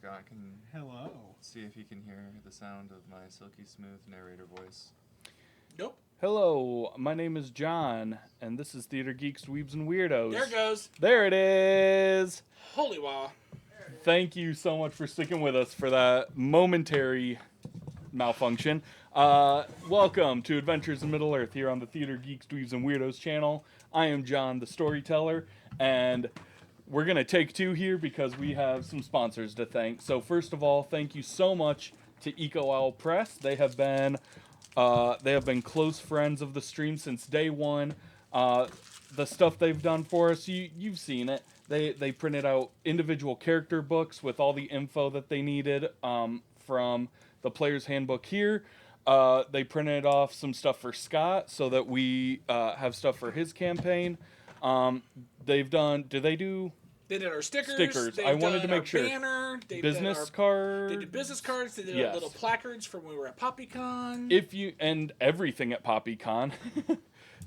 Scott can see if he can hear the sound of my silky smooth narrator voice. Nope. Hello, my name is John, and this is Theater Geeks, Dweebs, and Weirdos. There it goes. There it is. Holy wow. Thank you so much for sticking with us for that momentary malfunction. Welcome to Adventures in Middle-earth here on the Theater Geeks, Dweebs, and Weirdos channel. I am John, the storyteller, and we're going to take two here because we have some sponsors to thank. So first of all, thank you so much to Eco Owl Press. They have been close friends of the stream since day one. The stuff they've done for us, you've seen it. They printed out individual character books with all the info that they needed from the player's handbook here. They printed off some stuff for Scott so that we have stuff for his campaign. They did our stickers. They've I wanted to make our sure. Banner. Business cards. They did business cards. They did our little placards from when we were at PoppyCon. And everything at PoppyCon.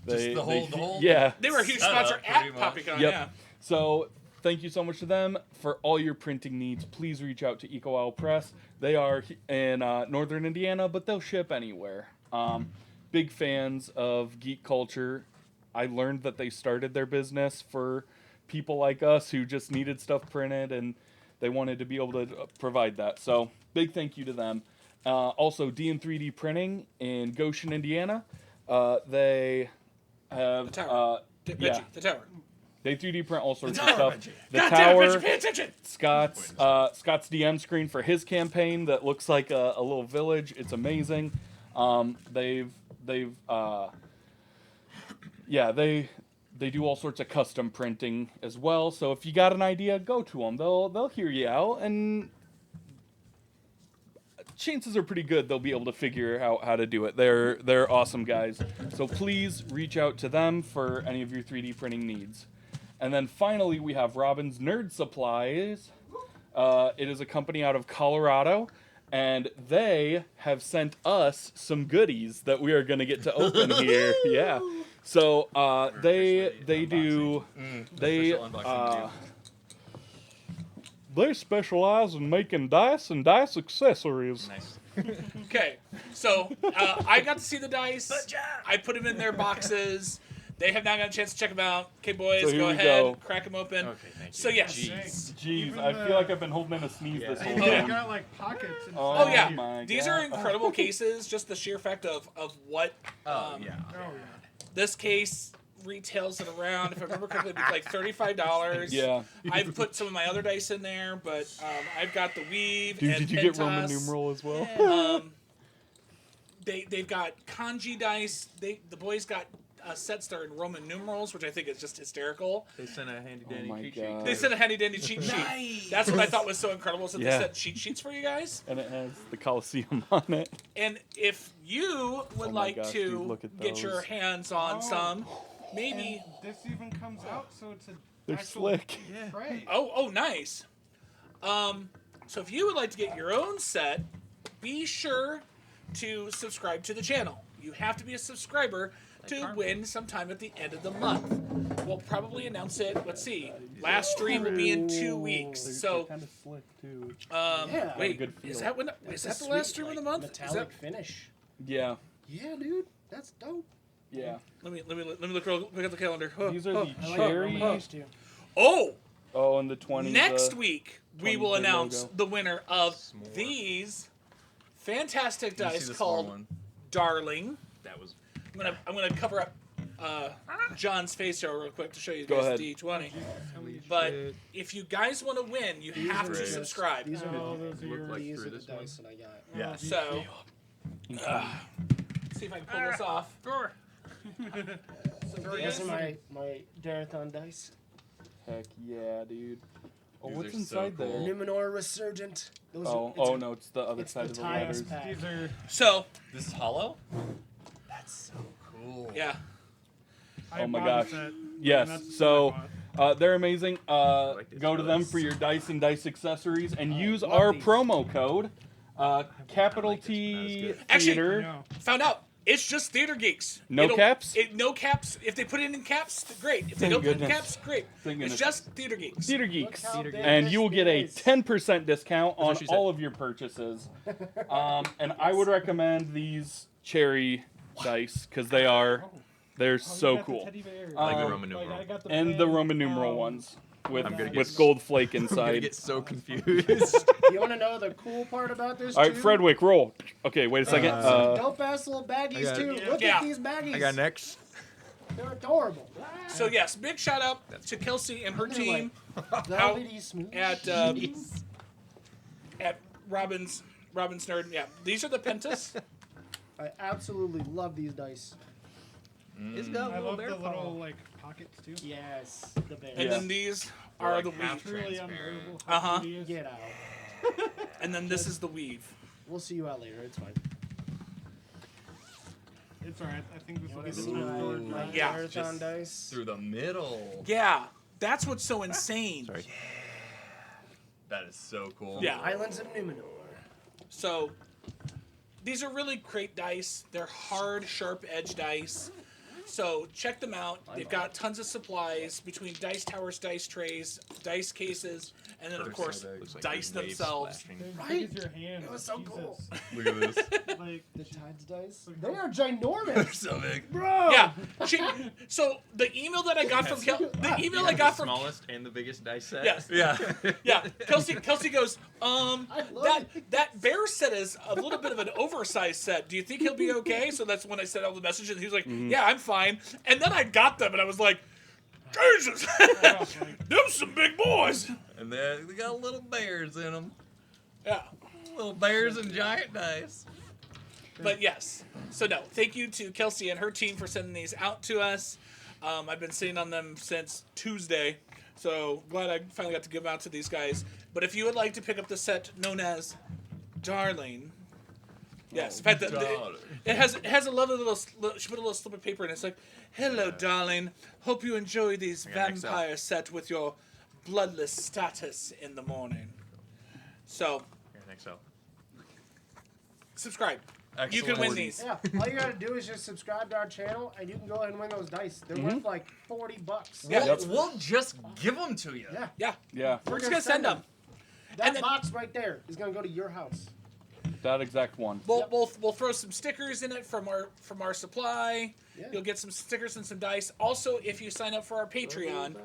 The whole. Yeah. They were a huge sponsor at PoppyCon. Yep. Yeah. So thank you so much to them for all your printing needs. Please reach out to Eco Owl Press. They are in northern Indiana, but they'll ship anywhere. Big fans of geek culture. I learned that they started their business for people like us who just needed stuff printed, and they wanted to be able to provide that. So big thank you to them. Also, D&3D Printing in Goshen, Indiana. They have... The tower. The tower. They 3D print all sorts of tower, stuff. Reggie. The God tower, damn it, Reggie, pay attention! Scott's DM screen for his campaign that looks like a little village. It's amazing. They do all sorts of custom printing as well. So if you got an idea, go to them. They'll hear you out, and chances are pretty good they'll be able to figure out how to do it. They're awesome guys. So please reach out to them for any of your 3D printing needs. And then finally, we have Robin's Nerd Supplies. It is a company out of Colorado, and they have sent us some goodies that we are going to get to open here. Yeah. So they specialize in making dice and dice accessories. Nice. Okay, so I got to see the dice. I put them in their boxes. They have not got a chance to check them out. Okay, boys, So here go we ahead, go. crack them open. Okay, thank you. So yes. Jeez, I feel like I've been holding in a sneeze this whole They time. got like pockets. Oh yeah, my these God. are incredible cases. Just the sheer fact of what Oh, yeah. this case retails at around, if I remember correctly, it'd be like $35. Yeah. I've put some of my other dice in there, but I've got the weave. Dude, and did you get Pentas. Roman numeral as well? They've got kanji dice. The boys got sets that are in Roman numerals, which I think is just hysterical. They sent a handy dandy my cheat God. sheet. They sent a handy dandy cheat sheet. That's what I thought was so incredible. So Yeah. they sent cheat sheets for you guys. And it has the Colosseum on it. And if you would Oh my like gosh, to dude, look at get your those. hands on some, maybe. And this even comes out, so it's an They're actual slick. tray. Oh, nice. So if you would like to get your own set, be sure to subscribe to the channel. You have to be a subscriber to win sometime at the end of the month. We'll probably announce it. Let's see. Last stream will be in 2 weeks. So, kind of slick too. wait, good feel. is that the last stream of the month? Is Metallic that, finish. Yeah. Yeah, dude, that's dope. Yeah. let me look real quick at the calendar. These are I the like cherry. Roman dice, too. Oh, Oh, and the 20. next week we 20 will big announce logo. the winner of S'more. these fantastic Did you see dice the called small one? Darling. That was. I'm gonna cover up John's face here real quick to show you Go guys ahead. the D20. But if you guys want to win, you have to are- subscribe. These are, Oh, those are Look yours. like these through are the this one? dice that I got. Yeah. So, see if I can pull this off. So These these, are my Darathon dice. Heck yeah, dude. Oh, These what's are so inside there? cool. Numenor Resurgent. Those Oh, are, no, it's the other it's side the of the Times letters. pack. These are. so This is hollow? That's so cool. yeah. I Oh my bought gosh. a set, Yes, and that's so what I bought. they're amazing. like this Go to them dress. for your dice and dice accessories and use love our these. promo code, capital like this one. That was T good. Actually, Theater. No. Found out It's just Theater Geeks. No caps? No caps. If they put it in caps, great. If they Thank don't put it in goodness. caps, great. Thank It's goodness. just Theater Geeks. Theater Geeks. how big And this you will get a thing is. 10% discount on what she said. all of your purchases. And I would recommend these cherry dice because they're so cool. Like the Um, Roman numeral. And the Roman numeral ones with I'm gonna with get- gold flake I'm gonna inside. get so confused. You want to know the cool part about this? All right, too? Fredwick, roll. Okay, wait a second. Dope ass little baggies got- too. Yeah. Look Yeah. at these baggies. I got next. They're adorable. So yes, big shout out to Kelsey and her They're team Velvety smooth. at Robin's Nerd. Yeah, these are the Pentas. I absolutely love these dice. It's got I a little love bear the paw. little like pockets too. Yes, the bears. And Yeah. then these They're are like the half weave. Really transparent. unbelievable. how Uh-huh. good he is. Get out. And then this is the weave. We'll see you out later. It's fine. It's alright. I think this You will want be to the see time for it. my Yeah. marathon dice? Through the middle. Yeah, that's what's so insane. Sorry. That is so cool. Yeah. Islands of Numenor. So these are really great dice. They're hard, sharp edge dice. So check them out. They've got tons of supplies between dice towers, dice trays, dice cases, and then of They're course so big. Looks like dice there's waves themselves. splashing. They're Right? big as your hand. It was so Jesus. cool. Look at this. Like, The Tides dice. They are ginormous, They're so big. bro. Yeah. So the email that I got from the email I got from smallest and the biggest dice set. yes, Yeah. yeah. Kelsey goes, love that bear set is a little bit of an oversized set. Do you think he'll be okay? So that's when I sent all the messages. He was like, yeah, I'm fine. And then I got them and I was like, Jesus, them some big boys. And they got little bears in them. Yeah. Little bears and giant dice. But yes. So no, thank you to Kelsey and her team for sending these out to us. I've been sitting on them since Tuesday. So glad I finally got to give them out to these guys. But if you would like to pick up the set known as Darling. Yes, in fact, it has a lovely little. She put a little slip of paper in it. It's like, "Hello, darling. Hope you enjoy these I got an vampire set with your bloodless status in the morning." So Here, next up. subscribe. You can Excellent. win these. Yeah, all you gotta do is just subscribe to our channel, and you can go ahead and win those dice. They're worth like $40. Yeah. We'll just give them to you. Yeah. Yeah, Yeah, we're just gonna send them. That And then- box right there is gonna go to your house. that exact one. We'll throw some stickers in it from our supply. Yeah. You'll get some stickers and some dice. Also, if you sign up for our Patreon,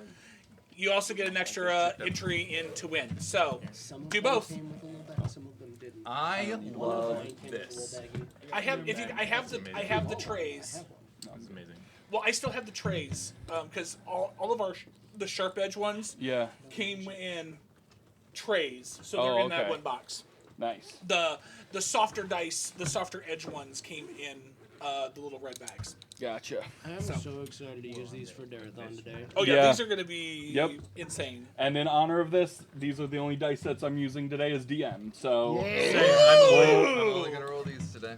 you also get an extra entry in to win. So Some of do them both. came with a little bag, some of them didn't. I One of them love came with a this. little baggie. I have the trays. I have one. That's amazing. Well, I still have the trays because all of the sharp edge ones Yeah, came in trays, so they're Oh, in that okay. one box. nice. The softer dice, the softer edge ones came in the little red bags. Gotcha. I am So- so excited to use these for Darathon today. Oh yeah, Yeah. these are gonna be Yep. insane. And in honor of this, these are the only dice sets I'm using today as DM. So, Same. I'm only gonna roll these today.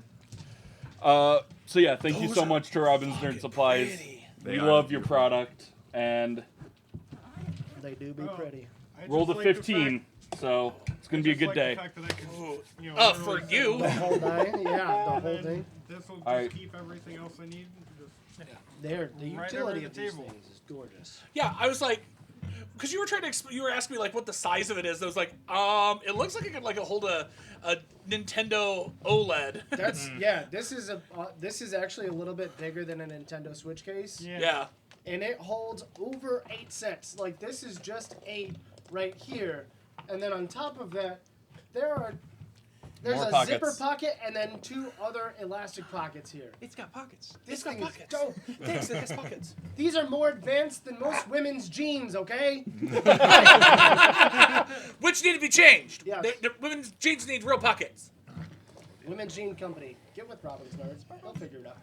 so yeah, thank you Those so are much to Robin's Nerd fucking Supplies. pretty. We love your product, and They do be Oh. pretty. I roll the just like 15. So it's gonna be a just good like day. The fact that I could, Ooh. you know, For literally you. The whole die? Yeah, the whole And thing. This will just Alright. keep everything else I need. Just, There, the Right utility over of the these table. things is gorgeous. Yeah, I was like, because you were trying to you were asking me like what the size of it is. I was like, it looks like it could like hold a Nintendo OLED. That's yeah. This is actually a little bit bigger than a Nintendo Switch case, yeah. Yeah. and it holds over 8 sets. Like this is just 8 right here, and then on top of that, there's More a pockets. zipper pocket and then 2 other elastic pockets here. It's got pockets. This It's got thing is pockets. dope. Thanks, it has pockets. These are more advanced than most women's jeans. Okay. Which need to be changed. Yes. The women's jeans need real pockets. Women's Jean Company. Get with Robin's Nerds. They'll figure it out.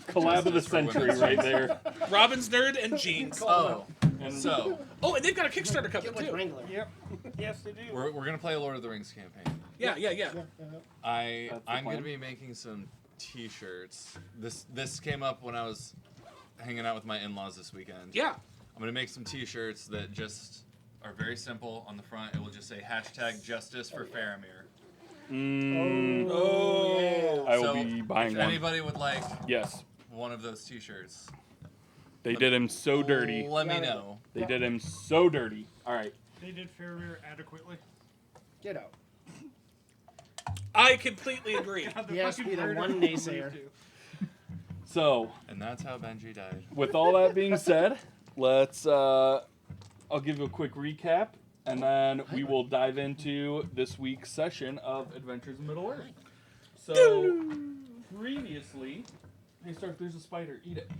Collab of the Justice for century women's right there. Robin's Nerd and jeans. Oh, And so Oh, and they've got a Kickstarter coming Get with too. Wrangler. Yep. Yes, they do. we're gonna play a Lord of the Rings campaign. Yeah. That's the I'm plan. gonna be making some T-shirts. This came up when I was hanging out with my in-laws this weekend. Yeah. I'm gonna make some T-shirts that just are very simple. On the front, it will just say #Justice for Faramir. Oh, I will So, be buying if one. anybody would like Yes. one of those T-shirts, They did him so dirty. let me Got it. know. They did him so dirty. All right. They did Farrier adequately. Get out. I completely agree. God, the Yes, fucking be the bird one I believe naysayer. too. So, And that's how Benji died. with all that being said, let's. I'll give you a quick recap, and then we will dive into this week's session of Adventures in Middle Earth. So, previously, hey Stark, there's a spider. Eat it.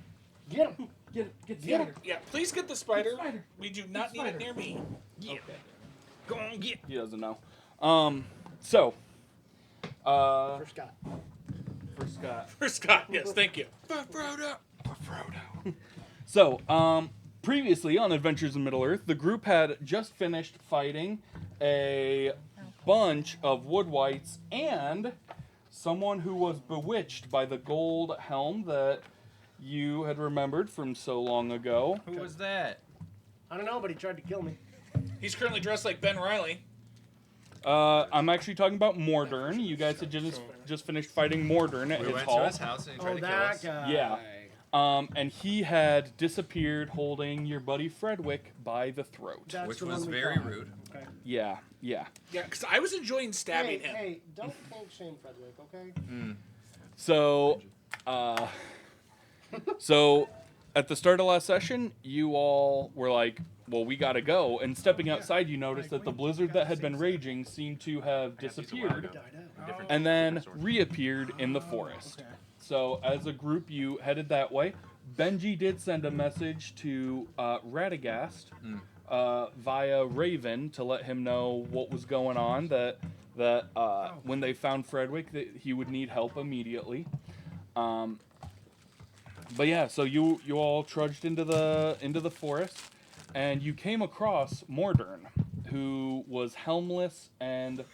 Get him. Get it. Get the Get spider. Yeah, please get the spider. Get the spider. We do not need it Spider. near me. Okay. Go on, get. He doesn't know. So, For Scott. for Scott. For Scott, yes, thank you. So, previously on Adventures in Middle Earth, the group had just finished fighting a bunch of wood wights and someone who was bewitched by the gold helm that you had remembered from so long ago. Who was that? I don't know, but he tried to kill me. He's currently dressed like Ben Riley. I'm actually talking about Mordern. You guys had just finished fighting Mordern at We his went hall. to his house and he tried Oh, to kill that us. guy. Yeah. And he had disappeared holding your buddy Fredwick by the throat. That's Which the was one we very fought. rude. Okay. Yeah. Yeah, because I was enjoying stabbing Hey, him. hey, don't kink shame Fredwick, okay? So, so at the start of last session, you all were like, well, we gotta go. And stepping outside, you noticed that the blizzard that had been raging seemed to have disappeared Died out. Different and then source. reappeared in the forest. Okay. So as a group, you headed that way. Benji did send a message to Radagast via Raven to let him know what was going on. That when they found Fredwick, that he would need help immediately. But yeah, so you all trudged into the forest, and you came across Mordern, who was helmless and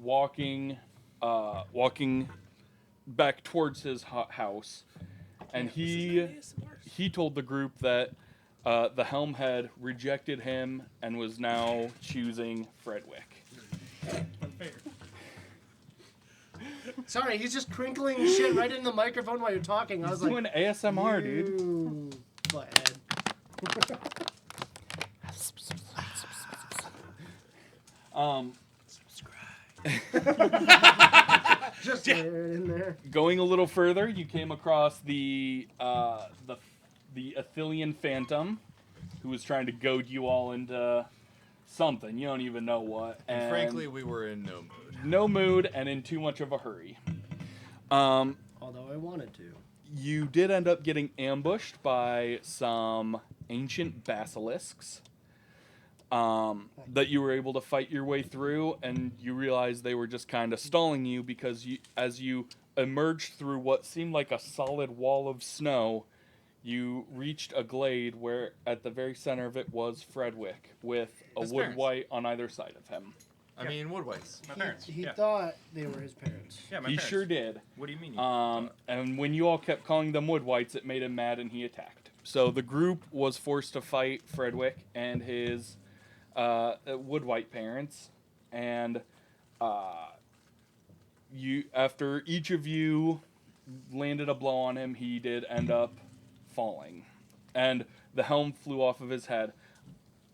walking back towards his house, and he told the group that the helm had rejected him and was now choosing Fredwick. Unfair. Sorry, he's just crinkling shit right in the microphone while you're talking. I was He's like, doing ASMR, dude. "You butthead." Just get it in there. Going a little further, you came across the Athelian Phantom, who was trying to goad you all into something. You don't even know what. And frankly, we were in no mood. no mood and in too much of a hurry. Although I wanted to. You did end up getting ambushed by some ancient basilisks that you were able to fight your way through, and you realized they were just kind of stalling you because as you emerged through what seemed like a solid wall of snow, you reached a glade where at the very center of it was Fredwick with a His wood parents. wight on either side of him. I mean, wood wights. My parents. He yeah. thought they were his parents. Yeah, my He parents. sure did. What do you mean? You And when you all kept calling them wood wights, it made him mad and he attacked. So the group was forced to fight Fredwick and his wood wight parents. And after each of you landed a blow on him, he did end up falling. And the helm flew off of his head.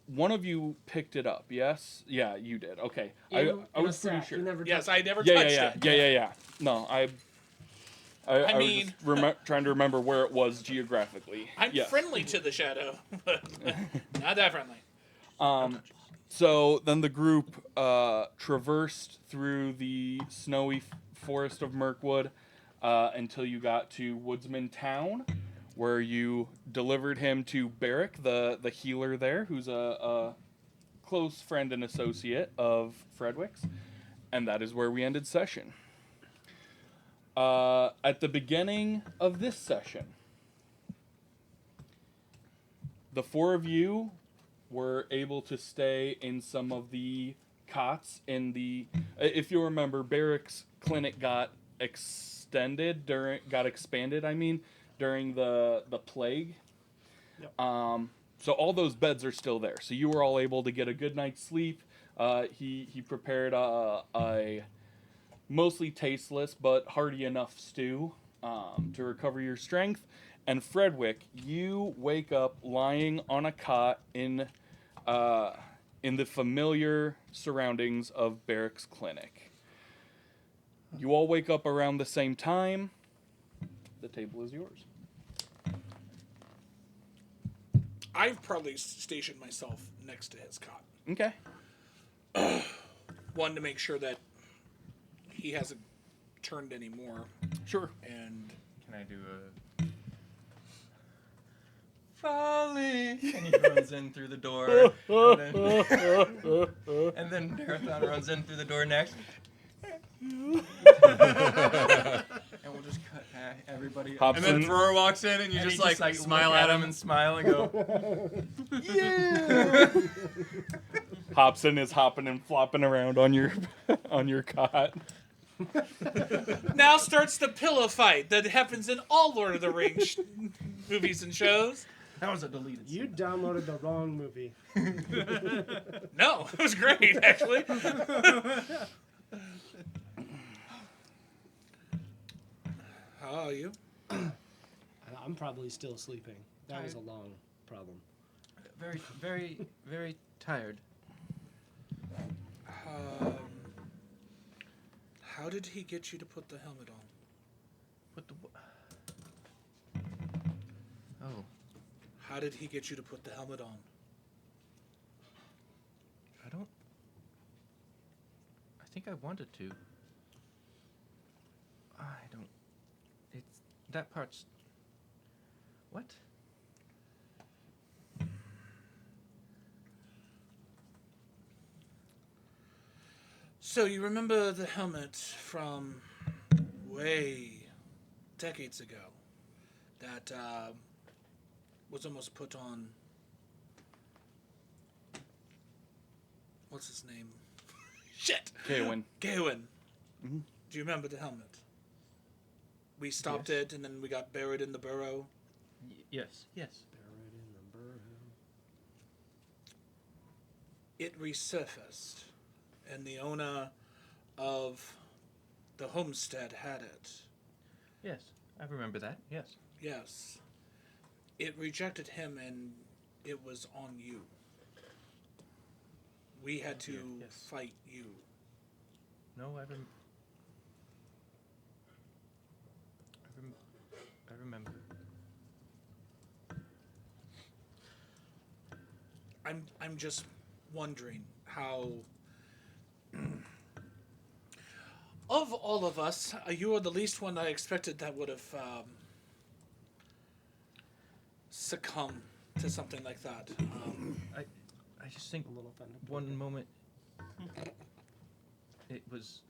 One of you picked it up, yes? Yeah, you did. Okay. I In was a pretty sack. sure. You never Yes, touched I never Yeah. touched it. Yeah. No, I was mean- just trying to remember where it was geographically. I'm Yes. friendly to the shadow, but not that friendly. So then the group traversed through the snowy forest of Mirkwood until you got to Woodsman Town, where you delivered him to Barrick, the healer there, who's a close friend and associate of Fredwick's, and that is where we ended session. At the beginning of this session, the four of you were able to stay in some of the cots in the. If you remember, Barrick's clinic got expanded during the plague. Yep. So all those beds are still there. So you were all able to get a good night's sleep. He prepared mostly tasteless but hearty enough stew to recover your strength. And Fredwick, you wake up lying on a cot in the familiar surroundings of Barrack's clinic. You all wake up around the same time. The table is yours. I've probably stationed myself next to his cot. Okay. One, to make sure that he hasn't turned any more. Sure. And Can I do a Folly? And he runs in through the door. And then Marathon runs in through the door next. And we'll just cut everybody. Hops And then in. Thrower walks in, and you And just he like smile look at him. and smile and go, Hobson is hopping and flopping around on your cot. now starts the pillow fight that happens in all Lord of the Rings movies and shows. that was a deleted You scene. downloaded the wrong movie. No, it was great, actually. How are you? I'm probably still sleeping. That was a long problem. Very, very, very tired. How did he get you to put the helmet on? What the? Oh, How did he get you to put the helmet on? I don't. I think I wanted to. I don't. It's that part's. What? So you remember the helmet from way decades ago that was almost put on. What's his name? Shit. Kaywin. Gawain. Mhm. Do you remember the helmet? We stopped Yes. it, and then we got buried in the burrow. Yes. Yes. Buried in the burrow. It resurfaced, and the owner of the homestead had it. Yes. I remember that. Yes. Yes. It rejected him, and it was on you. We had to Yes. fight you. No, I remember. I'm just wondering how. Of all of us, you are the least one I expected that would have succumbed to something like that. I just think A little offended. one moment it was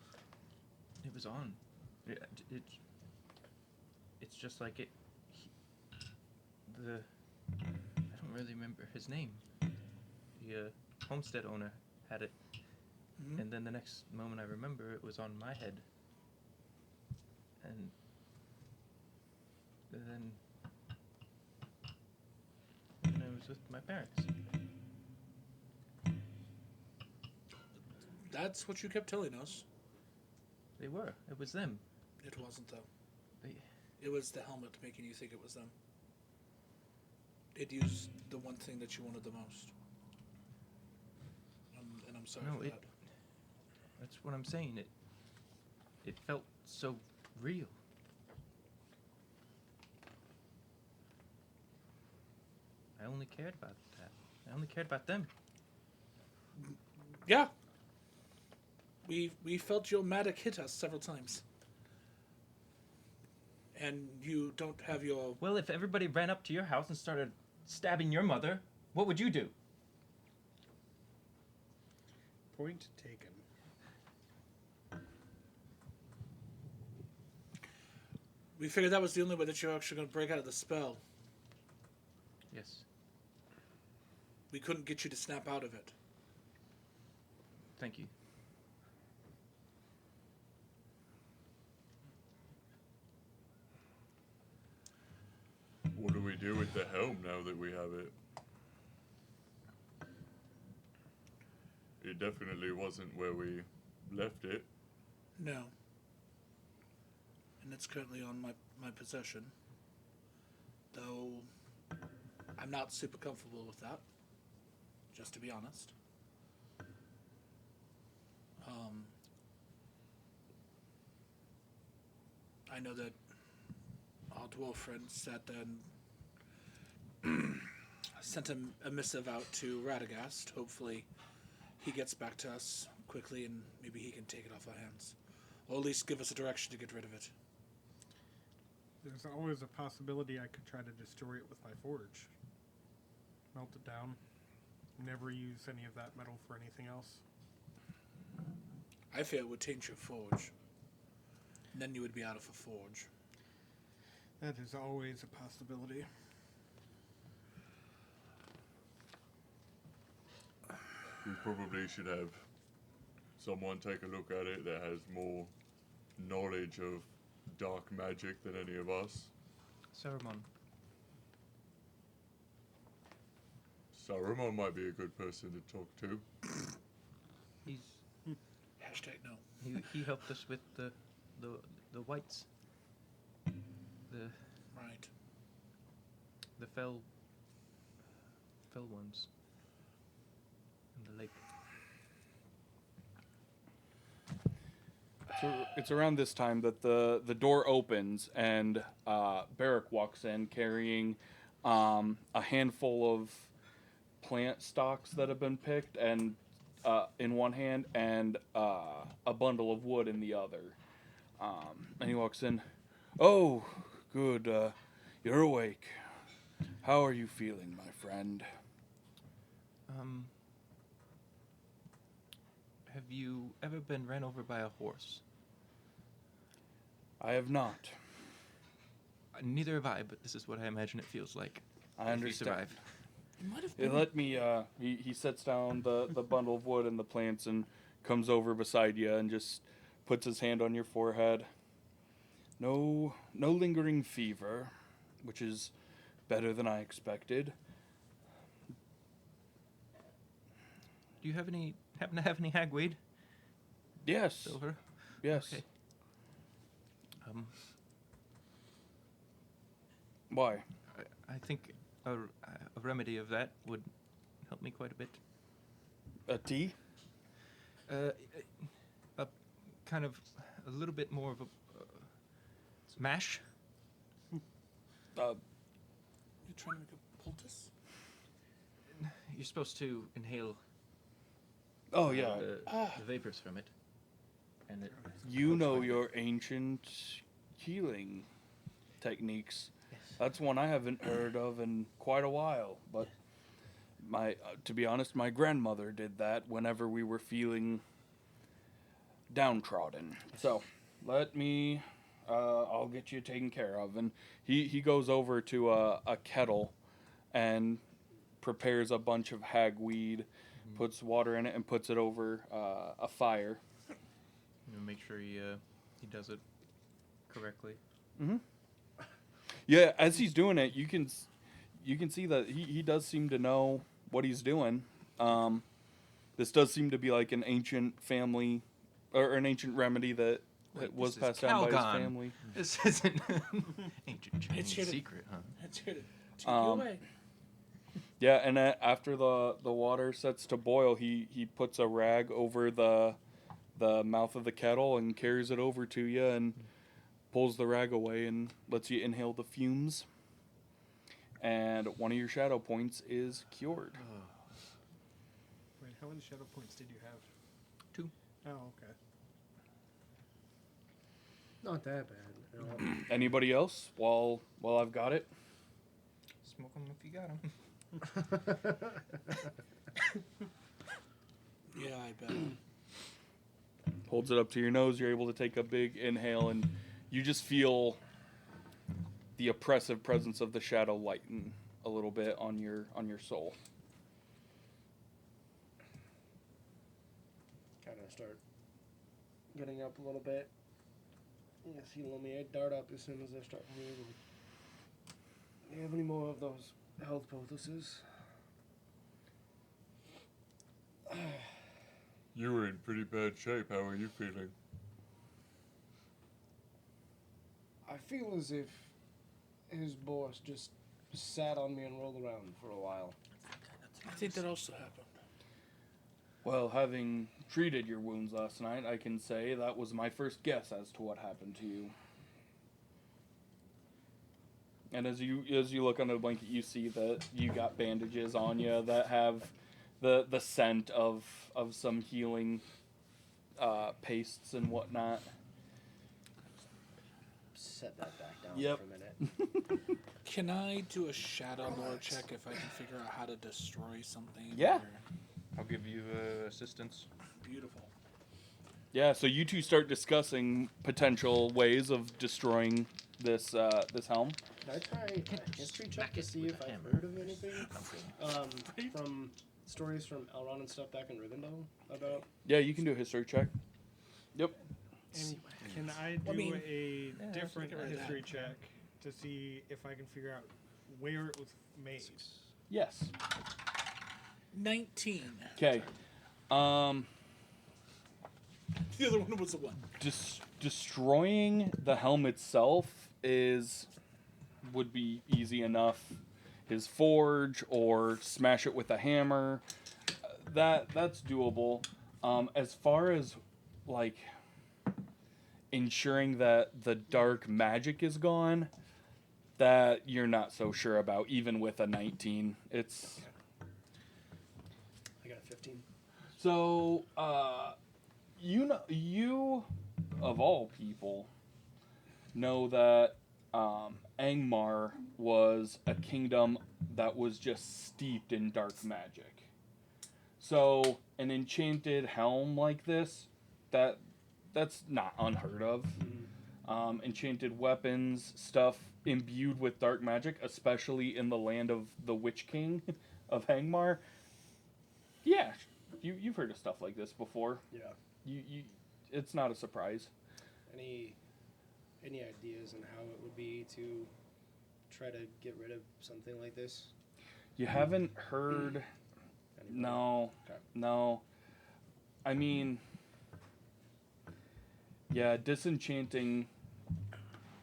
on. It's just like it. I don't really remember his name. The homestead owner had it, Mhm. and then the next moment I remember it was on my head, and then I was with my parents. That's what you kept telling us. They were. It was them. It wasn't, though. They, It was the helmet making you think it was them. It used the one thing that you wanted the most. And I'm sorry No, for it- that. that's what I'm saying. It felt so real. I only cared about that. I only cared about them. Yeah. We felt your Matic hit us several times. And you don't have your... Well, if everybody ran up to your house and started stabbing your mother, what would you do? Point taken. We figured that was the only way that you're actually going to break out of the spell. Yes. We couldn't get you to snap out of it. Thank you. What do we do with the helm now that we have it? It definitely wasn't where we left it. No. and it's currently on my possession. Though I'm not super comfortable with that, just to be honest. I know that our dwarf friend sat there and sent a missive out to Radagast. Hopefully he gets back to us quickly and maybe he can take it off our hands. Or at least give us a direction to get rid of it. There's always a possibility I could try to destroy it with my forge. Melt it down. Never use any of that metal for anything else. I fear it would taint your forge. And then you would be out of a forge. That is always a possibility. We probably should have someone take a look at it that has more knowledge of dark magic than any of us. Saruman. Saruman might be a good person to talk to. He's Hashtag no. he helped us with the whites. Right. The fell ones in the lake. So it's around this time that the door opens and Barrack walks in carrying a handful of plant stalks that have been picked and in one hand and a bundle of wood in the other. And he walks in. Oh, good. You're awake. How are you feeling, my friend? Have you ever been ran over by a horse? I have not. Neither have I, but this is what I imagine it feels like. I if you understand. survive. You might have It been. let me. He sets down the bundle of wood and the plants and comes over beside you and just puts his hand on your forehead. No lingering fever, which is better than I expected. Do you happen to have any hagweed? Yes. Silver? Yes. Okay. Why? I think a remedy of that would help me quite a bit. A tea? A kind of a little bit more of a mash. You're trying to make a poultice? You're supposed to inhale Oh yeah. the vapors from it, and it. You know your ancient healing techniques. That's one I haven't heard of in quite a while. But to be honest, my grandmother did that whenever we were feeling downtrodden. So, let me. I'll get you taken care of. And he goes over to a kettle, and prepares a bunch of hagweed, puts water in it, and puts it over a fire. Make sure he does it correctly. Mm-hmm. Yeah, as he's doing it, you can see that he does seem to know what he's doing. This does seem to be like an ancient family, or an ancient remedy that was passed down by his family. This isn't ancient Chinese It's here to- secret, huh? That's here to take you away. Yeah, and after the water sets to boil, he puts a rag over the mouth of the kettle and carries it over to you and pulls the rag away and lets you inhale the fumes. And one of your shadow points is cured. Wait, how many shadow points did you have? 2. Oh, okay. Not that bad. at all. Anybody else? While I've got it. Smoke them if you got them. Yeah, I bet. Holds it up to your nose. You're able to take a big inhale, and you just feel the oppressive presence of the shadow lighten a little bit on your soul. Kind of start getting up a little bit. Yeah, see, let me dart up as soon as I start moving. Do you have any more of those health poultices? You were in pretty bad shape. How are you feeling? I feel as if his boss just sat on me and rolled around for a while. I think that also happened. Well, having treated your wounds last night, I can say that was my first guess as to what happened to you. And as you look under the blanket, you see that you got bandages on you that have the scent of some healing pastes and whatnot. Set that back down Yep. for a minute. Can I do a shadow lore check if I can figure out how to destroy something? Yeah. or- I'll give you assistance. Beautiful. Yeah, so you two start discussing potential ways of destroying this helm. Can I try a history check to see if I've hammer. heard of anything from stories from Elrond and stuff back in Rivendell about? Yeah, you can do a history check. Yep. And can I do I mean, a yeah, different I can do history check to see if I can figure out where it was made? Yes. 19. Okay. The other one was a 1. Destroying the helm itself would be easy enough. His forge or smash it with a hammer, that's doable. As far as like ensuring that the dark magic is gone, that you're not so sure about, even with a 19. It's I got a 15. so you of all people know that Angmar was a kingdom that was just steeped in dark magic. So an enchanted helm like this, that's not unheard of. Enchanted weapons, stuff imbued with dark magic, especially in the land of the Witch King of Angmar. Yeah, you've heard of stuff like this before. Yeah. You it's not a surprise. Any ideas on how it would be to try to get rid of something like this? You haven't heard? Anybody? No, Okay. no. I mean, yeah, disenchanting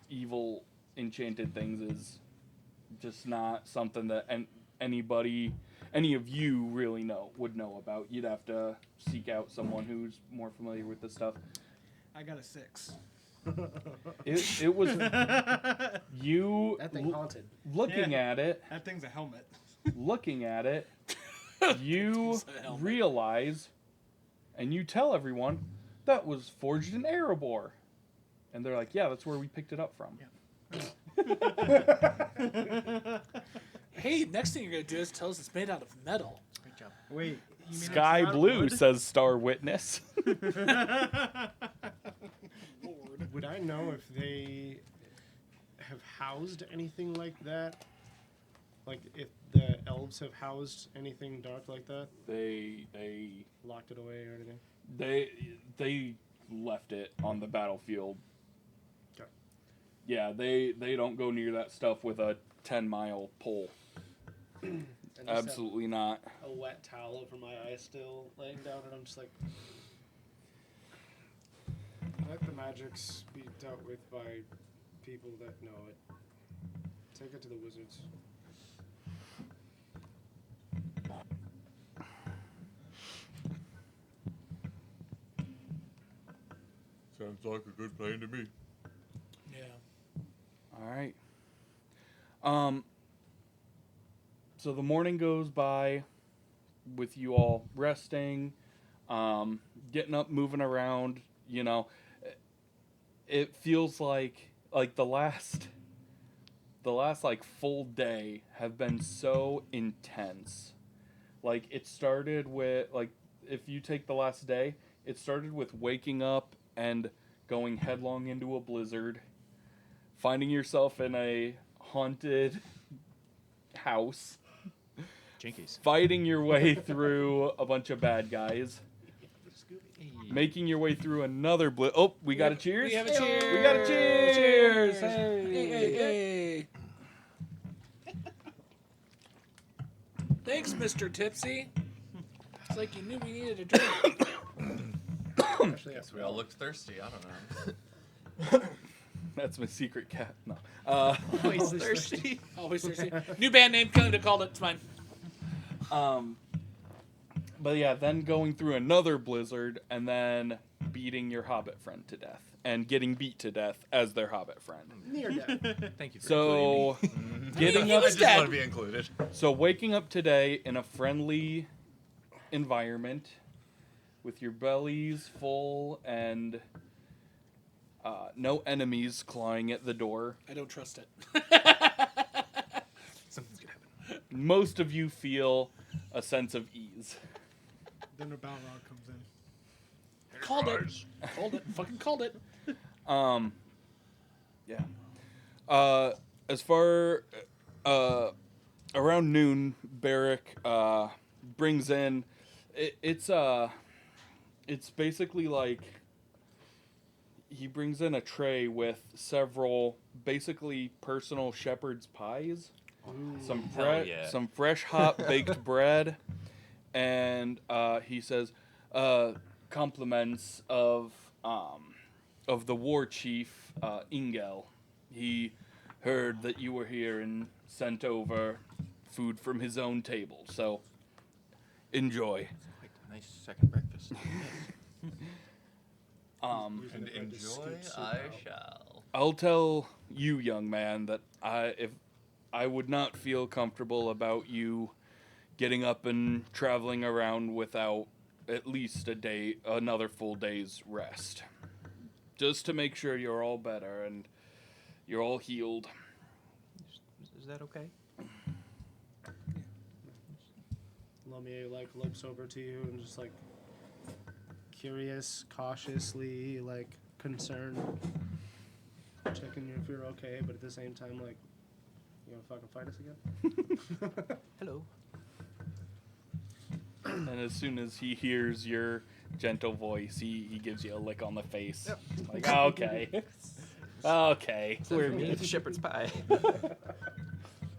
evil enchanted things is just not something that any of you really would know about. You'd have to seek out someone who's more familiar with this stuff. I got a 6. It was you That thing haunted. looking Yeah. at it. That thing's a helmet. Looking at it, you It's a helmet. realize, and you tell everyone, that was forged in Erebor. And they're like, yeah, that's where we picked it up from. Hey, next thing you're going to do is tell us it's made out of metal. Great job. Wait, you mean it's Sky not blue, wood? says Star Witness. Lord. Would I know if they have housed anything like that? Like if the elves have housed anything dark like that? They Locked it away or anything? they left it on the battlefield. Okay. Yeah, they don't go near that stuff with a 10-mile pole. And just have Absolutely not. a wet towel over my eyes still laying down, and I'm just like, let the magics be dealt with by people that know it. Take it to the wizards. Sounds like a good plan to me. Yeah. All right. So the morning goes by with you all resting, getting up, moving around. You know, it feels like the last like full day have been so intense. Like it started with if you take the last day, it started with waking up and going headlong into a blizzard, finding yourself in a haunted house, Jinkies. fighting your way through a bunch of bad guys, making your way through another Oh, we got a cheers? We have a cheers. We got a cheers! Hey, hey, hey. Thanks, Mr. Tipsy. It's like you knew we needed a drink. Actually, Guess we all looked thirsty. I don't know. That's my secret cat. No. Always thirsty. Always thirsty. New band name. Couldn't have called it. It's mine. But yeah, then going through another blizzard and then beating your hobbit friend to death and getting beat to death as their hobbit friend. Near death. Thank you for So including me. getting He up, was dead. to be included. so waking up today in a friendly environment with your bellies full and no enemies clawing at the door. I don't trust it. Something's gonna happen. Most of you feel a sense of ease. Then a Balrog comes in. Called it. Called it. Fucking called it. Yeah. As far around noon, Barrick brings in. It's basically like he brings in a tray with several basically personal shepherd's pies, some Hell yeah. some fresh hot baked bread, and he says compliments of the war chief Ingel. He heard that you were here and sent over food from his own table, so enjoy. Like a nice second breakfast. And enjoy, I shall. I'll tell you, young man, that if I would not feel comfortable about you getting up and traveling around without at least another full day's rest. Just to make sure you're all better and you're all healed. Is that okay? Lumiere like looks over to you and just like curious, cautiously like concerned, checking if you're okay, but at the same time like, you gonna fucking fight us again? Hello. And as soon as he hears your gentle voice, he gives you a lick on the face. Yep. Like, okay. Okay. For me, the shepherd's pie.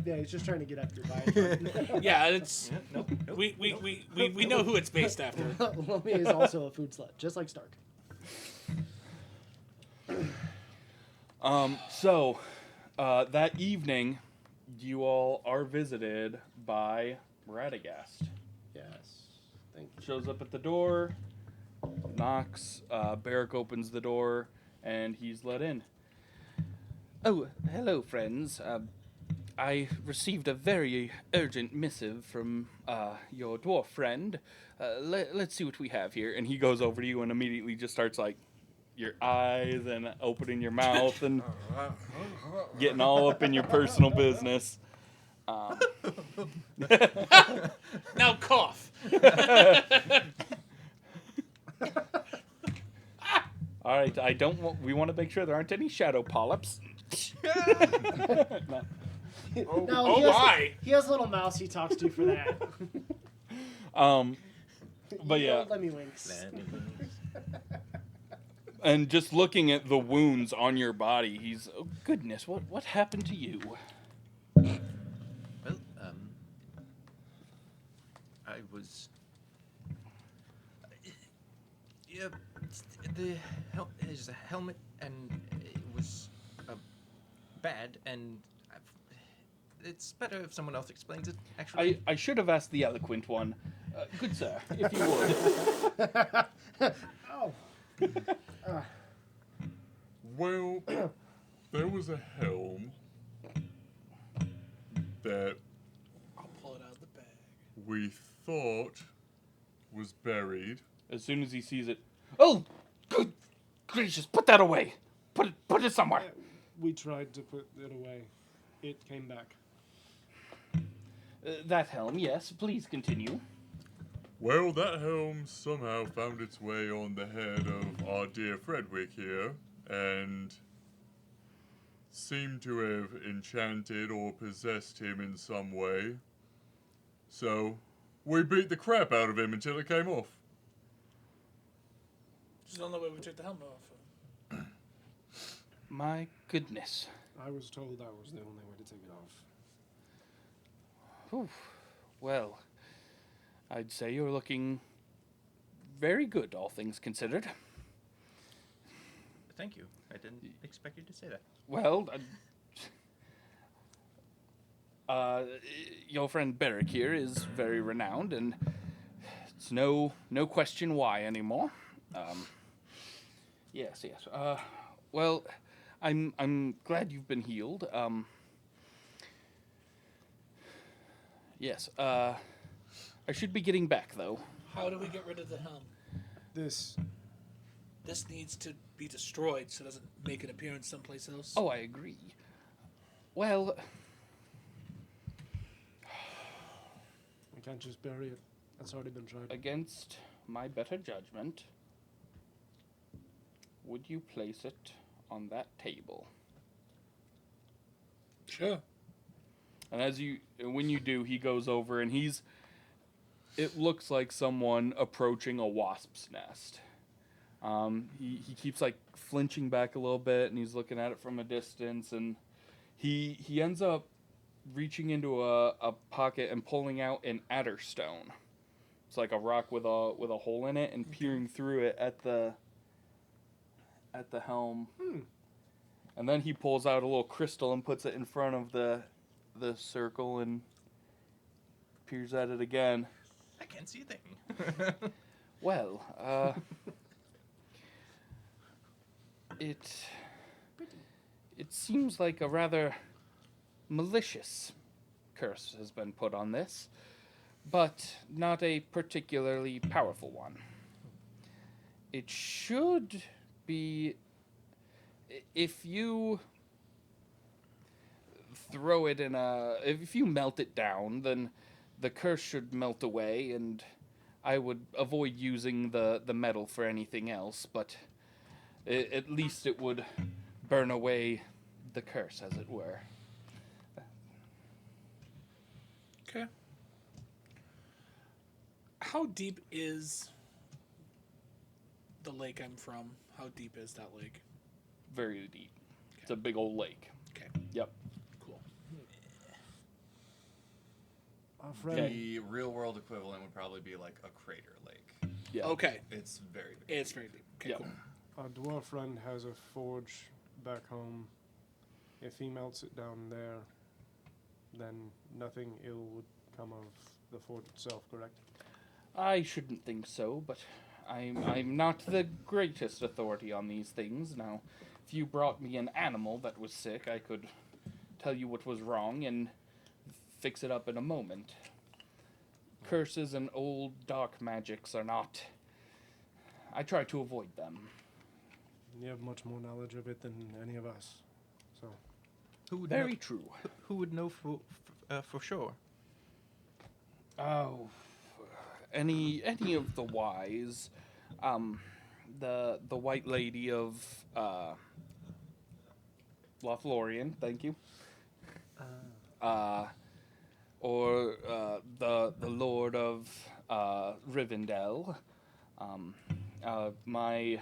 Yeah, he's just trying to get up your diet. Yeah, it's. Nope. We know who it's based after. Lumiere is also a food slut, just like Stark. So, that evening, you all are visited by Radagast. Yes. Thank you. Shows up at the door, knocks, Barrick opens the door, and he's let in. Oh, hello, friends. I received a very urgent missive from your dwarf friend. Let's see what we have here. And he goes over to you and immediately just starts, like, your eyes and opening your mouth and getting all up in your personal business. Now cough. All right, we want to make sure there aren't any shadow polyps. No. No, Oh my! He has a little mouse he talks to for that. But You yeah. know, let me winks. And just looking at the wounds on your body, he's, oh goodness, what happened to you? Well, I was. Yeah, there's a helmet, and it was bad, and it's better if someone else explains it. Actually, I should have asked the eloquent one. Good sir, if you would. Oh. Well, there was a helm that I'll pull it out of the bag. we thought was buried. As soon as he sees it, oh, good gracious, put that away. Put it somewhere. We tried to put it away. It came back. That helm, yes, please continue. Well, that helm somehow found its way on the head of our dear Fredwick here, and seemed to have enchanted or possessed him in some way. So, we beat the crap out of him until it came off. Just the only way we took the helmet off. My goodness. I was told that was the only way to take it off. Whew. Well, I'd say you're looking very good, all things considered. Thank you. I didn't expect you to say that. Well, your friend Beric here is very renowned, and it's no question why anymore. Yes. Well, I'm glad you've been healed. Yes. I should be getting back though. How do we get rid of the helm? This. This needs to be destroyed so it doesn't make an appearance someplace else. Oh, I agree. Well, We can't just bury it. That's already been tried. against my better judgment, would you place it on that table? Sure. And when you do, he goes over and it looks like someone approaching a wasp's nest. He keeps like flinching back a little bit, and he's looking at it from a distance, and he ends up reaching into a pocket and pulling out an adder stone. It's like a rock with a hole in it, and peering through it at the helm. And then he pulls out a little crystal and puts it in front of the circle and peers at it again. I can't see a thing. Well, it seems like a rather malicious curse has been put on this, but not a particularly powerful one. It should be, if you throw it if you melt it down, then the curse should melt away, and I would avoid using the metal for anything else, but at least it would burn away the curse, as it were. Okay. How deep is the lake I'm from? How deep is that lake? Very deep. It's a big old lake. Okay. Yep. Cool. Our friend. The real world equivalent would probably be like a crater lake. Yeah. Okay. It's very big. It's very deep. Okay, Yep. cool. Our dwarf friend has a forge back home. If he melts it down there, then nothing ill would come of the forge itself, correct? I shouldn't think so, but I'm not the greatest authority on these things. Now, if you brought me an animal that was sick, I could tell you what was wrong and fix it up in a moment. Curses and old dark magics are not... I try to avoid them. You have much more knowledge of it than any of us. So, Who would Very know, true. Who would know for sure? Oh, any of the wise, the White Lady of Lothlorien, thank you. Or the Lord of Rivendell, my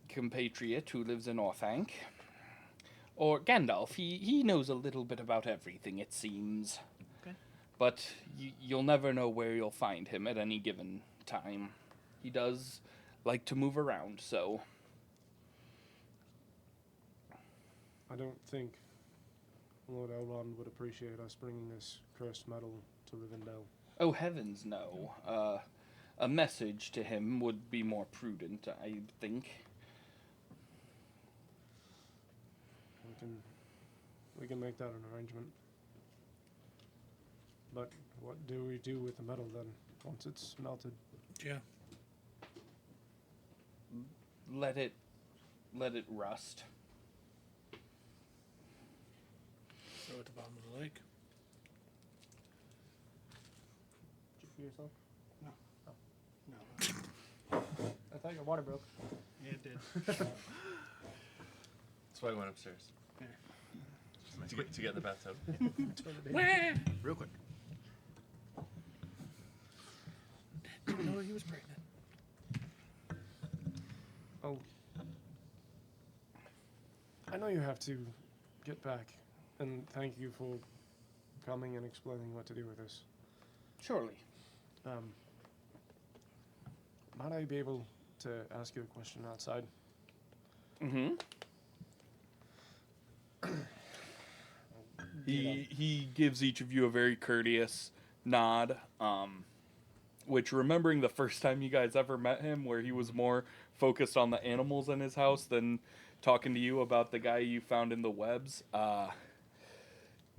compatriot who lives in Orthanc, or Gandalf. He knows a little bit about everything, it seems. Okay. But you'll never know where you'll find him at any given time. He does like to move around, so... I don't think Lord Elrond would appreciate us bringing this cursed metal to Rivendell. Oh, heavens, no. A message to him would be more prudent, I think. We can make that an arrangement. But what do we do with the metal then, once it's melted? Yeah. Let it rust. Throw it at the bottom of the lake. Did you for yourself? No. I thought your water broke. Yeah, it did. That's why I went upstairs. There. To get in the bathtub. Wah! Real quick. Didn't know he was pregnant. Oh. I know you have to get back, and thank you for coming and explaining what to do with this. Surely. Might I be able to ask you a question outside. Mm-hmm. He gives each of you a very courteous nod, which, remembering the first time you guys ever met him, where he was more focused on the animals in his house than talking to you about the guy you found in the webs,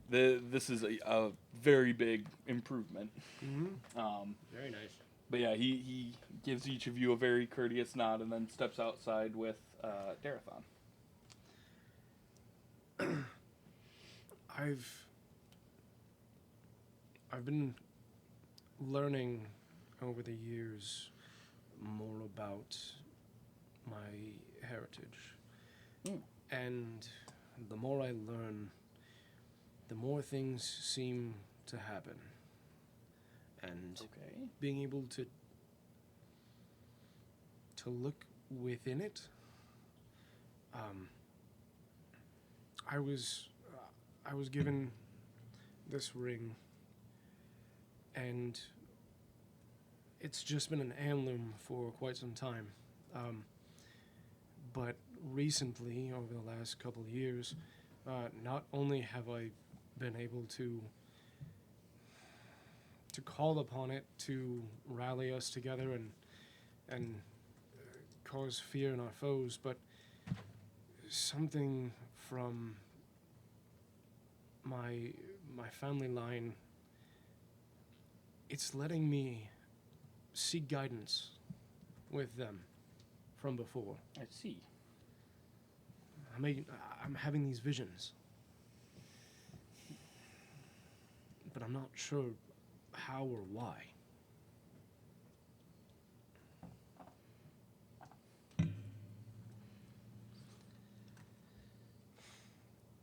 this is a very big improvement. Very nice. But yeah, he gives each of you a very courteous nod and then steps outside with Darathon. I've been learning over the years more about my heritage. And the more I learn, the more things seem to happen. And being able to look within it, I was given this ring, and it's just been an heirloom for quite some time. But recently, over the last couple of years, not only have I been able to call upon it to rally us together and cause fear in our foes, but something from my family line, it's letting me seek guidance with them from before. I see. I'm having these visions, but I'm not sure how or why.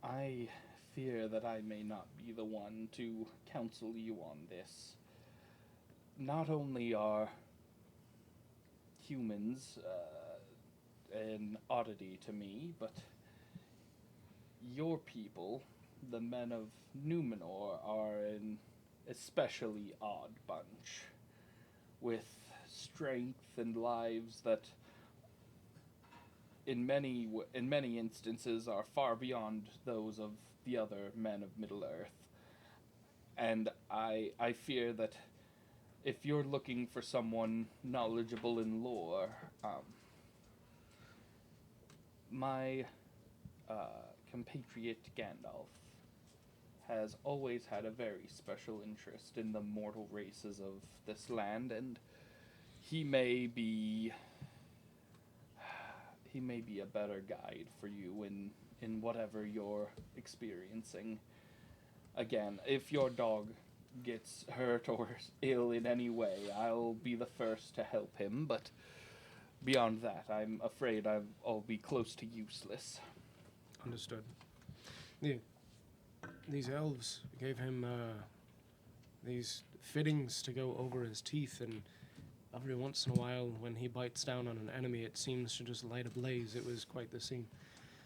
I fear that I may not be the one to counsel you on this. Not only are humans an oddity to me, but your people, the men of Numenor, are an especially odd bunch, with strength and lives that in many instances are far beyond those of the other men of Middle-earth. And I fear that if you're looking for someone knowledgeable in lore, my compatriot Gandalf has always had a very special interest in the mortal races of this land, and he may be a better guide for you in whatever you're experiencing. Again, if your dog gets hurt or ill in any way, I'll be the first to help him, but beyond that, I'm afraid I'll be close to useless. Understood. Yeah. These elves gave him these fittings to go over his teeth, and every once in a while, when he bites down on an enemy, it seems to just light a blaze. It was quite the scene.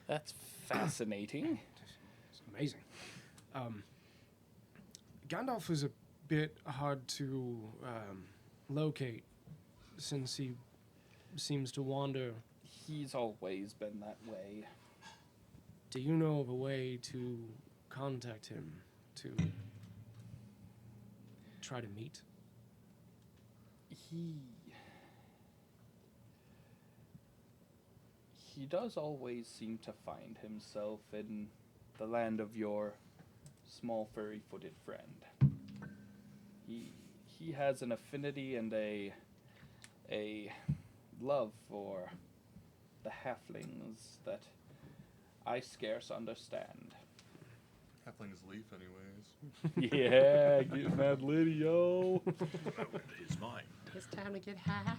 That's fascinating. It's amazing. Gandalf is a bit hard to locate, since he seems to wander. He's always been that way. Do you know of a way to contact him, to try to meet? He does always seem to find himself in the land of your small furry-footed friend. He has an affinity and a love for the halflings that I scarce understand. Halfling's leaf, anyways. Yeah, get mad litty, yo. It's mine. It's time to get high.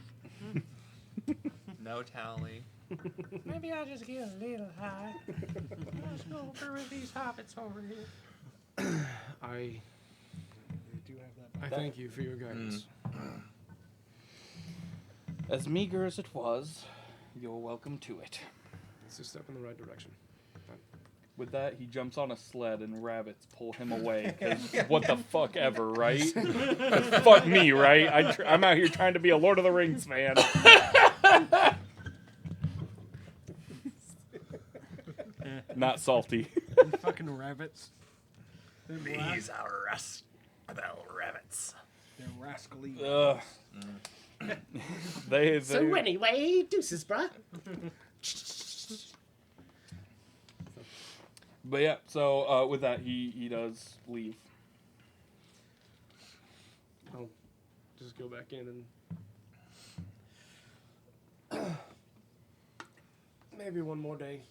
No tally. Maybe I'll just get a little high. Let's go over with these hobbits over here. I thank you for your guidance. As meager as it was, you're welcome to it. It's a step in the right direction. With that, he jumps on a sled and rabbits pull him away. 'Cause what the fuck ever, right? Fuck me, right? I'm out here trying to be a Lord of the Rings fan. Not salty. You fucking rabbits. They're These are rascal rabbits. They're rascally. Ugh. They So anyway, deuces, bruh. But yeah, so with that, he does leave. I'll just go back in and maybe one more day.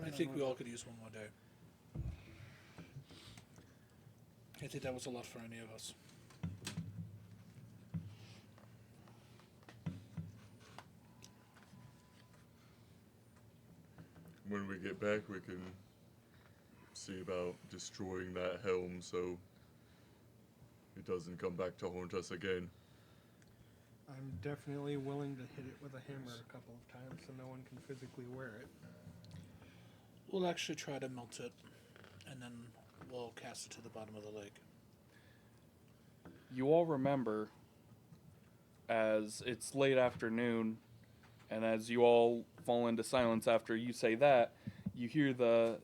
I think we all could use one more day. I think that was a lot for any of us. When we get back, we can see about destroying that helm so it doesn't come back to haunt us again. I'm definitely willing to hit it with a hammer a couple of times so no one can physically wear it. We'll actually try to melt it, and then we'll cast it to the bottom of the lake. You all remember, as it's late afternoon, and as you all fall into silence after you say that, you hear the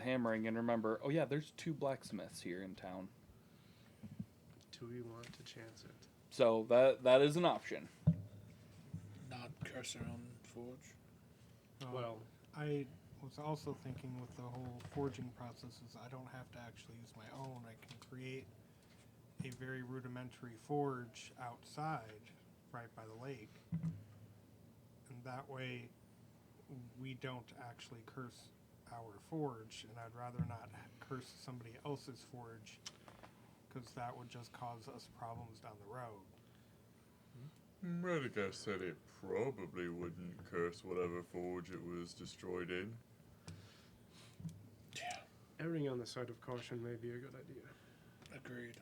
hammering and remember, oh yeah, there's 2 blacksmiths here in town. Do we want to chance it? So that is an option. Not curse our own forge. Well, I was also thinking with the whole forging processes, I don't have to actually use my own. I can create a very rudimentary forge outside, right by the lake. And that way, we don't actually curse our forge, and I'd rather not curse somebody else's forge, because that would just cause us problems down the road. Redigar said it probably wouldn't curse whatever forge it was destroyed in. erring on the side of caution may be a good idea. Agreed.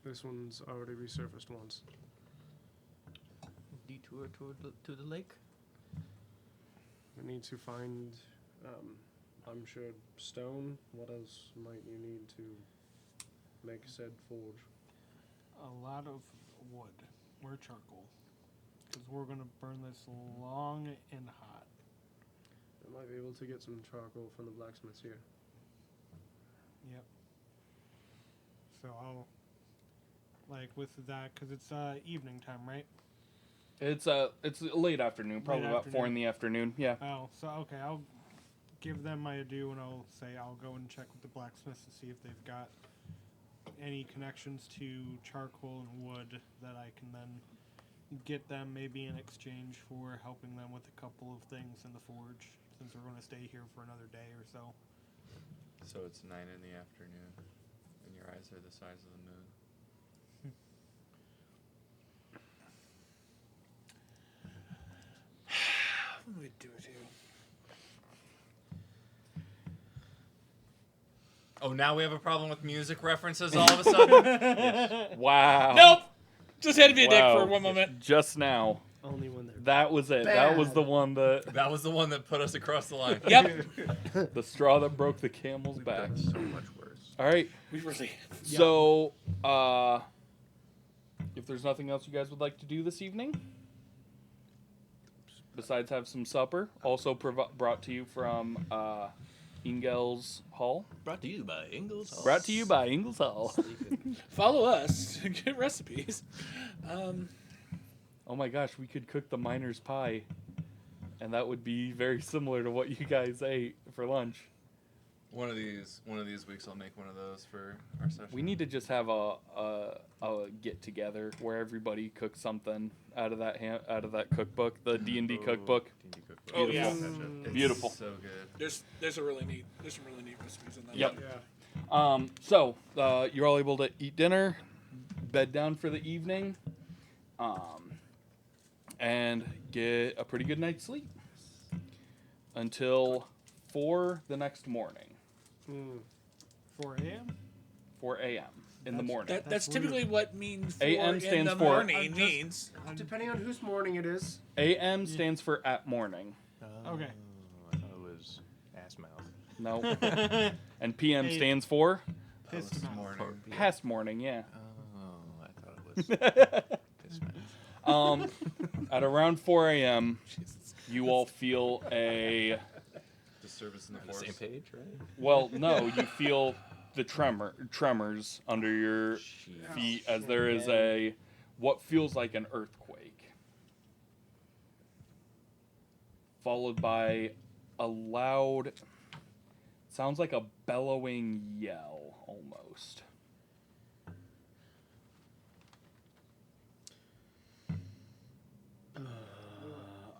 This one's already resurfaced once. Detour to the lake. We need to find, I'm sure, stone. What else might you need to make said forge? A lot of wood. Or charcoal. Because we're going to burn this long and hot. I might be able to get some charcoal from the blacksmiths here. Yep. So I'll, like with that, because it's evening time, right? It's late afternoon, probably about 4 in the afternoon. Yeah. Oh, so okay, I'll give them my adieu, and I'll say I'll go and check with the blacksmiths to see if they've got any connections to charcoal and wood that I can then get them maybe in exchange for helping them with a couple of things in the forge, since we're going to stay here for another day or so. So it's 9 in the afternoon, and your eyes are the size of the moon. What do we do with you? Oh, now we have a problem with music references all of a sudden? Wow. Nope. Just had to be a dick Wow. for 1 moment. Just now. Only when they're That was it. That was the one that That was the one that put us across the line. Yep. the straw that broke the camel's We've back. done so much worse. All right. We really. So, if there's nothing else you guys would like to do this evening, besides have some supper, also brought to you from Ingel's Hall. Brought to you by Ingalls Hall. Brought to you by Ingel's Hall. Follow us to get recipes. Oh my gosh, we could cook the miner's pie, and that would be very similar to what you guys ate for lunch. One of these weeks, I'll make one of those for our session. We need to just have a get together where everybody cooks something out of that cookbook, the D&D cookbook. D&D cookbook. Oh, yeah. It's Beautiful. So good. There's some really neat recipes in that. Yep. yeah. So you're all able to eat dinner, bed down for the evening, and get a pretty good night's sleep until 4 the next morning. 4 a.m.? 4 a.m. in the morning. That's That's typically what means 4 AM in stands the for- morning means. Depending on whose morning it is. AM stands for at morning. Okay. I thought it was ass mouth. No. And PM Hey. stands for Pissed This mouth. morning. past morning, yeah. Oh, I thought it was piss mouth. At around 4 a.m., you all feel a... Disturbance in the On the force. same page, right? Well, no, you feel the tremors under your feet as there is a what feels like an earthquake, followed by a loud, sounds like a bellowing yell almost.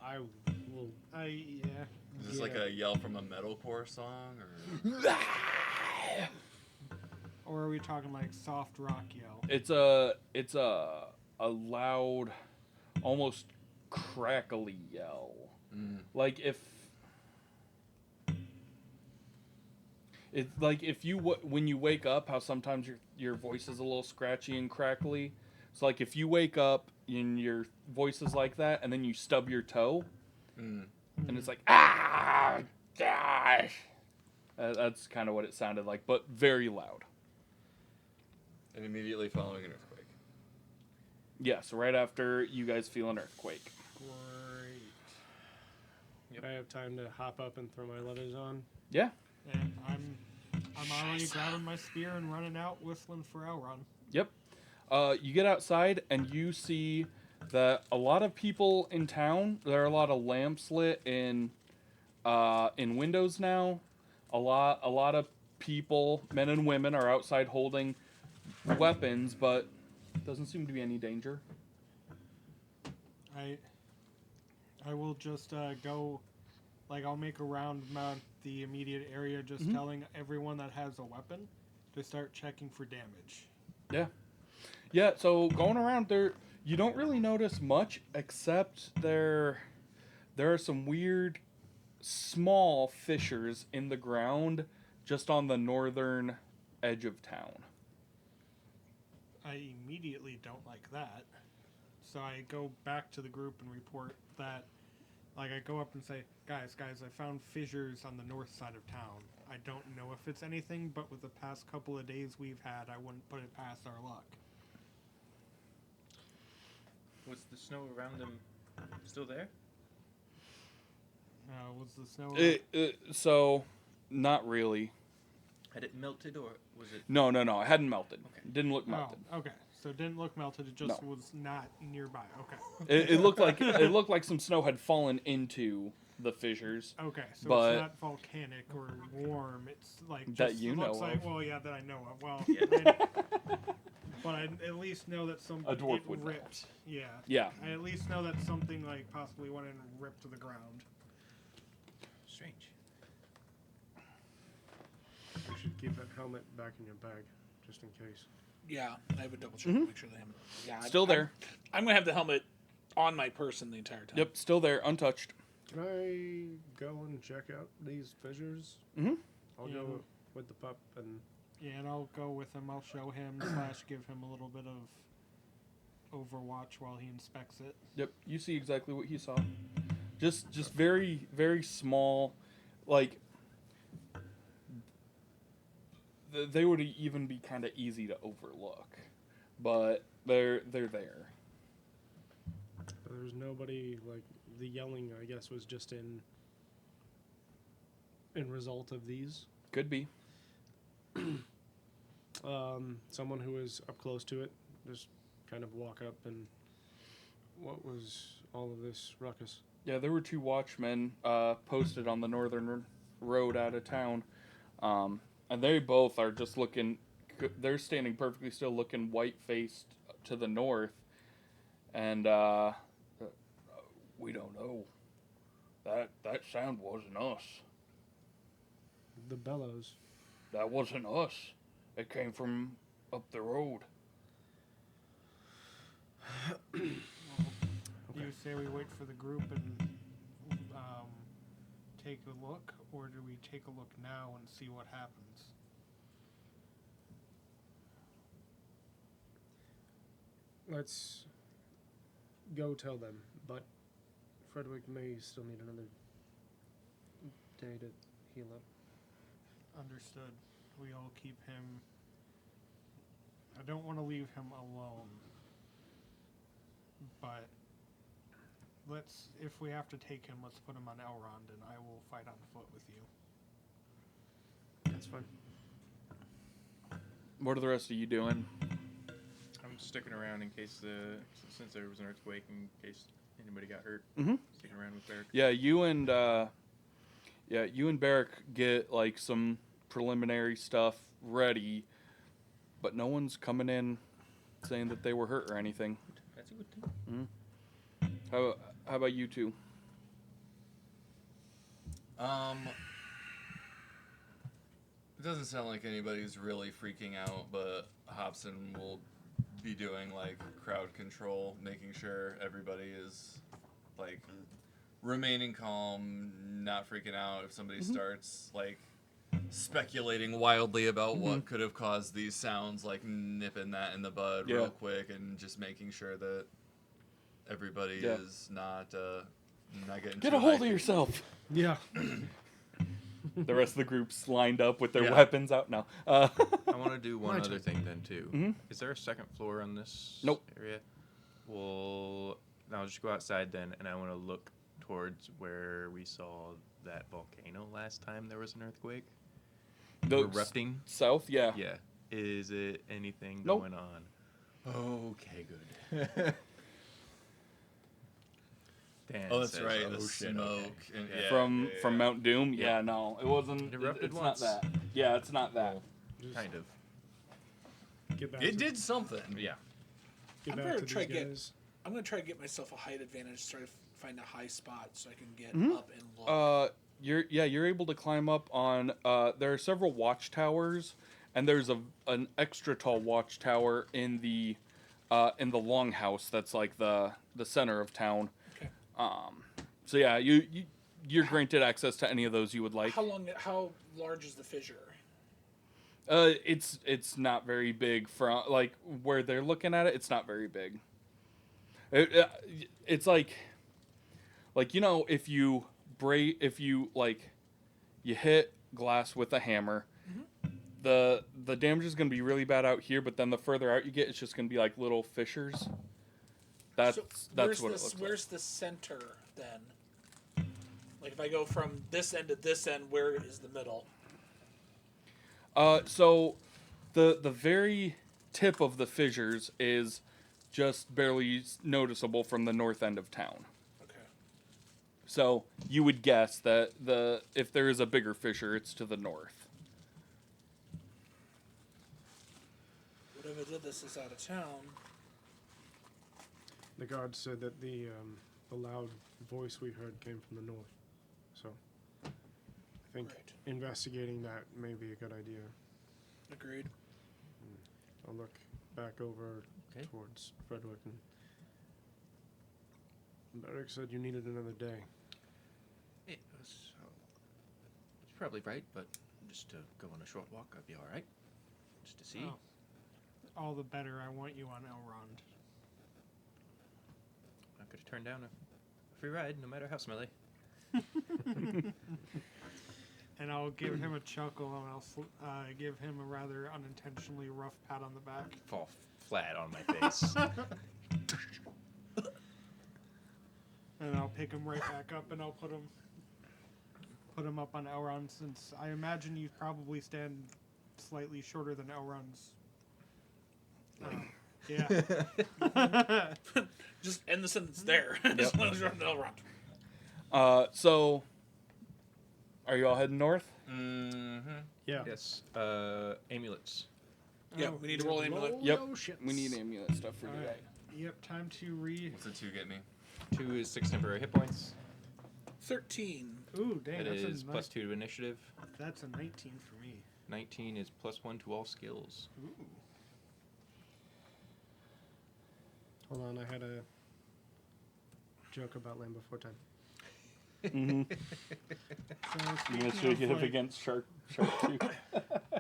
I will. Yeah. Is this like a yell from a metalcore song, or? Or are we talking like soft rock yell? It's a loud, almost crackly yell. Like if when you wake up, how sometimes your voice is a little scratchy and crackly. So like if you wake up and your voice is like that, and then you stub your toe, and it's like gosh. That's kind of what it sounded like, but very loud. And immediately following an earthquake. Yes, right after you guys feel an earthquake. Great. I have time to hop up and throw my leathers on. Yeah. And I'm already grabbing my spear and running out, whistling for Elrond. Yep. You get outside and you see that a lot of people in town. There are a lot of lamps lit in windows now. A lot of people, men and women, are outside holding weapons, but doesn't seem to be any danger. I will just go, like I'll make a round about the immediate area, just telling everyone that has a weapon to start checking for damage. Yeah. Yeah, so going around there, you don't really notice much, except there are some weird small fissures in the ground just on the northern edge of town. I immediately don't like that. So I go back to the group and report that, like I go up and say, guys, I found fissures on the north side of town. I don't know if it's anything, but with the past couple of days we've had, I wouldn't put it past our luck. Was the snow around them still there? Was the snow... So, not really. Had it melted, or was it... No, it hadn't melted. Okay. It didn't look melted. Oh, okay. So it didn't look melted, it just No. was not nearby. Okay. It looked like some snow had fallen into the fissures. Okay, so But- it's not volcanic or warm. It's like That just you looks know like, of. well, yeah, that I know of. Well, Yeah. but I at least know that some A dwarf it would know. ripped. Yeah. Yeah. I at least know that something like possibly went in and ripped to the ground. Strange. You should keep that helmet back in your bag, just in case. Yeah, I would double check to make sure the helmet. Yeah, Still there. I'm gonna have the helmet on my person the entire time. Yep, still there, untouched. Can I go and check out these fissures? Mhm. I'll Yeah. go with the pup and... Yeah, and I'll go with him. I'll show him / give him a little bit of overwatch while he inspects it. Yep, you see exactly what he saw. Just very, very small, like they would even be kind of easy to overlook, but they're there. There's nobody, like, the yelling, I guess, was just in result of these. Could be. Someone who was up close to it, just kind of walk up and... What was all of this ruckus? Yeah, there were 2 watchmen posted on the northern road out of town, and they both are just looking. They're standing perfectly still, looking white-faced to the north, and we don't know. That sound wasn't us. The bellows. That wasn't us. It came from up the road. Do you say we wait for the group and take a look, or do we take a look now and see what happens? Let's go tell them, but Fredwick may still need another day to heal up. Understood. We all keep him... I don't want to leave him alone. but if we have to take him, let's put him on Elrond, and I will fight on foot with you. That's fine. What are the rest of you doing? I'm sticking around in case since there was an earthquake, in case anybody got hurt. Mhm. Sticking around with Barrick. Yeah, you and Barrick get like some preliminary stuff ready, but no one's coming in saying that they were hurt or anything. That's a good thing. How about you two? It doesn't sound like anybody's really freaking out, but Hobson will be doing like crowd control, making sure everybody is like remaining calm, not freaking out. If somebody starts like speculating wildly about what could have caused these sounds, like nipping that in the bud real quick, and just making sure that everybody is not getting Get too a hold hyped. of yourself. Yeah. The rest of the group's lined up with their Yeah. weapons out now. I want to do one My other turn. thing then too. Mhm. Is there a second floor on this Nope. area? Well, I'll just go outside then, and I want to look towards where we saw that volcano last time there was an earthquake. The Erupting. south, yeah. Yeah. Is it anything Nope. going on? Okay, good. Dan Oh, that's says, right. "Oh, The shit, smoke. okay." And, Yeah. From yeah. Mount Doom. Yeah. Yeah, no, it wasn't. It erupted it's once. not that. Yeah, it's not that. Kind of. Get back It to, did something. Yeah. Get I'm back gonna to try these get- guys. I'm gonna try to get myself a height advantage, try to find a high spot so I can get Mhm. up and look. You're able to climb up on. There are several watchtowers, and there's an extra tall watchtower in the longhouse that's like the center of town. Okay. So yeah, you're granted access to any of those you would like. How large is the fissure? It's not very big from like where they're looking at it. It's not very big. It's like you know, if you hit glass with a hammer, the damage is going to be really bad out here, but then the further out you get, it's just going to be like little fissures. That's where's what the, it looks Where's the center then? Like if I go from this end to this end, where is the middle? So the very tip of the fissures is just barely noticeable from the north end of town. Okay. So you would guess that if there is a bigger fissure, it's to the north. Whatever did this is out of town. The guard said that the loud voice we heard came from the north. So I think Right. investigating that may be a good idea. Agreed. I'll look back over Okay. towards Fredwick, and Barrick said you needed another day. It was. It's probably right, but just to go on a short walk, I'd be all right. Just to see. Oh. All the better. I want you on Elrond. I could have turned down a free ride, no matter how smelly. And I'll give him a chuckle, and I'll give him a rather unintentionally rough pat on the back. Fall flat on my face. And I'll pick him right back up, and I'll put him up on Elrond, since I imagine you probably stand slightly shorter than Elrond's. Yeah. Just end the sentence there. Just let us run the Elrond. So are you all heading north? Mm-hmm. Yeah. Yes. Amulets. Yeah, we need to roll amulet. Yep. Oh, shit. We need amulet stuff for All today. right. Yep. Time to What's the 2 get me? 2 is 6 temporary hit points. 13. Ooh, dang! It That's is a plus 2 to initiative. That's a 19 for me. 19 is plus 1 to all skills. Ooh. Hold on, I had a joke about Land Before Time. Mm-hmm. So You gonna speaking shake it of, up like, against shark too?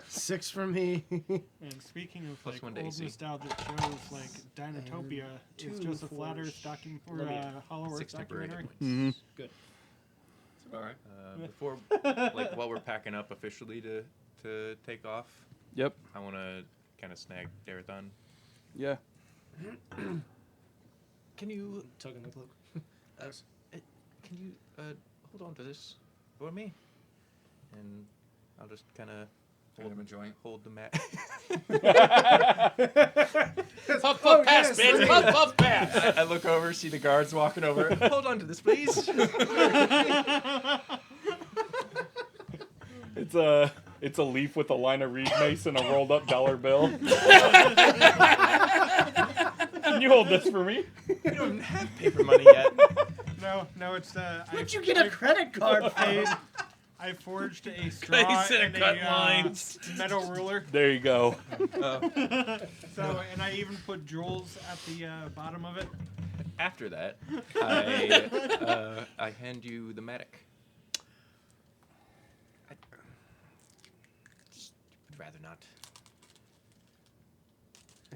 6 for me. and speaking of Plus like one to old AC. nostalgic shows, like Dinotopia is two just a flat for Earth stocking or Libya. Hollow Earth 6 temporary hit documentary. points. Good. All right. Before, like, while we're packing up officially to take off, Yep. I want to kind of snag Darathon. Yeah. Can you Tugging the cloak. Yes. can you hold on to this for me? And I'll just kind of Hand him a joint. hold the mat. Puff, puff, pass, bitch. Puff, puff, pass. I look over, see the guards walking over. Hold on to this, please. It's a leaf with a line of reed mace and a rolled up dollar bill. Can you hold this for me? We don't have paper money yet. No, it's Where'd you get a credit card from? I forged a straw and cut a lines. metal ruler. There you go. So, and I even put jewels at the bottom of it. After that, I hand you the medic. I'd rather not.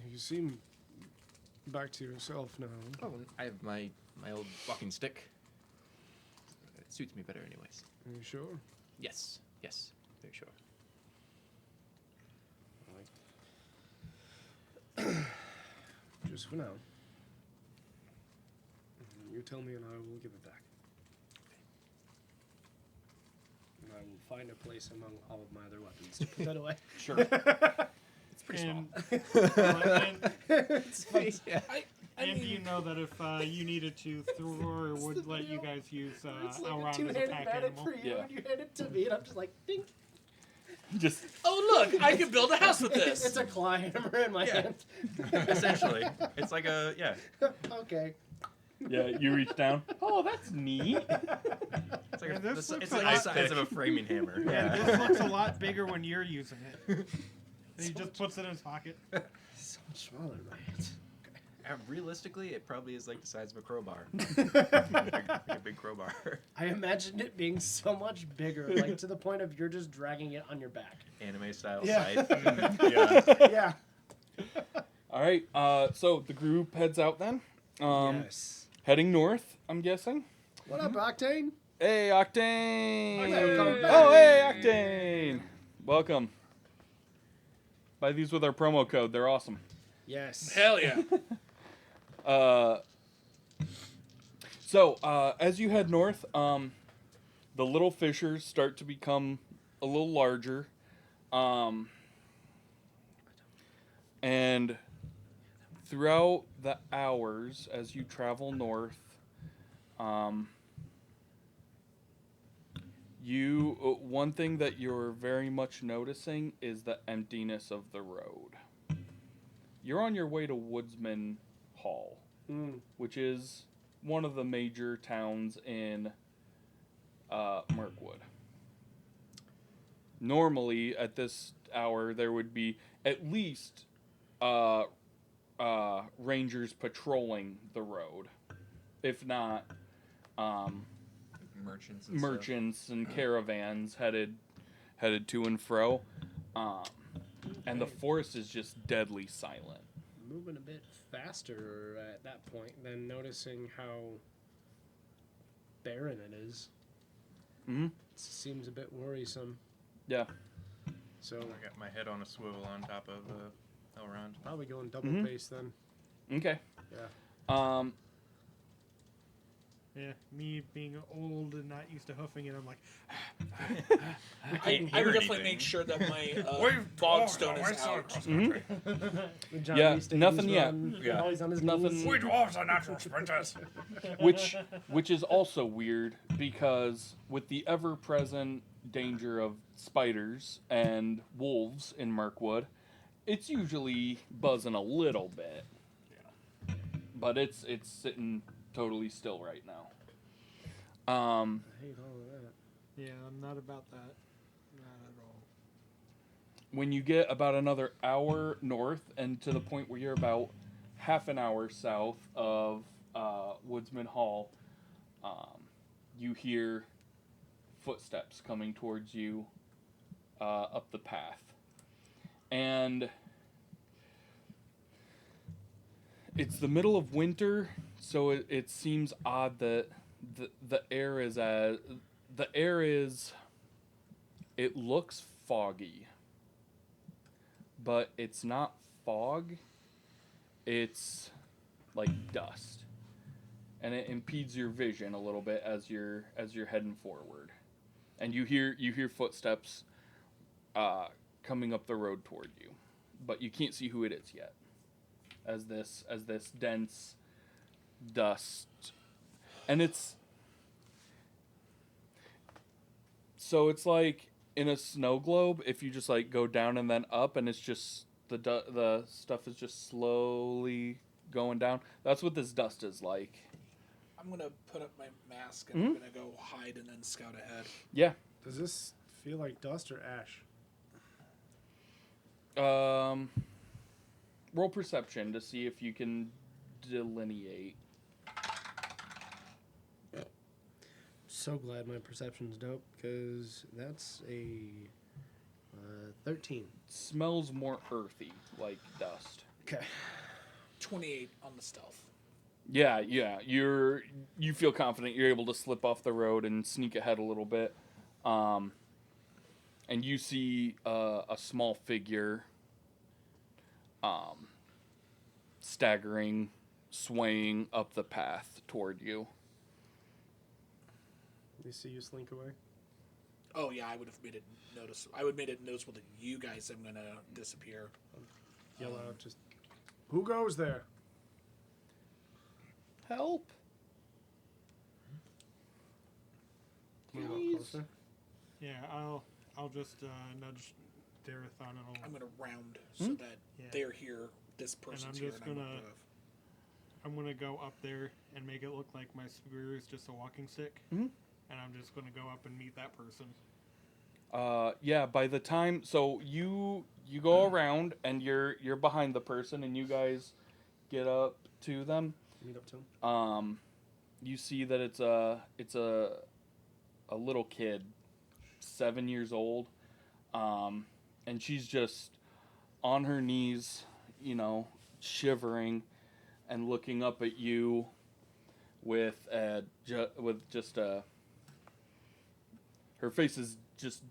You seem back to yourself now. Oh, I have my old walking stick. It suits me better, anyways. Are you sure? Yes, very sure. Just for now. You tell me and I will give it back. And I will find a place among all of my other weapons to put that away. Sure. It's pretty small. It's fine. Yeah. And you know that if you needed to, Thor would let you guys use It's like a Elrond as a two-handed pack magic animal. for you, Yeah. and you hand it to me, and I'm just like, ding. Just Oh, look, I can build a house with this. It's a claw hammer in my hand. Essentially, it's like a Okay. yeah, you reach down. Oh, that's neat. It's like, And this looks it's a like lot- the size of a framing hammer. Yeah, this looks a lot bigger when you're using it. And he just puts it in his pocket. So much smaller in my hands. Realistically, it probably is like the size of a crowbar. like a big crowbar. I imagined it being so much bigger, like to the point of you're just dragging it on your back. Anime style Yeah. scythe. Yeah. All right. So the group heads out then. Yes. Heading north, I'm guessing. What up, Octane? Hey, Octane! Welcome back. Oh, hey, Octane! Welcome. Buy these with our promo code. They're awesome. Yes. Hell yeah. So, as you head north, the little fissures start to become a little larger. And throughout the hours as you travel north, one thing that you're very much noticing is the emptiness of the road. You're on your way to Woodsman Hall, which is one of the major towns in Mirkwood. Normally, at this hour, there would be at least rangers patrolling the road, if not Merchants. And merchants and caravans headed to and fro. And the forest is just deadly silent. Moving a bit faster at that point than noticing how barren it is. Mm-hmm. It seems a bit worrisome. Yeah. So I got my head on a swivel on top of Elrond. probably going double Mhm. pace then. Okay. Yeah. Yeah, me being old and not used to hoofing it, I'm like, I would definitely make sure that my bogstone is out. Mhm. John Yeah, Lee Staples nothing yet. run, Yeah. always on his Nothing- knees. We dwarves are natural sprinters. which is also weird because with the ever-present danger of spiders and wolves in Mirkwood, it's usually buzzing a little bit. Yeah. But it's sitting totally still right now. I hate all of that. yeah, I'm not about that. Not at all. When you get about another hour north and to the point where you're about half an hour south of Woodsman Hall, you hear footsteps coming towards you up the path. And it's the middle of winter, so it seems odd that the air is it looks foggy, but it's not fog. It's like dust. and it impedes your vision a little bit as you're heading forward, and you hear footsteps coming up the road toward you, but you can't see who it is yet. As this dense dust, and it's like in a snow globe. If you just like go down and then up, and it's just the stuff is just slowly going down. That's what this dust is like. I'm gonna put up my mask and I'm gonna go hide and then scout ahead. Yeah. Does this feel like dust or ash? Roll perception to see if you can delineate. So glad my perception's dope, because that's a 13. Smells more earthy, like dust. Okay. 28 on the stealth. Yeah. You feel confident you're able to slip off the road and sneak ahead a little bit. And you see a small figure staggering, swaying up the path toward you. You see you slink away? Oh yeah, I would have made it I would made it noticeable to you guys I'm gonna disappear. Yell out, just, who goes there? Help! Move up Please. closer. Yeah, I'll just nudge Darathon and I'm gonna round so that Yeah. they're here. This person's here. just and gonna- I'm gonna go up there and make it look like my spear is just a walking stick, Mhm. and I'm just gonna go up and meet that person. Yeah, by the time, so you go around and you're behind the person and you guys get up to them. Meet up to him. You see that it's a little kid, 7 years old, and she's just on her knees, shivering and looking up at you with just a. Her face is just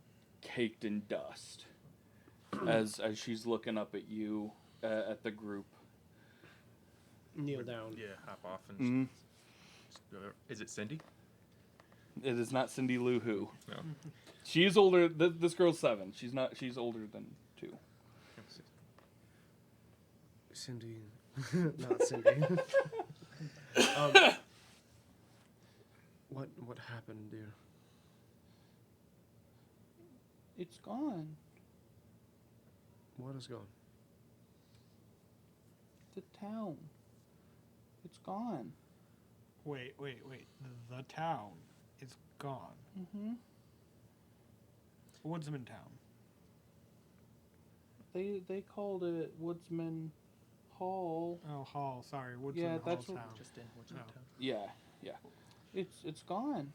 caked in dust as she's looking up at you at the group. Kneel down. Yeah, hop off and. Mhm. Is it Cindy? It is not Cindy Lou Who. No. She is older. This girl's 7. She's not. She's older than 2. Cindy. Not Cindy. What happened, dear? It's gone. What is gone? The town. It's gone. Wait. The town is gone. Mm-hmm. Woodsman Town. They called it Woodsman Hall. Oh, Hall. Sorry, Woodsman Yeah, Hall that's Town. what- Just in what's No. in town. Yeah. It's gone.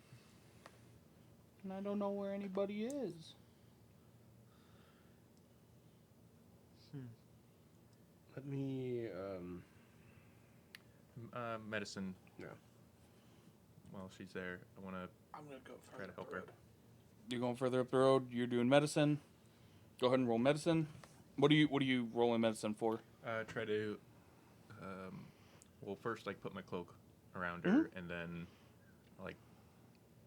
And I don't know where anybody is. Let me, Medicine. Yeah. While she's there, I want to I'm gonna go try to help her. You're going further up the road. You're doing medicine. Go ahead and roll medicine. What are you rolling medicine for? Try to, first put my cloak around her, and then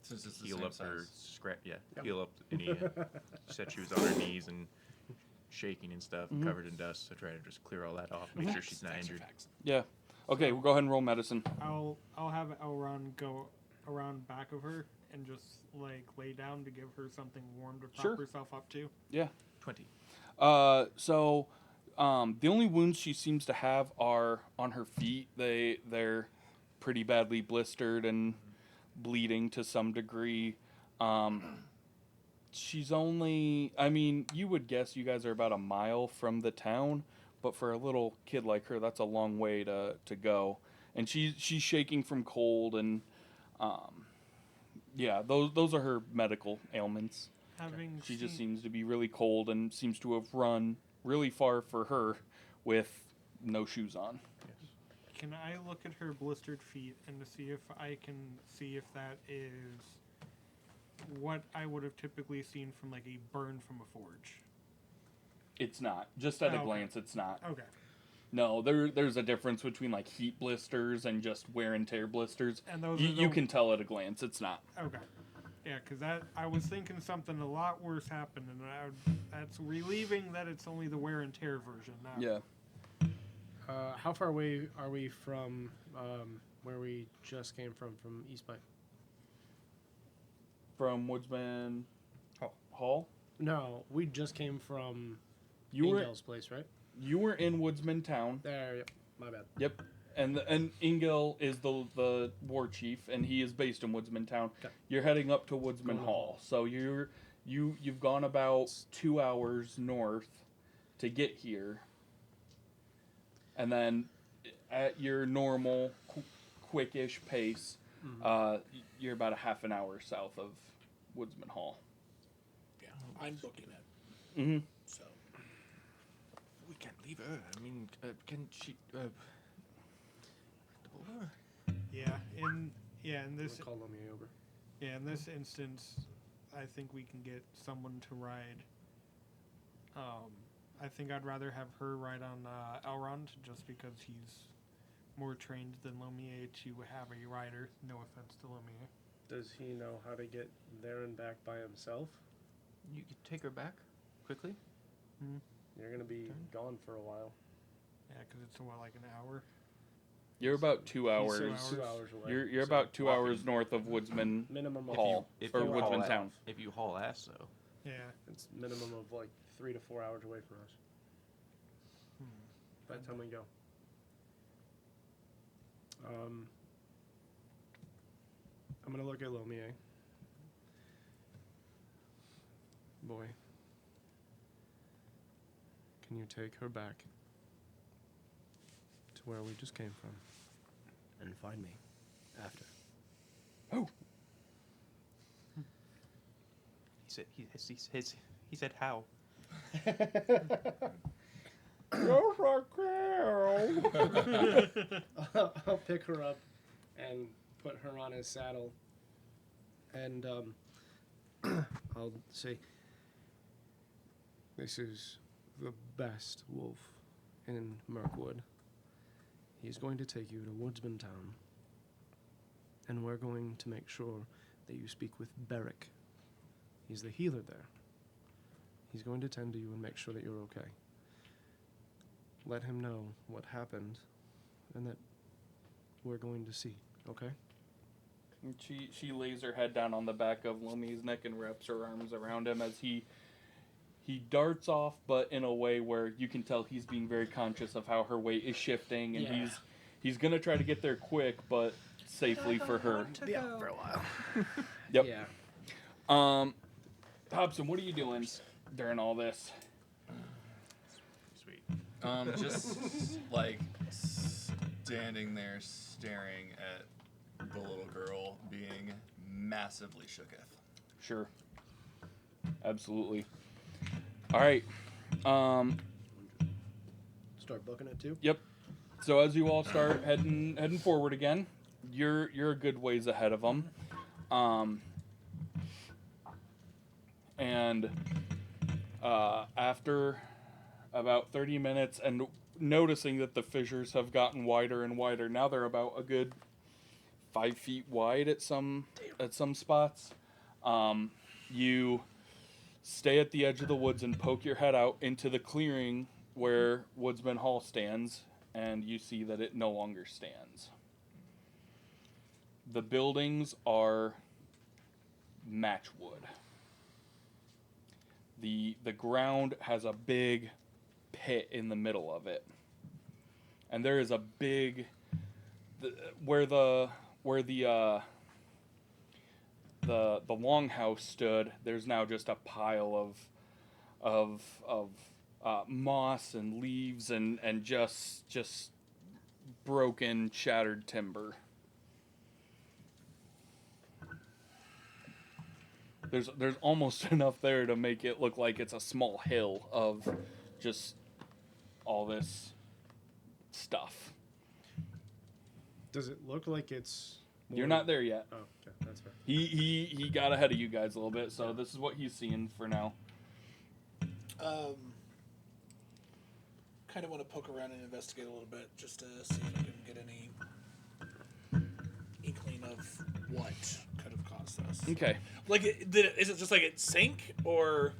Since it's the heal same up her size. scrap. Yeah, heal up any. She said she was on her knees and shaking and stuff, and covered in dust. So try to just clear all that off, make sure she's not Facts are injured. facts. Yeah. Okay, we'll go ahead and roll medicine. I'll have Elron go around back of her and just lay down to give her something warm to prop Sure. herself up to. Yeah. 20. The only wounds she seems to have are on her feet. They're pretty badly blistered and bleeding to some degree. She's only, you would guess you guys are about a mile from the town, but for a little kid like her, that's a long way to go. And she's shaking from cold, and those are her medical ailments. She just seems to be really cold and seems to have run really far for her with no shoes on. Can I look at her blistered feet and to see if I can see if that is what I would have typically seen from a burn from a forge? It's not. Just at a Okay. glance, it's not. Okay. No, there's a difference between like heat blisters and just wear and tear blisters. And those You, are the- you can tell at a glance. It's not. Okay. Yeah, because I was thinking something a lot worse happened, and that's relieving that it's only the wear and tear version now. Yeah. How far away are we from where we just came from East Bay? From Woodsman Hall. No, we just came from You were Ingel's place, right? you were in Woodsman Town. There, yep. My bad. Yep. And Ingel is the war chief, and he is based in Woodsman Town. Okay. You're heading up to Woodsman Going to Hall, so you've gone about 2 hours north to get here, and then at your normal quickish pace, you're about a half an hour south of Woodsman Hall. Yeah, I'm booking it. Mm-hmm. So We can't leave her. I mean, can she? Yeah. In this We'll call Lumia over. in this instance, I think we can get someone to ride. I think I'd rather have her ride on Elrond just because he's more trained than Lumiere to have a rider. No offense to Lumiere. Does he know how to get there and back by himself? You could take her back quickly. You're gonna be gone for a while. Yeah, because it's like an hour. You're about 2 hours. 2 hours away. You're so about 2 hours north of Woodsman minimum of Hall If or you Woodsman haul Town. If you haul ass, though. Yeah. It's minimum of like 3 to 4 hours away from us. By the time we go. I'm gonna look at Lumiere. Boy, can you take her back to where we just came from and find me after? Oh, He said how. yes, I can. I'll pick her up and put her on his saddle, and I'll say, "This is the best wolf in Mirkwood. He's going to take you to Woodsman Town, and we're going to make sure that you speak with Beric. He's the healer there. He's going to tend to you and make sure that you're okay. Let him know what happened, and that we're going to see, okay?" And she lays her head down on the back of Lumie's neck and wraps her arms around him as he darts off, but in a way where you can tell he's being very conscious of how her weight is shifting, and Yeah. he's gonna try to get there quick, but safely for her. Be out for a while. Yep. Yeah. Hobson, what are you doing during all this? Sweet. Just like standing there staring at the little girl being massively shooketh. Sure. Absolutely. All right. Start booking it too? Yep. So as you all start heading forward again, you're a good ways ahead of them. And after about 30 minutes and noticing that the fissures have gotten wider and wider, now they're about a good 5 feet wide at some spots. You stay at the edge of the woods and poke your head out into the clearing where Woodsman Hall stands, and you see that it no longer stands. The buildings are matchwood. The ground has a big pit in the middle of it, and there is a big where the longhouse stood. There's now just a pile of moss and leaves and just broken, shattered timber. There's almost enough there to make it look like it's a small hill of just all this stuff. Does it look like it's... You're not there yet. Oh, okay, that's fair. He got ahead of you guys a little bit, so this is what he's seeing for now. kind of want to poke around and investigate a little bit just to see if I can get any inkling of what could have caused this. Okay. Like, is it just like it sank, or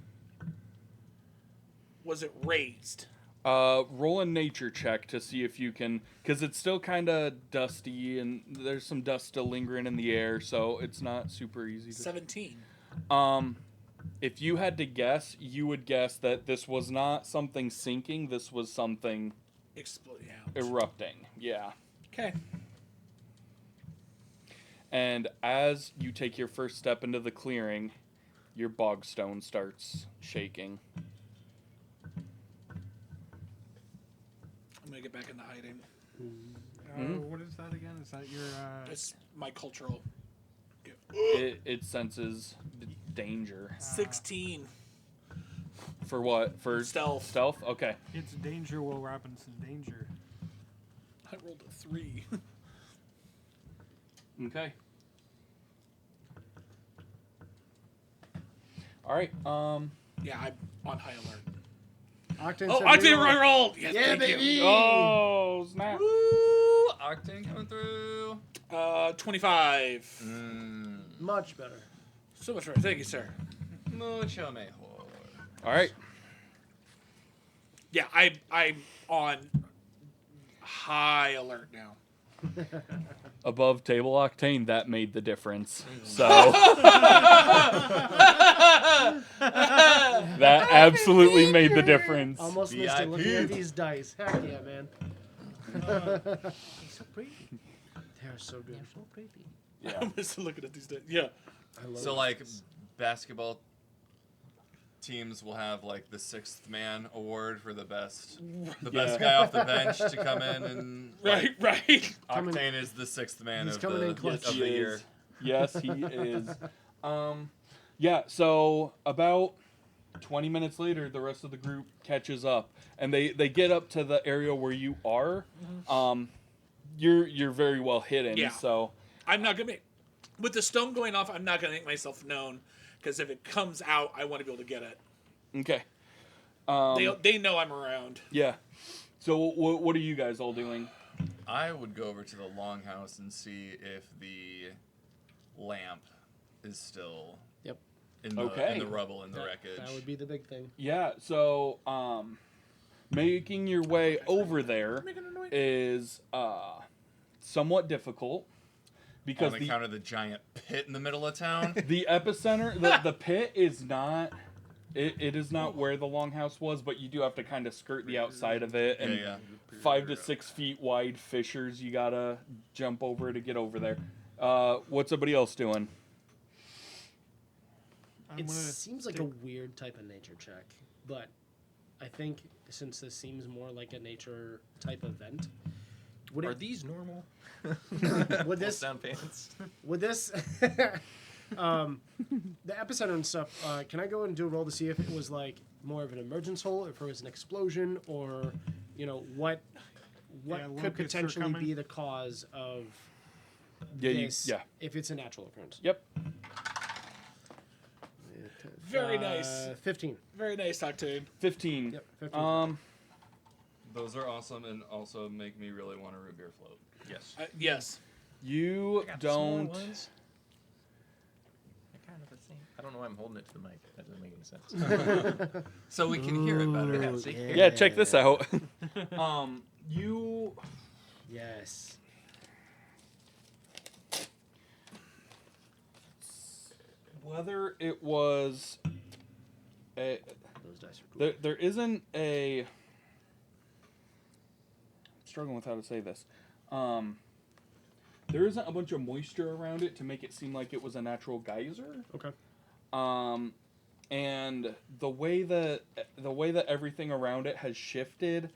was it raised? Roll a nature check to see if you can, because it's still kind of dusty and there's some dust still lingering in the air, so it's not super easy to... 17. If you had to guess, you would guess that this was not something sinking, this was something Exploding out. erupting. Yeah. Okay. And as you take your first step into the clearing, your bogstone starts shaking. I'm going to get back into hiding. What is that again? Is that your... It's my cultural... It senses danger. 16. For what? For Stealth. Stealth? Okay. It's danger, Will Robinson, danger. I rolled a 3. Okay. All right. Yeah, I'm on high alert. Octane Oh, said Octane reroll. rolled! Yes, Yeah, thank baby! you. Oh, snap. Woo! Octane coming through. 25. Much better. So much better. Thank you, sir. Mucho mejor. All right. Yeah, I'm on high alert now. Above table octane, that made the difference. So that absolutely made the difference. Almost missed it looking at these dice. Heck yeah, man. He's so pretty. They're so good. They're so pretty. Yeah. I'm just looking at these days. Yeah. I love So it. like basketball teams will have like the sixth man award for the best guy off the bench to come in and Right, right. Coming- Octane is the sixth man he's of coming the, in clutch. of the year. Yes, he is. Yeah, so about 20 minutes later, the rest of the group catches up, and they get up to the area where you are. You're very well hidden, Yeah. so I'm not going to with the stone going off, I'm not going to make myself known, because if it comes out, I want to be able to get it. okay. They know I'm around. Yeah. So what are you guys all doing? I would go over to the longhouse and see if the lamp is still Yep. in the Okay. in the rubble in the wreckage. That would be the big thing. Yeah, so making your way over there Making a noise. is somewhat difficult because On account of the giant pit in the middle of town. the epicenter, the pit is not. It is not where the longhouse was, but you do have to kind of skirt the outside of it, and Yeah. 5 to 6 feet wide fissures you gotta jump over to get over there. What's everybody else doing? It seems like a weird type of nature check, but I think since this seems more like a nature type event, would Are it these normal? would this Sound pants. would this the epicenter and stuff? Can I go and do a roll to see if it was like more of an emergence hole, if it was an explosion, or what Yeah, could locusts are potentially coming. be the cause of this? Yeah. If it's a natural occurrence. Yep. Very nice. 15. Very nice, Octane. 15. Yep. 15. Those are awesome and also make me really want a root beer float. Yes. Yes. You don't. They're kind of the same. I don't know why I'm holding it to the mic. That doesn't make any sense. So we can hear it better. Yeah, see? Yeah, check this out. You. Yes. Whether it was a, Those dice are cool. there isn't a. I'm struggling with how to say this. There isn't a bunch of moisture around it to make it seem like it was a natural geyser. Okay. And the way that everything around it has shifted,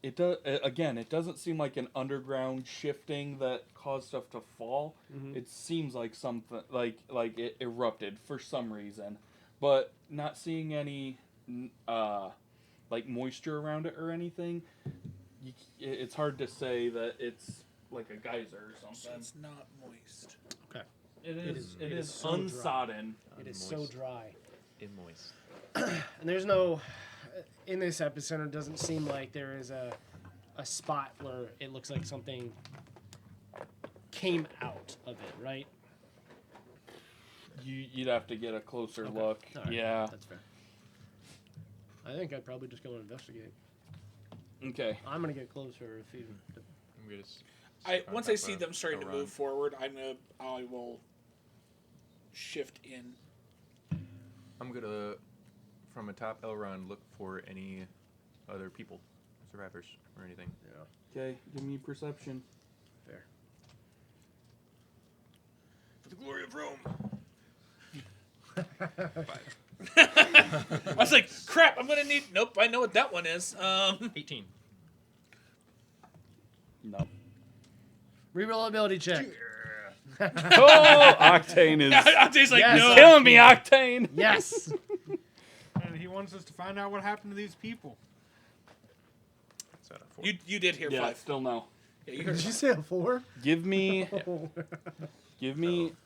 it doesn't seem like an underground shifting that caused stuff to fall. Mhm. It seems like something like it erupted for some reason, but not seeing any like moisture around it or anything. It's hard to say that it's like a geyser or So something. it's not moist. Okay. It is it is so dry. unsodden. It is so Moist. dry. In moist. And there's no, in this epicenter, it doesn't seem like there is a spot where it looks like something came out of it, right? You'd have to get a closer Okay. look. All right. Yeah. That's fair. I think I'd probably just go and investigate. Okay. I'm gonna get closer if even. I'm gonna Once I see them starting to move forward, I will shift in. I'm gonna, from atop L run, look for any other people, survivors, or anything. Yeah. Okay. Give me perception. Fair. For the glory of Rome. I was like, crap, I'm gonna need. Nope, I know what that one is. 18. No. Reroll ability check. Oh, Octane is Octane's like, Yes. no. killing me, Octane. Yes. And he wants us to find out what happened to these people. That's out of 4. You did hear Yeah, 5. still no. Yeah, you heard Did you 5. say a 4? Give me an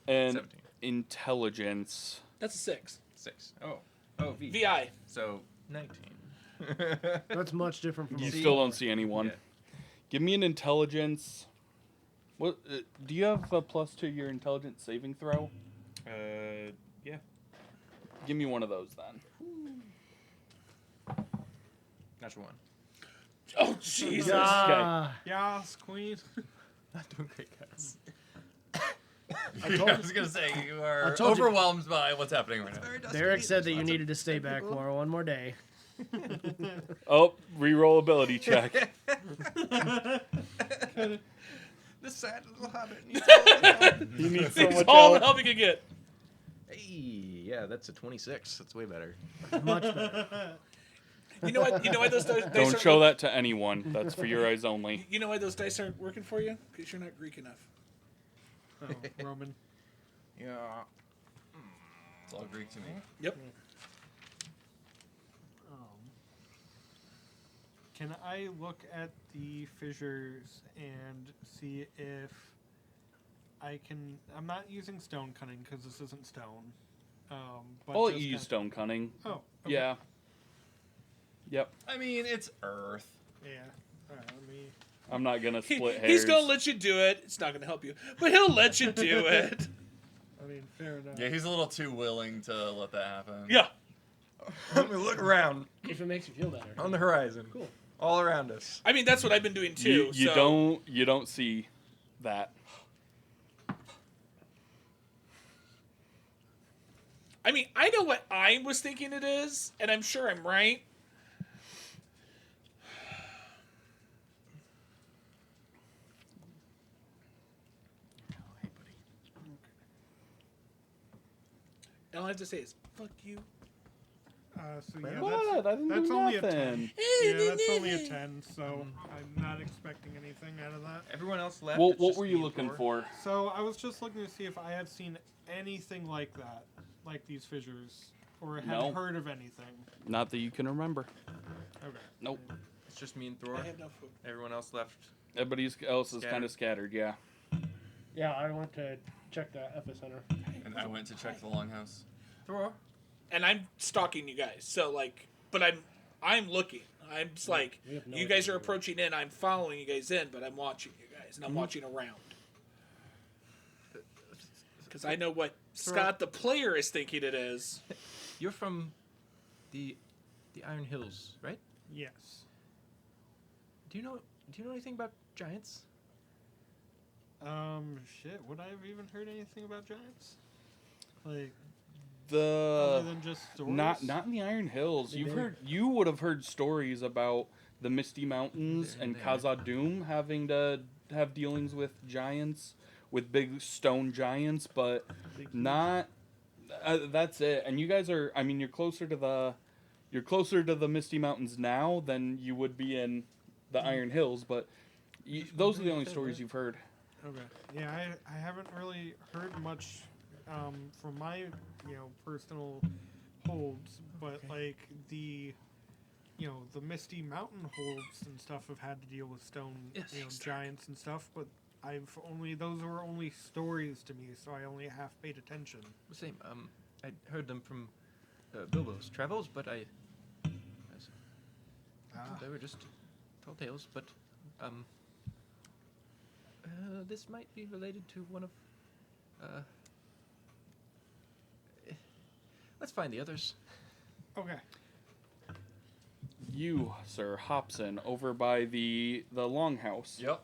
17. intelligence. That's a 6. 6. Oh, V. VI. So 19. That's much different from You a still don't see anyone. Yeah. Give me an intelligence. What do you have a +2 to your intelligence saving throw? Yeah. Give me one of those then. Natural 1. Oh, Jesus. Ah, Yes, queen. Not doing great, guys. I was gonna say you are told you. overwhelmed by what's happening right now. Derek said that you needed to stay back for one more day. Oh, reroll ability check. This sad little hobbit needs all the help. He needs so It's much all the help. help you can get. Hey, yeah, that's a 26. That's way better. Much better. You know what? You know why those dice Don't aren't show that to anyone. That's for your eyes only. You know why those dice aren't working for you? Because you're not Greek enough. Oh, Roman. Yeah. It's all Greek to me. Yep. Can I look at the fissures and see if I can? I'm not using stone cutting because this isn't stone. But I'll let just you use kind stone cunning. Oh, okay. Yeah. Yep. I mean, it's Earth. Yeah. All right. Let me. I'm not gonna split hairs. He's gonna let you do it. It's not gonna help you, but he'll let you do it. I mean, fair enough. Yeah, he's a little too willing to let that happen. Yeah. Let me look around If it makes you feel better. on the horizon. Cool. All around us. I mean, that's what I've been doing too. You so. don't see that. I mean, I know what I was thinking it is, and I'm sure I'm right. All I have to say is, fuck you. So yeah, What? I didn't that's do only a nothing. 10. Yeah, that's only a 10. So I'm not expecting anything out of that. Everyone else left. Well, it's what just were me you and looking Thor. for? So I was just looking to see if I had seen anything like that, like these fissures, or had No. heard of anything. Not that you can remember. Okay. Nope. It's just me and Thor. I have no food. Everyone else left. Everybody else is Scattered. kind of scattered. Yeah. Yeah, I went to check the epicenter. And I went to check the longhouse. Thor. And I'm stalking you guys. So like, but I'm looking. I'm just like, We have no you guys idea are where- approaching in. I'm following you guys in, but I'm watching you guys, and I'm watching around. Because I know what Scott the player is thinking it is. You're from the Iron Hills, right? Yes. Do you know anything about giants? Shit. Would I have even heard anything about giants? Like, The other than just stories? not in the Iron Hills. You would have heard stories about the Misty Mountains and There. Khazad-dûm having to have dealings with giants, with big stone giants, but not. That's it. And you guys are. I mean, you're closer to the Misty Mountains now than you would be in the Iron Hills, but those are the only stories you've heard. Okay. Yeah, I haven't really heard much from my, personal holds, but like the Misty Mountain holds and stuff have had to deal with stone, giants and stuff, but those were only stories to me, so I only half paid attention. Same. I heard them from Bilbo's travels, but They were just tall tales, but this might be related to one of. Let's find the others. Okay. You, sir, Hobson, over by the longhouse. Yep.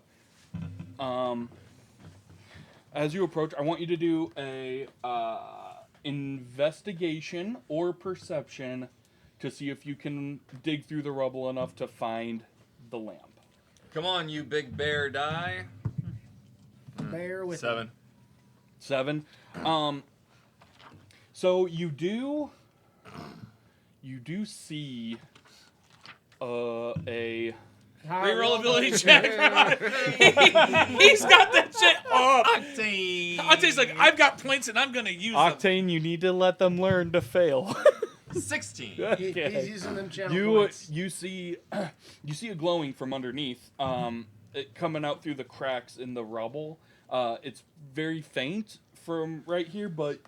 As you approach, I want you to do a investigation or perception to see if you can dig through the rubble enough to find the lamp. Come on, you big bear, die. Bear with 7. 7. So you do see a Reroll ability check. He's got that shit up. Octane. Octane's like, I've got points and I'm gonna use them. Octane. You need to let them learn to fail. 16. He's using them channel You points. you see a glowing from underneath, it coming out through the cracks in the rubble. It's very faint from right here, but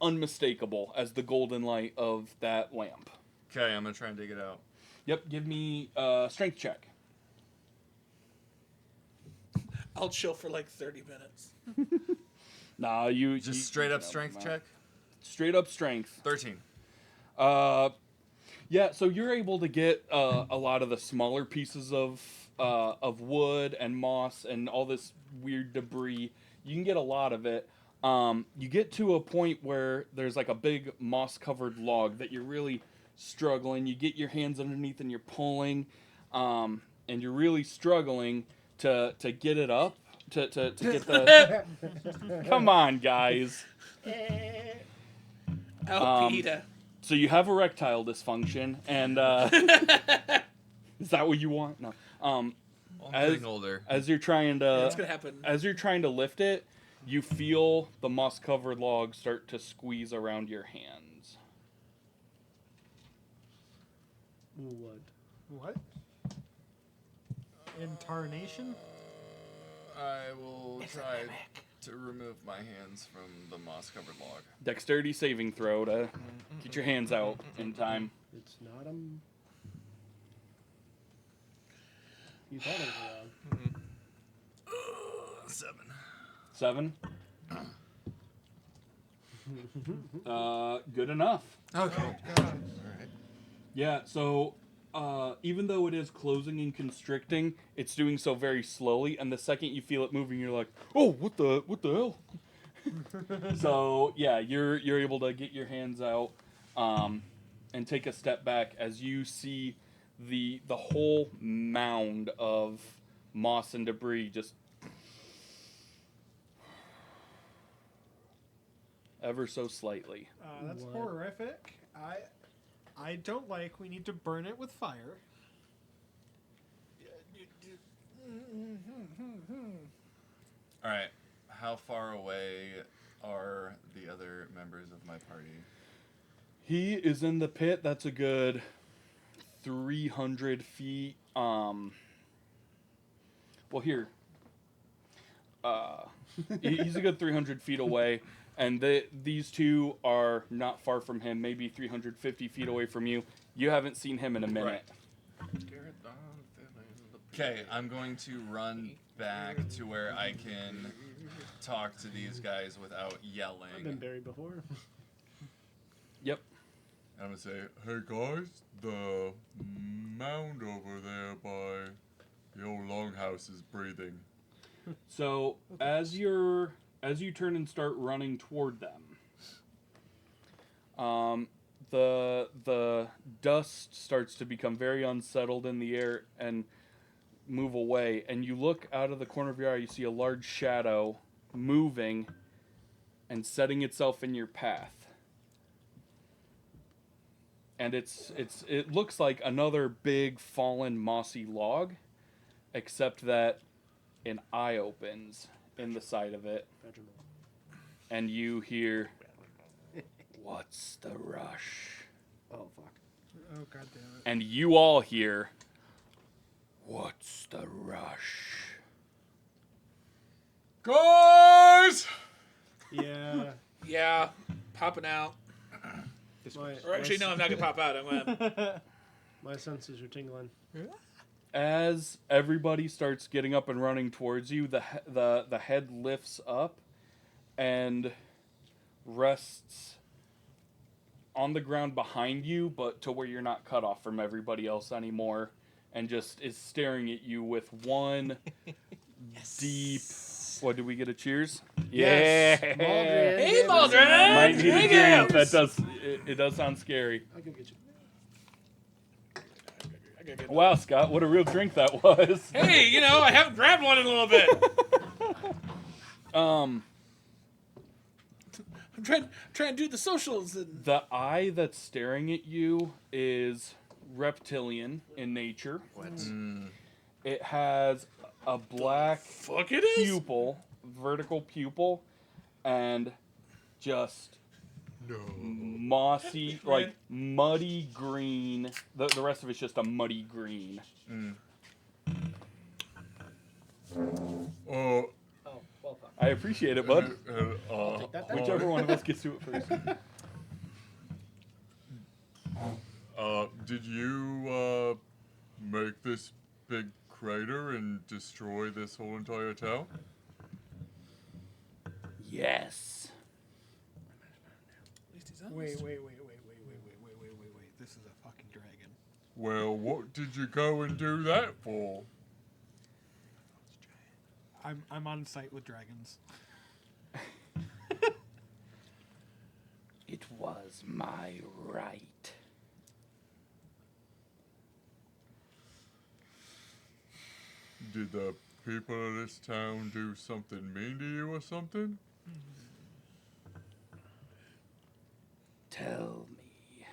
unmistakable as the golden light of that lamp. Okay, I'm gonna try and dig it out. Yep, give me a strength check. I'll chill for like 30 minutes. Nah, you Just you- straight up no, strength no. check. Straight up strength. 13. Yeah, so you're able to get a lot of the smaller pieces of wood and moss and all this weird debris. You can get a lot of it. You get to a point where there's like a big moss-covered log that you're really struggling. You get your hands underneath and you're pulling, and you're really struggling to get it up, to get the... Come on, guys. Alpida. So you have erectile dysfunction, and is that what you want? No. Well, I'm As- getting older. As you're trying to, That's gonna happen. as you're trying to lift it, you feel the moss-covered log start to squeeze around your hands. What? What? Intarnation? I will try to remove my hands from the moss-covered log. Dexterity saving throw to get your hands out in time. It's not You thought it was a 7. 7. Good enough. Okay. Yeah, so even though it is closing and constricting, it's doing so very slowly, and the second you feel it moving, you're like, oh, what the hell? So yeah, you're able to get your hands out and take a step back as you see the whole mound of moss and debris just ever so slightly. That's What? horrific. I don't like. We need to burn it with fire. All right. How far away are the other members of my party? He is in the pit. That's a good 300 feet. Well, here. He's a good 300 feet away, and these two are not far from him, maybe 350 feet away from you. You haven't seen him in a minute. Okay, I'm going to run back to where I can talk to these guys without I've been yelling. buried before. Yep. I'm gonna say, "Hey guys, the mound over there by the old longhouse is breathing." So as you turn and start running toward them, the dust starts to become very unsettled in the air and move away. And you look out of the corner of your eye, you see a large shadow moving and setting itself in your path. And it looks like another big fallen mossy log, except that an eye opens in the side of it, and you hear, "What's the rush?" Oh fuck. Oh god damn it. And you all hear, "What's the rush?" Guys! Yeah. Yeah, popping out. My- Or actually, no, I'm not gonna pop out. I'm gonna. My senses are tingling. As everybody starts getting up and running towards you, the head lifts up and rests on the ground behind you, but to where you're not cut off from everybody else anymore, and just is staring at you with one deep... What, did we get a cheers? Yes. Yeah! Maldred. Hey, Maldred! Might need a Drink drink. it! It does sound scary. I'll go get you. Wow, Scott, what a real drink that was. Hey, you know, I haven't grabbed one in a little bit. I'm trying to do the socials. And... The eye that's staring at you is reptilian in nature. What? It has a black Fuck it is. pupil, vertical pupil, and just mossy, like muddy green. The rest of it's just a muddy green. Oh, Oh, well, fuck. I appreciate it, bud. Take that then. Whichever one of us gets to it first. Did you make this big crater and destroy this whole entire town? Yes. At least he's honest. Wait. This is a fucking dragon. Well, what did you go and do that for? I'm on site with dragons. It was my right. Did the people of this town do something mean to you or something? Tell me,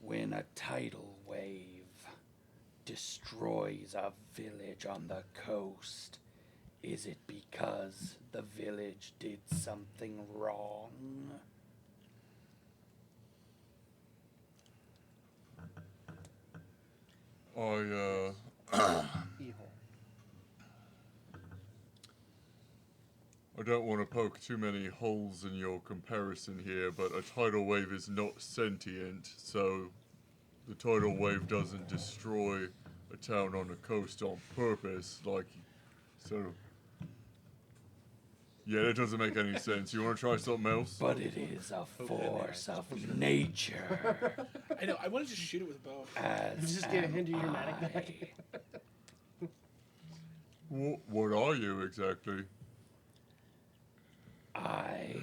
when a tidal wave destroys a village on the coast, is it because the village did something wrong? I don't want to poke too many holes in your comparison here, but a tidal wave is not sentient, so the tidal wave doesn't destroy a town on the coast on purpose, so... Yeah, that doesn't make any sense. You want to try something else? But it is a force of nature. I know. I wanted to shoot it with a bow. As Just get a am hint of your manic I. back. What are you exactly? I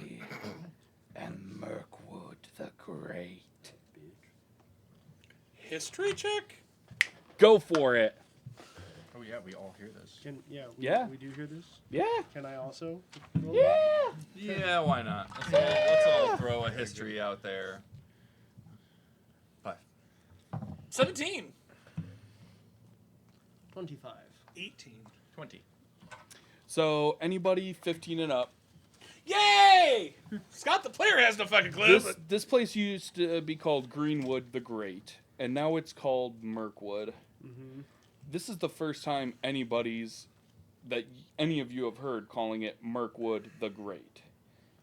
am Mirkwood the Great. History check? Go for it. Oh yeah, we all hear this. Yeah. We do hear this. Yeah. Can I also? Roll? Yeah. Yeah, why not? Let's all throw a history out there. 5. 17. 25. 18. 20. So anybody 15 and up. Yay! Scott the player has no fucking clue. This place used to be called Greenwood the Great, and now it's called Mirkwood. Mm-hmm. This is the first time any of you have heard calling it Mirkwood the Great.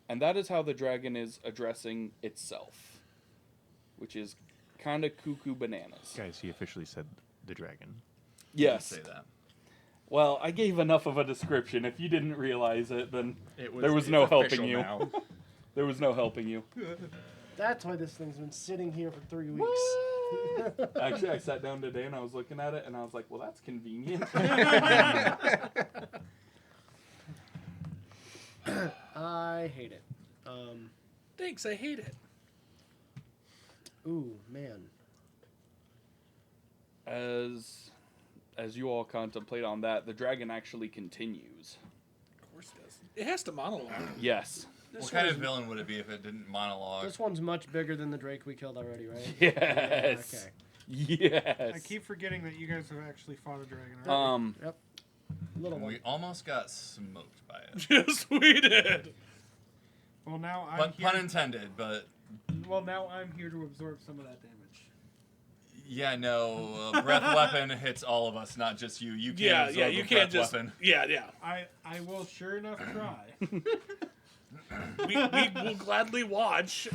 And that is how the dragon is addressing itself, which is kind of cuckoo bananas. Guys, he officially said the dragon. Yes. Say that. Well, I gave enough of a description. If you didn't realize it, then there was it's no helping official you. now. There was no helping you. That's why this thing's been sitting here for 3 weeks. Actually, I sat down today and I was looking at it and I was like, well, that's convenient. I hate it. Thanks, I hate it. Ooh, man. As you all contemplate on that, the dragon actually continues. Of course it does. It has to monologue. Yes. What kind of villain would it be if it didn't monologue? This one's much bigger than the Drake we killed already, right? Yes. Okay. Yes. I keep forgetting that you guys have actually fought a dragon already. Yep. Little And one. we almost got smoked by it. Yes, we did. Well, now I'm But here. pun intended, but Well, now I'm here to absorb some of that damage. yeah, no, breath weapon hits all of us, not just you. You can't Yeah, absorb you a can't breath just. weapon. Yeah. I will sure enough try. We will gladly watch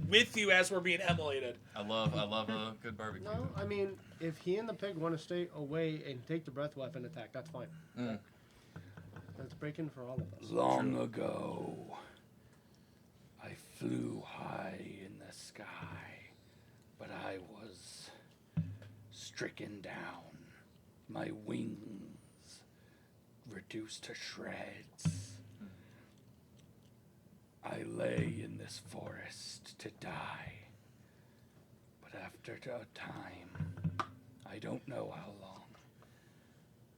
with you as we're being emulated. I love a good barbecue. No, I mean, if he and the pig want to stay away and take the breath weapon attack, that's fine. Mm. That's breaking for all of us. Long ago, I flew high in the sky, but I was stricken down. My wings reduced to shreds. I lay in this forest to die. But after a time, I don't know how long,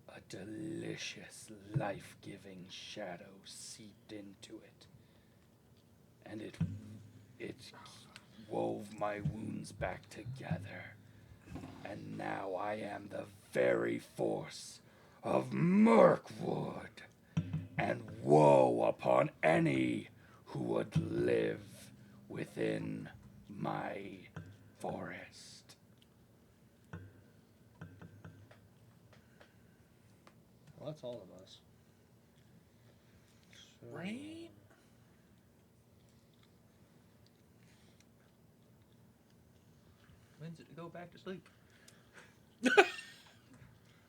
a delicious, life-giving shadow seeped into it. And it wove my wounds back together. And now I am the very force of Mirkwood. And woe upon any who would live within my forest. Well, that's all of us. So, Right? When's it go back to sleep?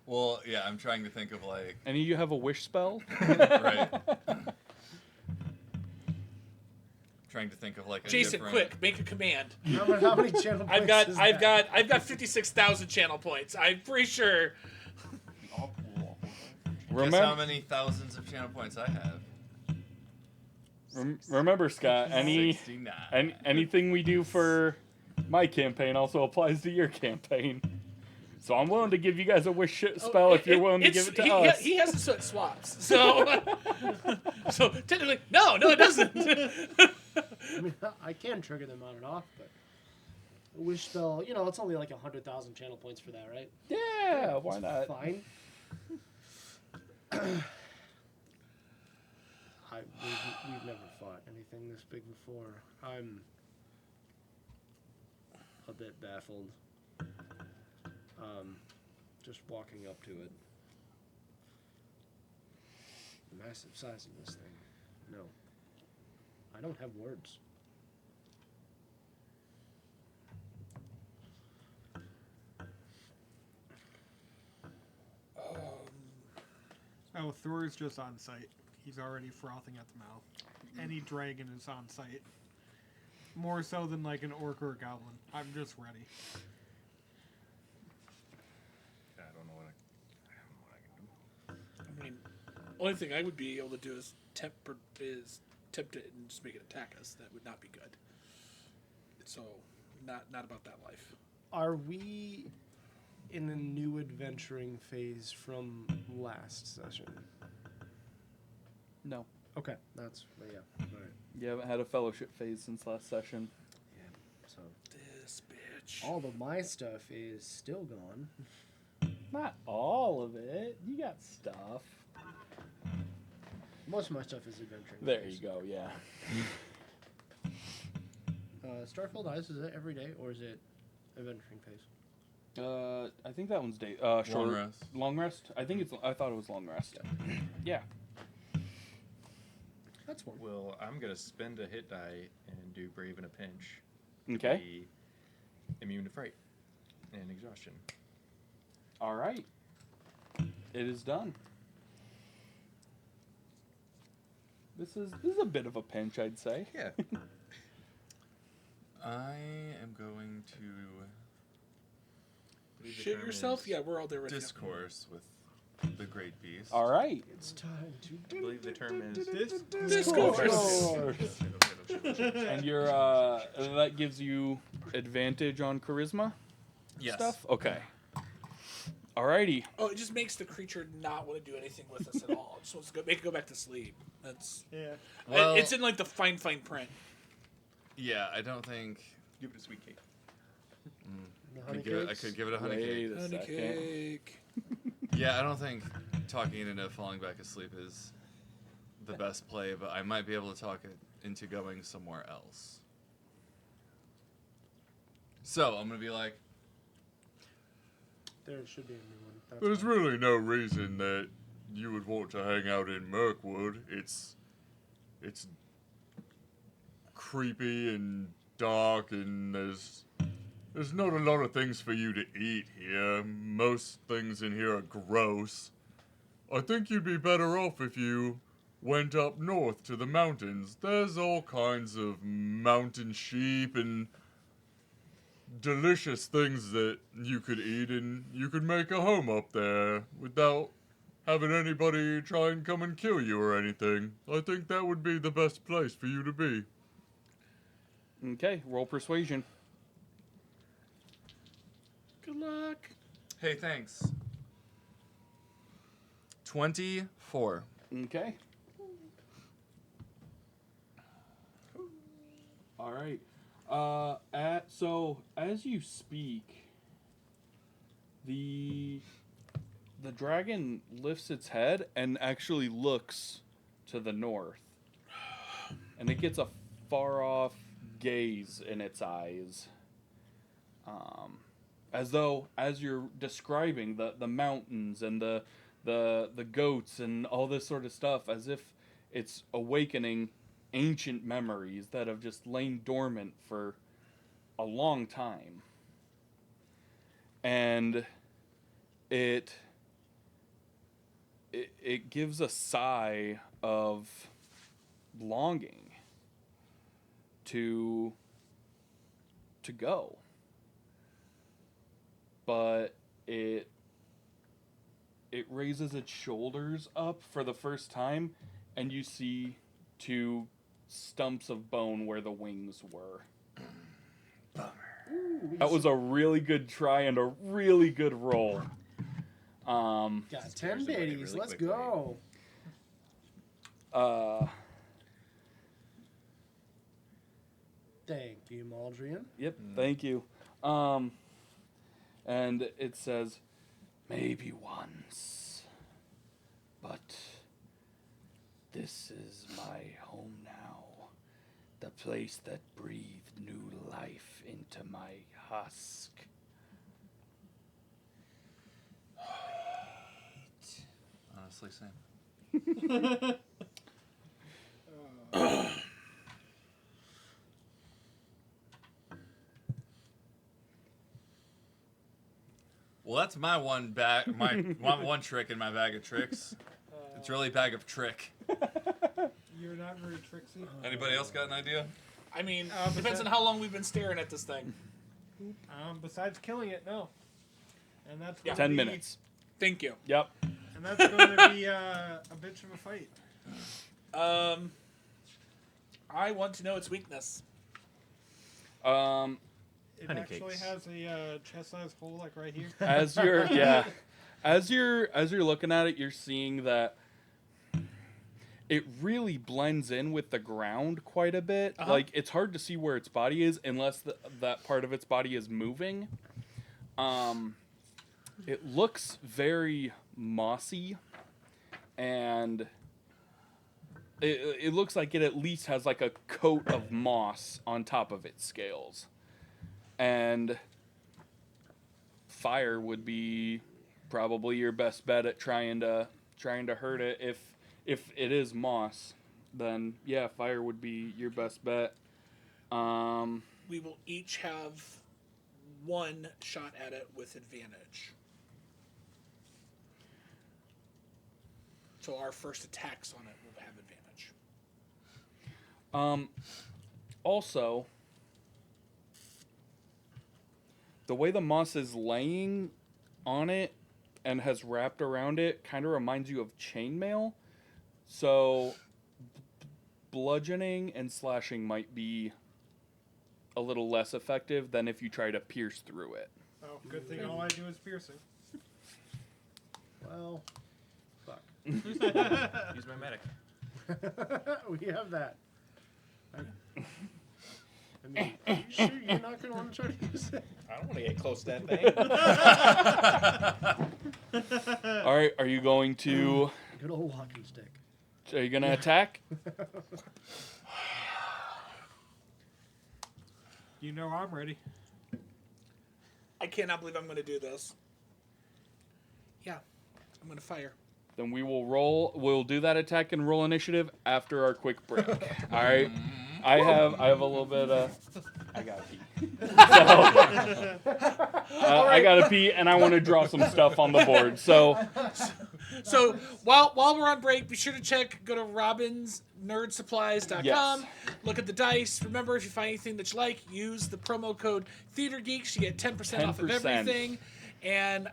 Well, yeah, I'm trying to think of like Any of you have a wish spell? right. Trying to think of like a Jason, different... quick, make a command. How many channel points is that? I've got 56,000 channel points. I'm pretty sure. Guess how many thousands of channel points I have? Remember, Scott, 69. anything we do for my campaign also applies to your campaign. So I'm willing to give you guys a wish spell if you're willing to give it to us. He has so it swaps. So, so technically, no, it doesn't. I mean, I can trigger them on and off, but a wish spell, it's only like 100,000 channel points for that, right? Yeah, why not? Fine. We've never fought anything this big before. I'm a bit baffled. Just walking up to it. The massive size of this thing. No. I don't have words. Oh, Thor's just on site. He's already frothing at the mouth. Any dragon is on site. More so than like an orc or a goblin. I'm just ready. I don't know what I can do. I mean, only thing I would be able to do is tempt it and just make it attack us. That would not be good. So, not about that life. Are we in a new adventuring phase from last session? No. Okay, that's yeah. All right. You haven't had a fellowship phase since last session. So This bitch. all of my stuff is still gone. Not all of it. You got stuff. Most of my stuff is adventuring. There phase. you go, yeah. Starfield Eyes, is it every day or is it adventuring phase? I think that one's day. Long Short rest. Long rest. I thought it was long rest. Yeah. That's one. Well, I'm gonna spend a hit die and do Brave in a Pinch. Okay. Be immune to fright and exhaustion. All right. It is done. This is a bit of a pinch, I'd say. Yeah. I am going to Shit yourself? Yeah, we're all there right discourse with the great beast. All right. It's time to I believe the term is Discourse. And your that gives you advantage on charisma Yes. stuff. Okay. Alrighty. Oh, it just makes the creature not want to do anything with us at all. It just wants to make it go back to sleep. That's Well, it's in like the fine print. yeah, I don't think. Give it a sweet cake. I could give it a honey cake. Wait a Honey second. cake. Yeah, I don't think talking it into falling back asleep is the best play, but I might be able to talk it into going somewhere else. So I'm gonna be like, There should be a new one. That's there's fine. really no reason that you would want to hang out in Mirkwood. It's creepy and dark and there's not a lot of things for you to eat here. Most things in here are gross. I think you'd be better off if you went up north to the mountains. There's all kinds of mountain sheep and delicious things that you could eat, and you could make a home up there without having anybody try and come and kill you or anything. I think that would be the best place for you to be. Okay, roll persuasion. Good luck. Hey, thanks. 24. Okay. All right. So as you speak, the dragon lifts its head and actually looks to the north, and it gets a far off gaze in its eyes, as though, as you're describing the mountains and the goats and all this sort of stuff, as if it's awakening ancient memories that have just lain dormant for a long time. And it gives a sigh of longing to go. But it raises its shoulders up for the first time, and you see two stumps of bone where the wings were. That was a really good try and a really good roll. Got 10 biddies. Let's go. Thank you, Maldrian. Yep, thank you. And it says, maybe once, but this is my home now. The place that breathed new life into my husk. Honestly, same. Well, that's my one one trick in my bag of tricks. It's really a bag of trick. You're not very tricksy. Anybody else got an idea? I mean, depends on how long we've been staring at this thing. Besides killing it, no. And that's Yeah. 10 minutes. Thank you. Yep. And that's going to be a bitch of a fight. I want to know its weakness. It Honey actually cakes. has a chest-sized hole, like right here. As you're looking at it, you're seeing that it really blends in with the ground quite a bit. Uh-huh. Like, it's hard to see where its body is unless that part of its body is moving. It looks very mossy, and it looks like it at least has like a coat of moss on top of its scales. And fire would be probably your best bet at trying to hurt it. If it is moss, then yeah, fire would be your best bet. We will each have one shot at it with advantage. So our first attacks on it will have advantage. Also, the way the moss is laying on it and has wrapped around it kind of reminds you of chainmail. So bludgeoning and slashing might be a little less effective than if you try to pierce through it. Oh, good thing all I do is piercing. Well, fuck. Use my medic. We have that. I mean, are you sure you're not going to want to try to use it? I don't want to get close to that thing. All right, are you going to? Good old walking stick. Are you gonna attack? You know I'm ready. I cannot believe I'm going to do this. Yeah, I'm going to fire. Then we will roll. We'll do that attack and roll initiative after our quick break. All right. I have a little bit. I gotta pee. So, I gotta pee, and I want to draw some stuff on the board. So, So while we're on break, be sure to go to robinsnerdsupplies.com. Yes. Look at the dice. Remember, if you find anything that you like, use the promo code TheaterGeeks. You get 10% off of 10%. everything. And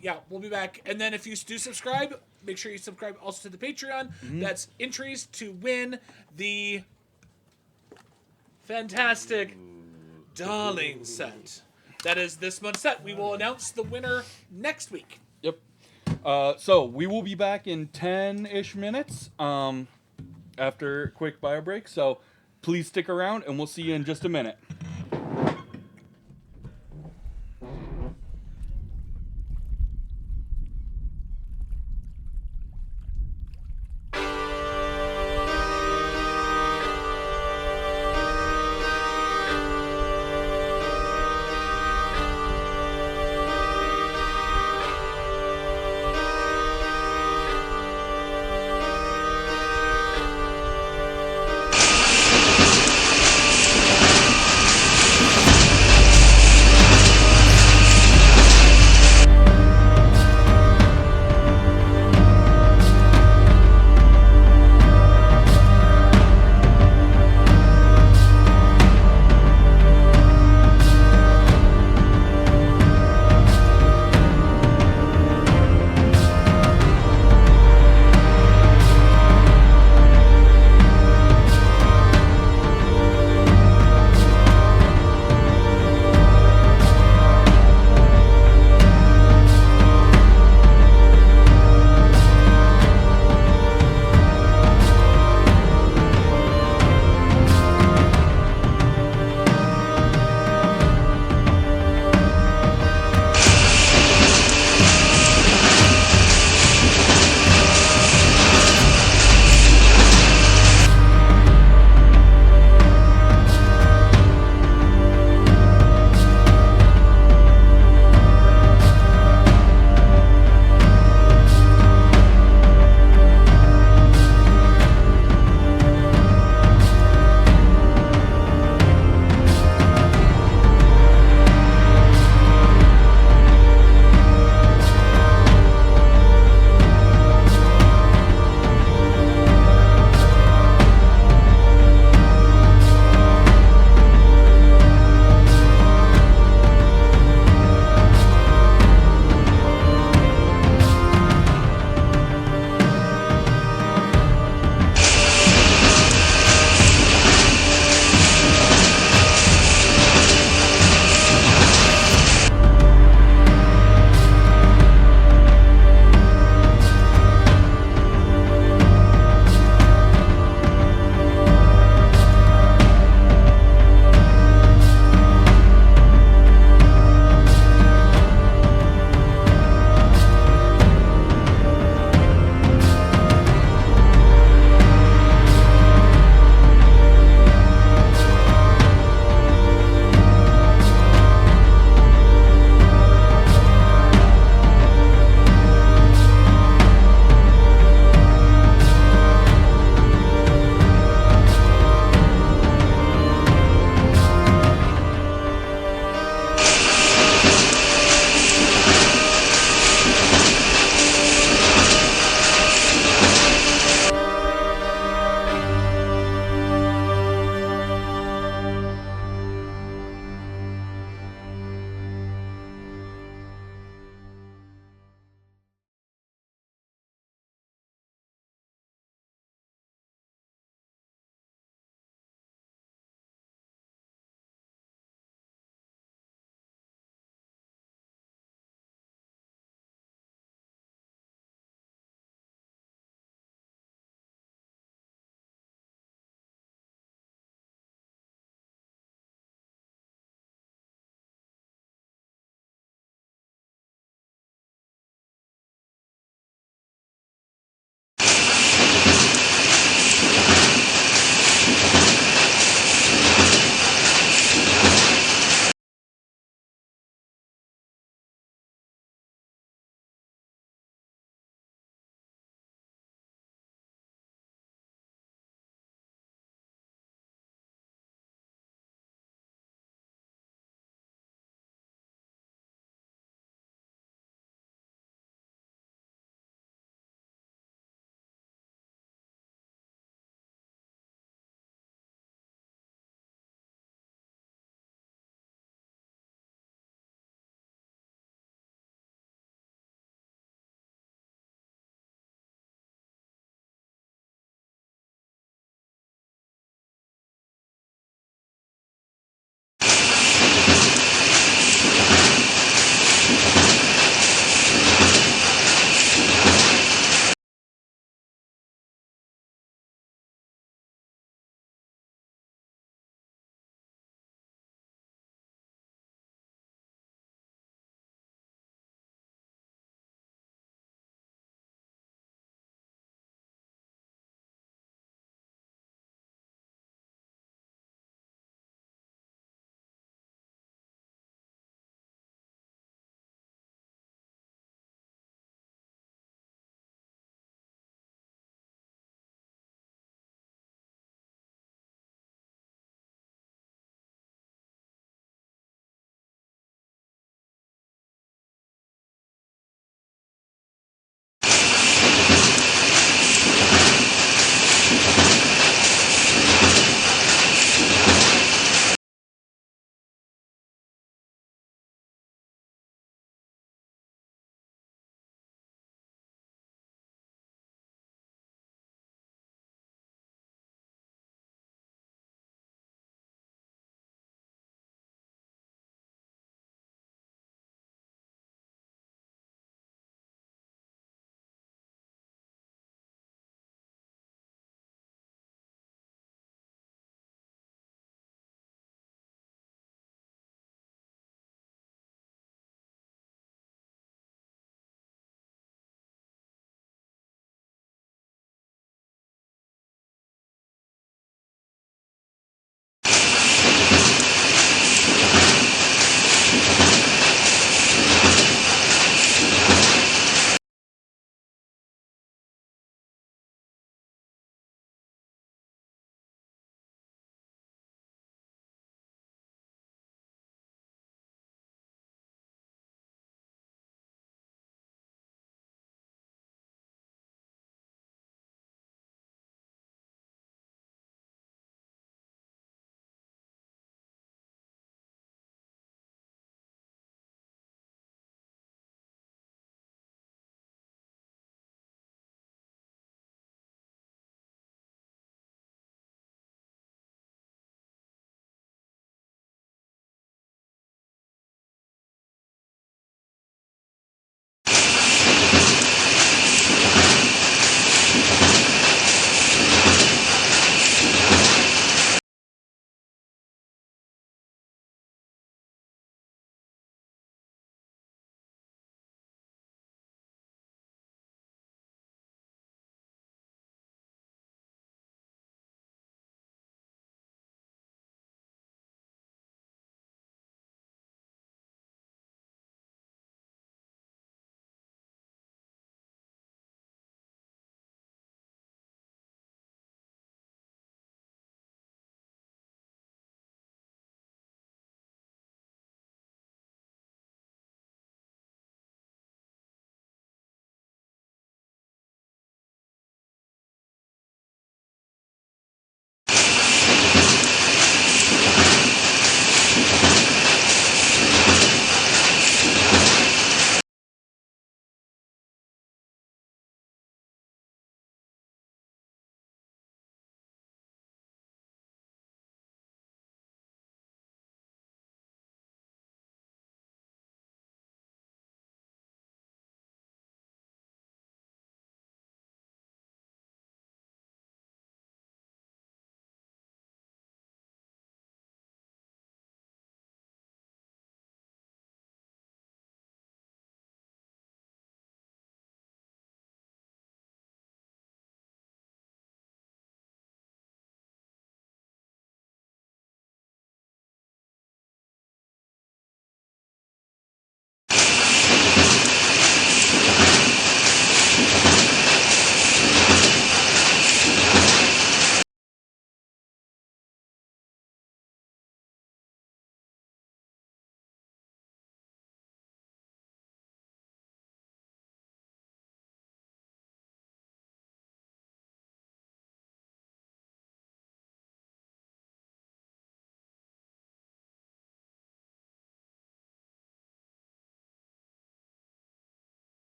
yeah, we'll be back. And then if you do subscribe, make sure you subscribe also to the Patreon. That's entries to win the fantastic Darling set. That is this month's set. We will announce the winner next week. yep. So we will be back in 10-ish minutes after a quick bio break. So please stick around, and we'll see you in just a minute.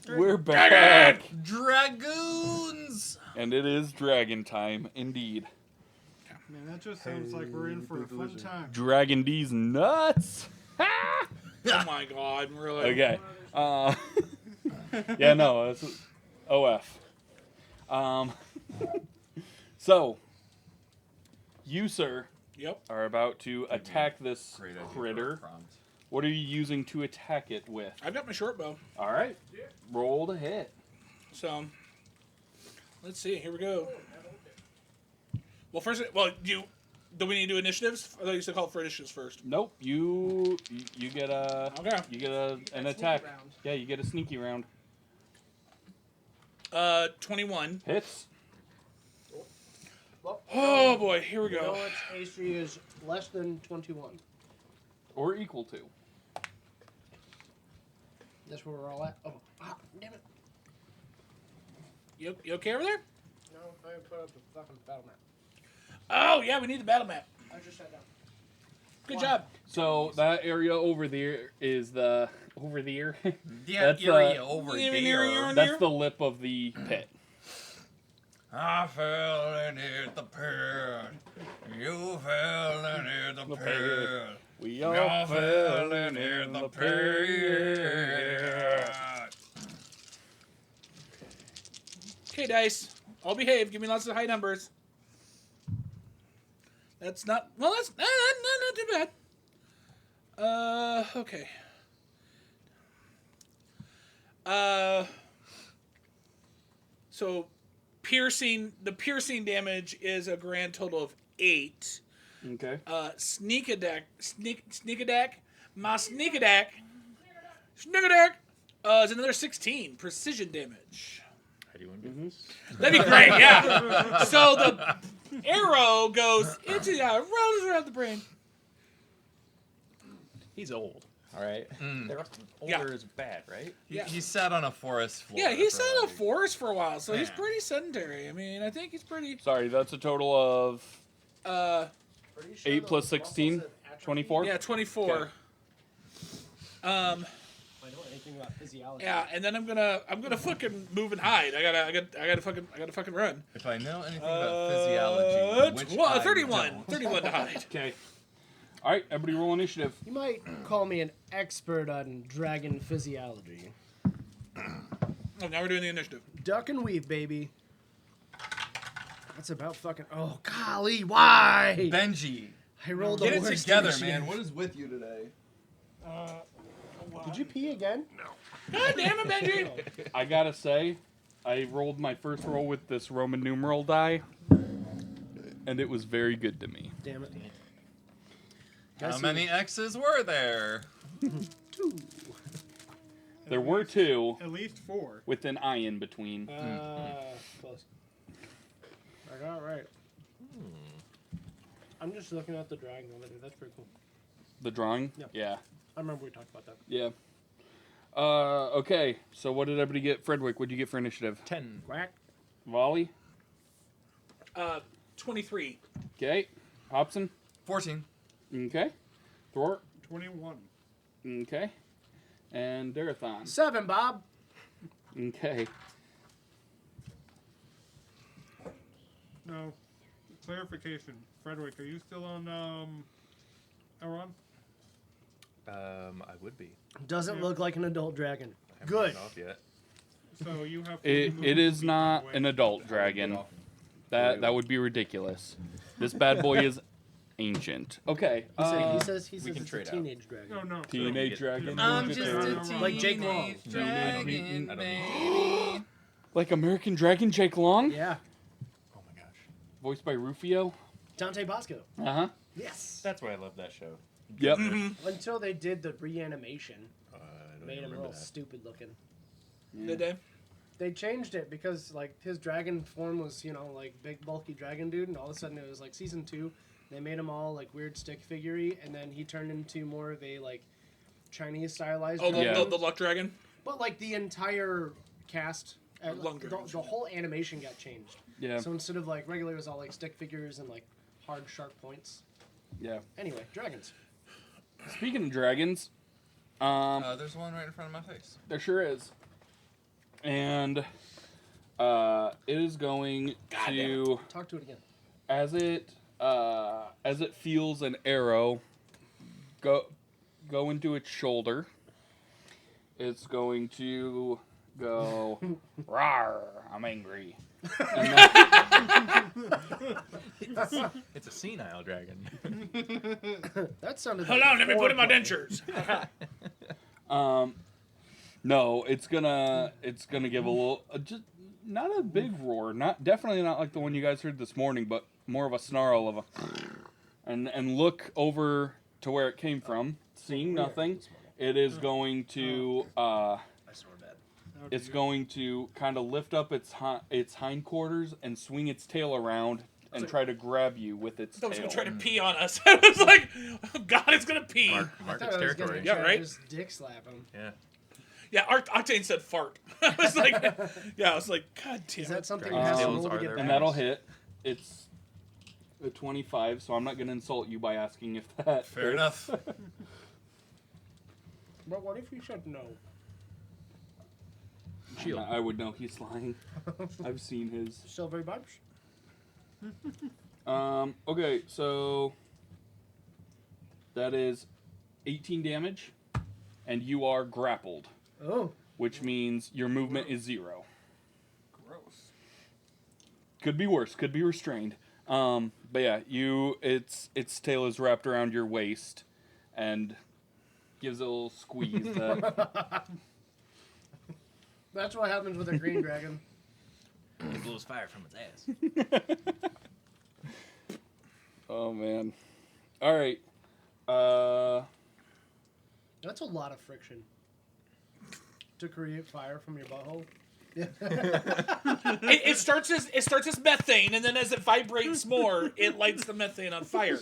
We're back. Dragoons! And it is dragon time, indeed. Man, that just sounds like we're in for a fun time. Dragon D's nuts. Oh my god, really? Okay. Yeah, no, it's OF. So, you, sir, Yep. are about to attack this Great idea for a critter. prompt. What are you using to attack it with? I've got my short bow. All right. Roll to hit. So, let's see. Here we go. Well, first, do we need to do initiatives? I thought you said call for initiatives first. Nope. You get a Okay. you get an attack. Yeah, you get a sneaky round. 21. Hits. Oh boy, here we You know go. its AC is less than 21. Or equal to. That's where we're all at. Oh, damn it. You okay over there? No, I put up the fucking battle map. Oh yeah, we need the battle map. I just sat down. Good job. So that area over there is the over there. Yeah, That's, area over Even there. area- That's the lip of the pit. I fell in the pit. You fell in the The pit. pit. We all Y'all fell fell in the the pit. Okay, dice. All behave. Give me lots of high numbers. That's not. Well, that's not too bad. Okay. So, the piercing damage is a grand total of 8. Okay. Sneak attack, is another 16 precision damage. How do you want to do this? That'd be great, yeah. So the arrow goes into runs around the brain. He's old. All right. Older Yeah. is bad, right? He sat on a forest floor. Yeah, he for sat in a like- forest for a while, so he's Yeah. pretty sedentary. I mean, I think he's pretty. Sorry, that's a total of Pretty sure 8 the plus muscles 16, have atrophied. 24? Yeah, 24. Okay. I don't know anything about physiology. Yeah, and then I'm gonna fucking move and hide. I gotta fucking run. If I know anything about physiology, which I 31 don't. 31 to hide. Okay. All right, everybody roll initiative. You might call me an expert on dragon physiology. Oh, now we're doing the initiative. Duck and weave, baby. That's about fucking. Oh, golly, why? Benji, I rolled get the it worst together, initiative. man. What is with you today? Did you pee again? God damn it, Benji! I gotta say, I rolled my first roll with this Roman numeral die, and it was very good to me. Damn it. How Guess many X's were there? 2. There were 2 At least 4. with an I in between. Close. I got it right. I'm just looking at the drawing over there. That's pretty cool. The drawing? Yep. Yeah. I remember we talked about that. Yeah. Okay, so what did everybody get? Fredwick, what'd you get for initiative? 10. Quack. Volley? 23. Okay. Hobson? 14. Okay. Thor? 21. Okay. And Darathon? 7, Bob. Okay. No. Clarification. Fredwick, are you still on Elron? I would be. Doesn't look like an adult dragon. I haven't Good. gotten off yet. So you have It is not an adult dragon. That would be ridiculous. This bad boy is ancient. Okay. He says we can it's trade a out. teenage dragon. No, no. Teenage dragon. I'm Ninja just Turtle. a teenage Like Jake Long. dragon, I don't baby. Like American Dragon Jake Long? Yeah. Oh my gosh. Voiced by Rufio. Dante Bosco. Uh-huh. Yes. That's why I love that show. Yep. Until they did the reanimation. I don't Made even him remember real that. stupid looking. Did they? They changed it because like his dragon form was, like big bulky dragon dude, and all of a sudden it was like season 2. They made him all like weird stick figure-y, and then he turned into more of a like Chinese stylized. Oh, dragon. the luck dragon. But like the entire cast, Lung the dragons, whole animation got changed. Yeah. So instead of like regular, it was all like stick figures and like hard sharp points. Yeah. Anyway, dragons. Speaking of dragons, There's one right in front of my face. there sure is. And it is going to, Talk to it again. as it feels an arrow go into its shoulder, it's going to go, rawr, I'm angry. And It's a senile dragon. That sounded. Hold like on, let me put in my foreplay. dentures. no, it's gonna give a little, just not a big roar, definitely not like the one you guys heard this morning, but more of a snarl of a, and look over to where it came from, seeing nothing. It is going to I swore bad. it's going to kind of lift up its hindquarters and swing its tail around and try to grab you with its I was tail. gonna try to pee on us. I was like, oh, God, it's gonna pee. I Mark thought its I was gonna territory. Yeah, try right? to just dick slap him. Yeah. Yeah, Octane said fart. I was like, yeah, I was like, God damn Is it. that something you Dragon's have to tails roll to are get their back? And that'll hit. It's a 25, so I'm not going to insult you by asking if that Fair hits. enough. But what if you said no? Shield. I would know he's lying. I've seen his. Silvery bunch? Okay, so that is 18 damage, and you are grappled, Oh. which means your movement is 0. Gross. Could be worse. Could be restrained. But yeah, its tail is wrapped around your waist, and gives it a little squeeze. That's what happens with a green dragon. It blows fire from its ass. Oh man. All right. That's a lot of friction. To create fire from your butthole. It starts as methane, and then as it vibrates more, it lights the methane on fire.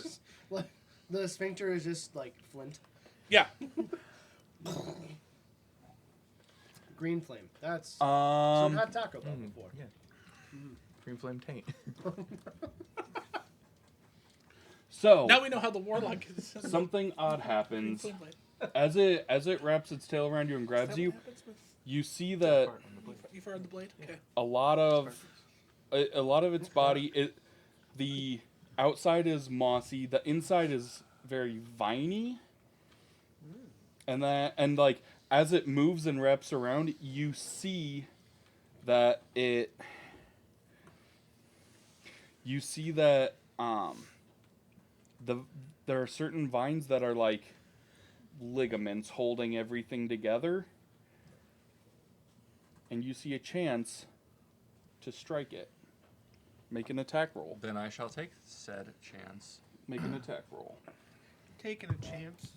The sphincter is just like flint. Yeah. Green flame. That's Um, so I've had Taco Bell before. Yeah. Green flame taint. So Now we know how the warlock is. something odd happens as it wraps its tail around you and grabs you. You see that You fired the blade? Okay. a lot of its body, the outside is mossy, the inside is very viney, and like as it moves and wraps around, you see that there are certain vines that are like ligaments holding everything together, and you see a chance to strike it. Make an attack roll. Then I shall take said chance. Make an attack roll. Taking a chance.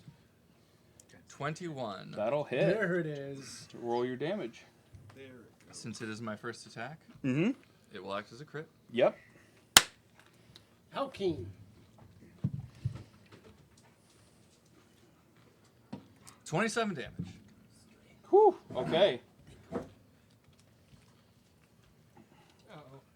21. That'll hit. There it is. Roll your damage. There it goes. Since it is my first attack, Mm-hmm. it will act as a crit. Yep. How keen? 27 damage. Whew. Okay. Uh-oh.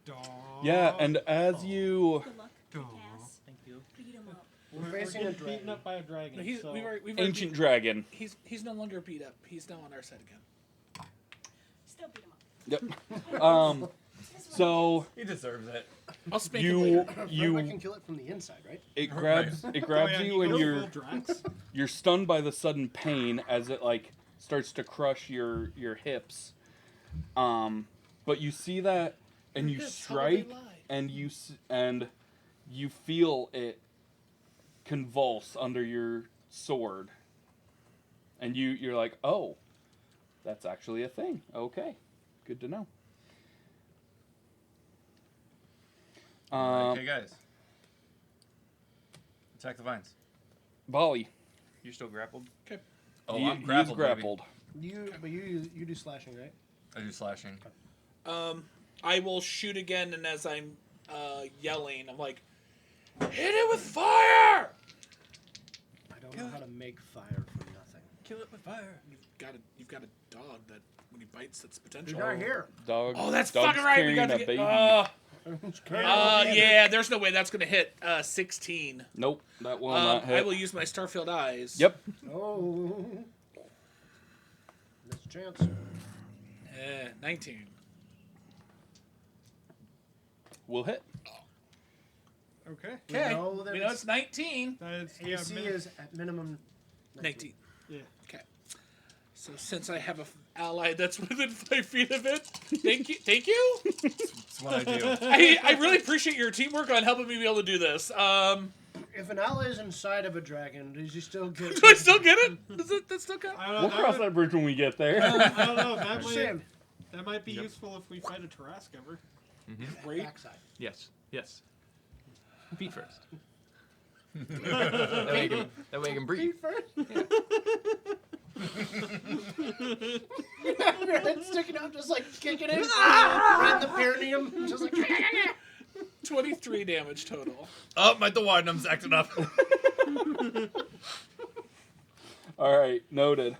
Dog. Yeah, and as you... Good luck, Cass. Thank you. Beat him up. We're facing a getting beaten dragon. up by a dragon. No, we've so already Ancient beat- dragon. He's no longer beat up. He's now on our side again. Still beat him up. Yep. This one So He deserves it. I'll spank him later. I can you kill it from the inside, right? it grabs you and you're stunned by the sudden pain as it like starts to crush your hips. But you see that and you Yes, how would they strike lie? and you feel it convulse under your sword. And you're like, "Oh, that's actually a thing." Okay. Good to know. Okay, guys. Attack the vines. Volley. You're still grappled? Oh, He- I'm he's grappled. baby. grappled. You do slashing, right? I do slashing. I will shoot again, and as I'm yelling, I'm like, hit it with fire! I don't know how to make fire from nothing. Kill it with fire. You've got a dog that when he bites, that's potential. We got here. Dog. Oh, that's dog's fucking right. We carrying got a to baby. get. Yeah. There's no way that's gonna hit. 16. Nope, that will not hit. I will use my Starfield eyes. Yep. Oh. There's a chance. 19. Will hit. Okay. Okay. know that We know it's 19. That is, yeah, AC is at minimum 19. Yeah. Okay. So since I have an ally that's within 5 feet of it, thank you. That's what I do. I really appreciate your teamwork on helping me be able to do this. If an ally is inside of a dragon, does he still get? Do I still get it? Does it that still count? I don't know. We'll cross that bridge when we get there. I don't know. I'm saying, That might be useful if we fight a Tarrasque ever. Great. backside. Yes. Yes. Feet first. that way you can breathe. Your head sticking out, just like kicking it right in the perineum, just like. 23 damage total. Oh, my duodenum's acting up. All right, noted.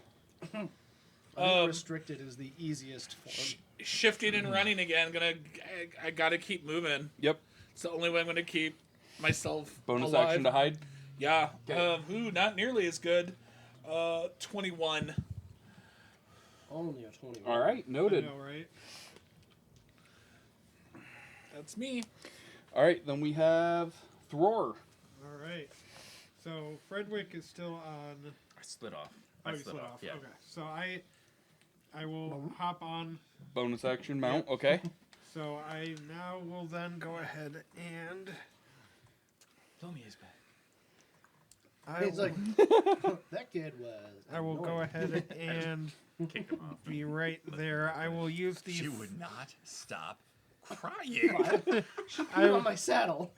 Unrestricted is the easiest form. Shifting and running again. I gotta keep moving. Yep. It's the only way I'm gonna keep myself Bonus alive. action to hide. Yeah. Not nearly as good. 21. Only a 21. All right, I noted. know, right? That's me. All right, then we have Thror. All right. So Fredwick is still on. I slid off. Oh, I you slid slid off. off. Yeah. Okay. So I will hop on. Bonus action mount. Okay. So I now will then go ahead and. Tell me he's back. I He's will, like, that kid was. I will go annoying. ahead and Kick him off. be right there. I will use the. She would not stop crying. She put it on my saddle.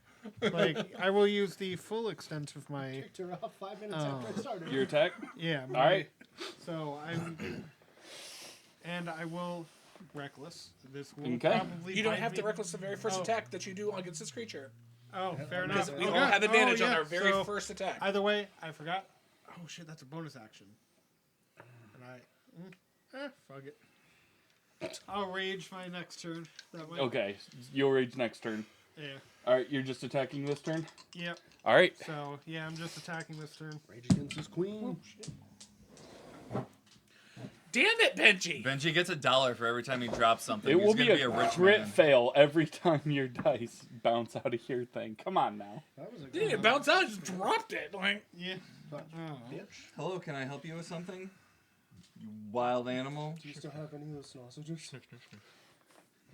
I will use the full extent of my. Kicked her off 5 minutes after I started. Your attack. Yeah. All right. So and I will reckless. This will Okay. probably. You don't bite have to me. reckless the very first Oh. attack that you do against this creature. Oh, fair Because enough. We Okay. all have advantage Oh, on yeah. our very So, first attack. Either way, I forgot. Oh shit, that's a bonus action. And fuck it. I'll rage my next turn. That way. Okay, you'll rage next turn. Yeah. All right, you're just attacking this turn. Yep. All right. So yeah, I'm just attacking this turn. Rage against his queen. Damn it, Benji! Benji gets $1 for every time he drops something. It He's will gonna be a rich crit man. fail every time your dice bounce out of your thing. Come on now. That was a Didn't good it bounce out? Just dropped it. Like, Yeah. Oh. bitch. Hello, can I help you with something? You wild animal. Do you still have any of those sausages?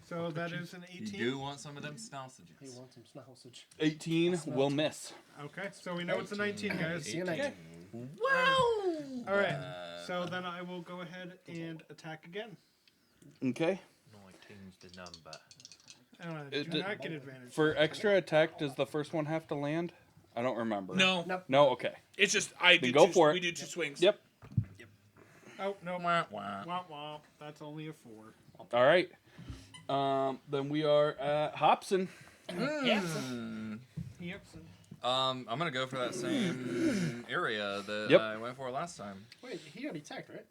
So that is an You 18. do want some of them He sausages. wants some sausage. 18 will miss. Okay, so we know it's a 19, guys. See you 19. All right. So then I will go ahead and attack again. Okay. 19's the number. It Do did- not get advantage. For extra attack, does the first one have to land? I don't remember. no. No. No. Okay. It's just I do go two, for it. we do 2 swings. Yep. Oh no. Wah, wah. Womp womp. That's only a 4. All right. Then we are at Hobson. Mm. Yep. I'm gonna go for that same area that Yep. I went for last time. Wait, he already attacked, right?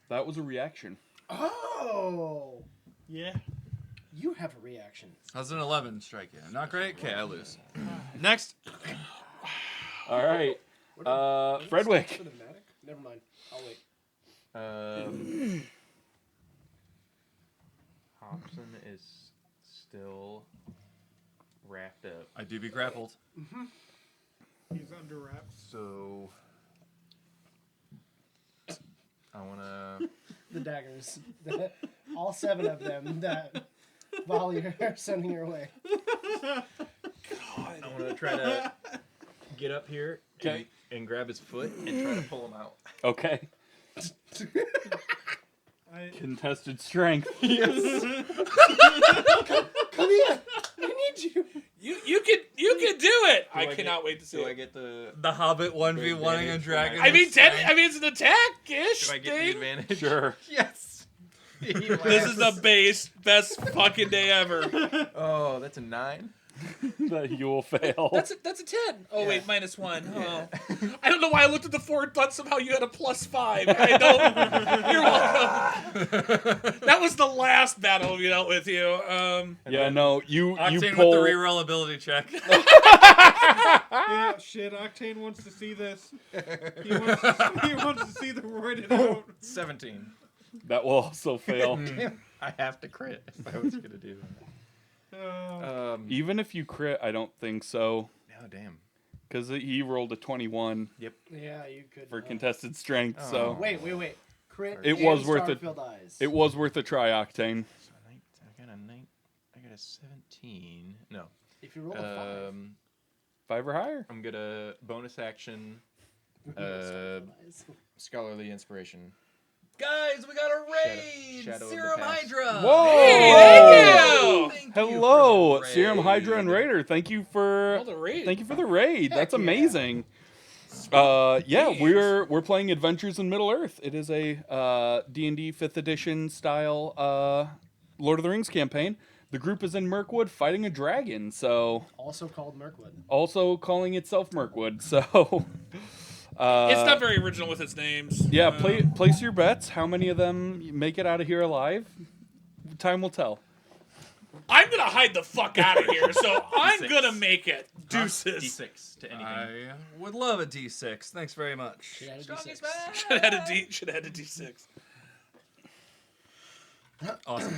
That was a reaction. Oh! Yeah. You have a reaction. How's an 11 strike you? Not great? Okay, I lose. Next. All right. What are- Fredwick. For the Matic? Never mind. I'll wait. Hobson is still wrapped up. I do be grappled. He's under wraps. So I wanna The daggers. All 7 of them that Volley are sending your way. I wanna try to get up here Okay. and grab his foot and try to pull him out. Okay. Contested strength. Come here! I need you! You can do it. I I cannot wait to see Do I it. get the The Hobbit 1v1ing a advantage dragon. for I mean, with strength. it's an attack-ish do I get the thing. advantage? Sure. Yes. This is the best fucking day ever. Oh, that's a 9. That you will fail. That's a 10. Oh wait, -1. Oh. I don't know why I looked at the 4 and thought somehow you had a +5. I don't. You're welcome. That was the last battle we dealt with you. Yeah, no, you Octane pull. with the reroll ability check. Yeah, shit. Octane wants to see this. He wants to see the roided out. 17. That will also fail. I have to crit if I was gonna do that. Even if you crit, I don't think so. Oh damn. Because he rolled a 21 Yeah, you could. for contested strength, so Wait. Crit. It and was worth it. Starfield Eyes. it was worth a tri-octane. So I got a 17. No. If you roll a 5. 5 or higher. I'm gonna bonus action. Starfield Eyes. Scholarly inspiration. Guys, we got a raid! Shadow of the Serum past. Hydra! Whoa! Hey, thank you! Thank you for Hello, the Serum raid. Hydra and Raider. Thank you for Oh, the raid. Thank you for the raid. That's yeah. amazing. Jeez. We're playing Adventures in Middle Earth. It is a D&D 5th edition style Lord of the Rings campaign. The group is in Mirkwood fighting a dragon, so Also called Mirkwood. also calling itself Mirkwood. So It's not very original with its names. yeah, place your bets. How many of them make it out of here alive? Time will tell. I'm gonna hide the fuck out of here, so I'm D6. gonna make it. Deuces. D6 to anything. I would love a D6. Thanks very much. Should add a Strongest D6. man. Should have had a D6. Awesome.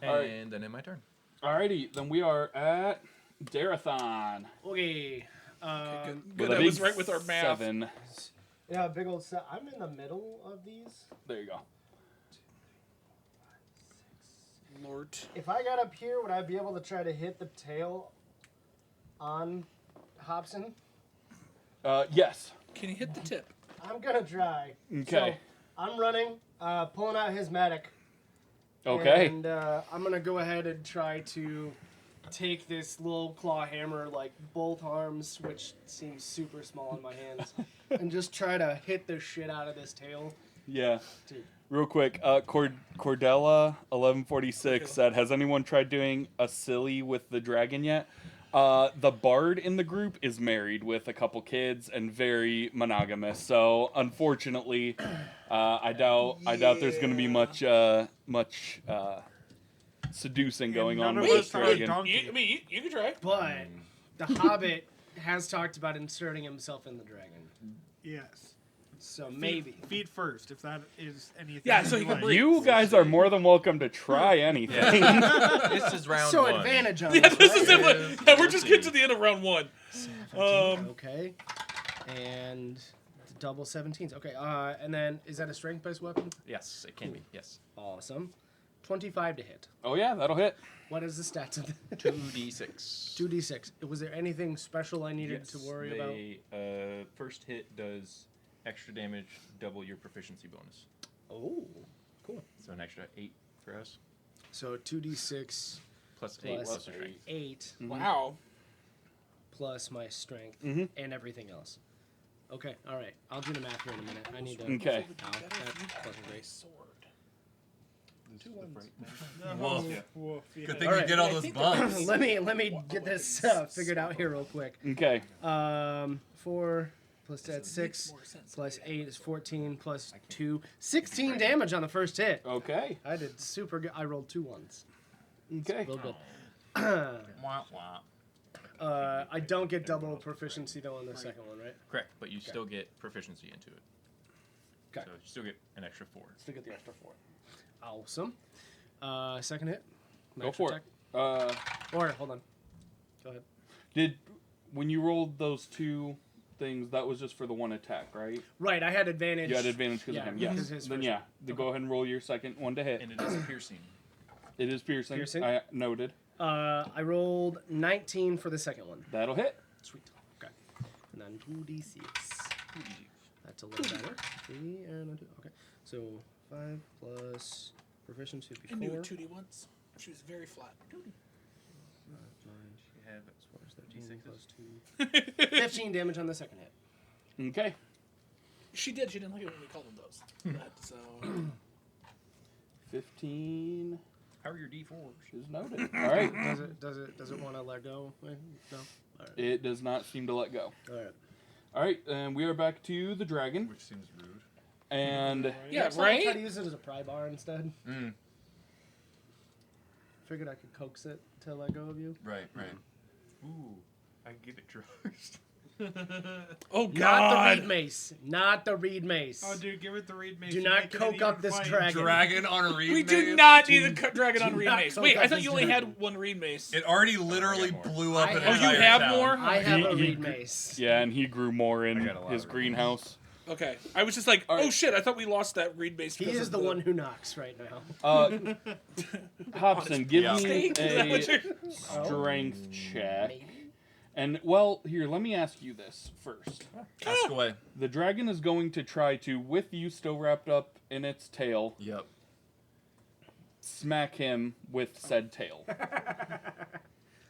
And then in my turn. Alrighty, then we are at Darathon. Okay. Good. With a I was big right with our math. 7. Yeah, big old set. I'm in the middle of these. There you go. Lord. If I got up here, would I be able to try to hit the tail on Hobson? Yes. Can you hit the tip? I'm gonna try. Okay. So, I'm running, pulling out his medic. Okay. And I'm gonna go ahead and try to take this little claw hammer, like both arms, which seems super small in my hands, and just try to hit the shit out of this tail. Yeah. Dude. Real quick, Cordella 1146 said, "Has anyone tried doing a silly with the dragon yet?" The bard in the group is married with a couple kids and very monogamous. So unfortunately, I doubt there's going to be much seducing going on none with of this us are dragon. donkey. You can try. But the Hobbit has talked about inserting himself in the dragon, Yes. so maybe. Feet first, if that is anything. Yeah, so you he can like. breathe. You guys are more than welcome to try anything. This is round So one. advantage on Yeah, this, this is right? it. Yeah, we're just getting to the end of round 1. Okay, and double 17s. Okay, and then is that a strength-based weapon? Yes, it can be. Yes. Awesome. 25 to hit. Oh yeah, that'll hit. What is the stats of that? 2d6. 2d6. Was there anything special I needed to worry about? First hit does extra damage, double your proficiency bonus. Oh, cool. So an extra 8 for us. So 2d6 Plus 8 Plus plus your strength. 8 Wow. plus my strength Mhm. and everything else. Okay, all right. I'll do the math here in a minute. I need to. Okay. Ow, that wasn't great. Sword. 2 ones. Woof. Woof, yeah. Good thing All you right. get all I those think bumps. let me get this figured out here real quick. Okay. 4 plus that's 6 more sense. plus 8 is 14 plus 2, 16 damage on the first hit. Okay. I did super good. I rolled 2 ones. Okay. Real good. Wah, wah. I don't get double proficiency though on the second one, right? Correct, but you still get proficiency into it. Okay. So you still get an extra 4. Still get the extra 4. Awesome. Second hit. Go Extra for it. attack. Or hold on. Go ahead. When you rolled those 2 things, that was just for the 1 attack, right? Right, I had advantage. You had advantage because Yeah, of him. because Yes. his Then first yeah, go ahead and roll your second one to hit. And it is piercing. It is piercing. Piercing? I noted. I rolled 19 for the second one. That'll hit. Sweet. Okay. And then 2d6. That's a little better. 3 and a 2. Okay. So 5 plus proficiency would I be knew 4. 2D once. She was very flat. 13 plus 2. 15 damage on the second hit. Okay. She did. She didn't like it when we called them those. So 15 How are your d4s? is noted. All right. Does it want to let go? No. All right. It does not seem to let go. All right. All right, and we are back to the dragon. Which seems rude. And yeah, So I'll try to right. use it as a pry bar instead. Mm. Figured I could coax it to let go of you. Right, right. Ooh, I can give it drugs. Oh Not the God! reed mace. Not the reed mace. Oh, dude, give it the reed mace. Do You not make it coke an up even this fight. dragon. Dragon on a reed We mace? do not need a dragon on do reed not mace. coke Wait, I up thought this you only dragon. had one reed mace. It already literally more. blew up I an have- Oh, you entire have town. more? I have He- a he reed gr- mace. Yeah, and he grew more I in got a lot his of greenhouse. Okay, I was just like, All oh right. shit! I thought we lost that reed mace. He because is of the one who knocks right now. Hobson, give Yeah. me Steak? Is that what a you're- strength check. Maybe. And, well, here, let me ask you this first. Ask away. The dragon is going to try to, with you still wrapped up in its tail, Yep. smack him with said tail.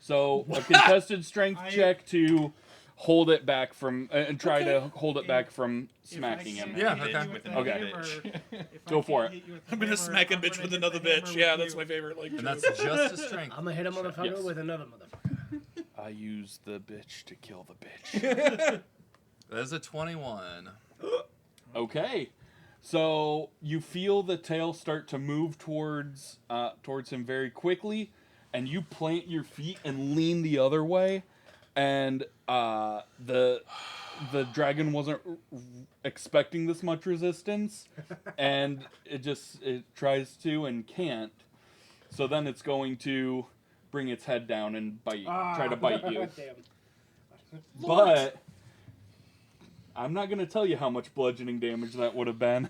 So, a contested strength check to hold it back from, and try to hold it back from smacking him. Yeah, hit okay. you with a Okay. hammer, if Go I for can't it. hit you with I'm the gonna hammer, smack a I'm bitch gonna with hit another the hammer bitch. with Yeah, that's you. my favorite. Like, And joke. that's just a strength. I'm gonna hit a motherfucker Yes. with another motherfucker. I use the bitch to kill the bitch. That is a 21. Okay. So you feel the tail start to move towards him very quickly, and you plant your feet and lean the other way, and the dragon wasn't expecting this much resistance, and it tries to and can't. So then it's going to bring its head down and try to bite you. Damn. But I'm not going to tell you how much bludgeoning damage that would have been.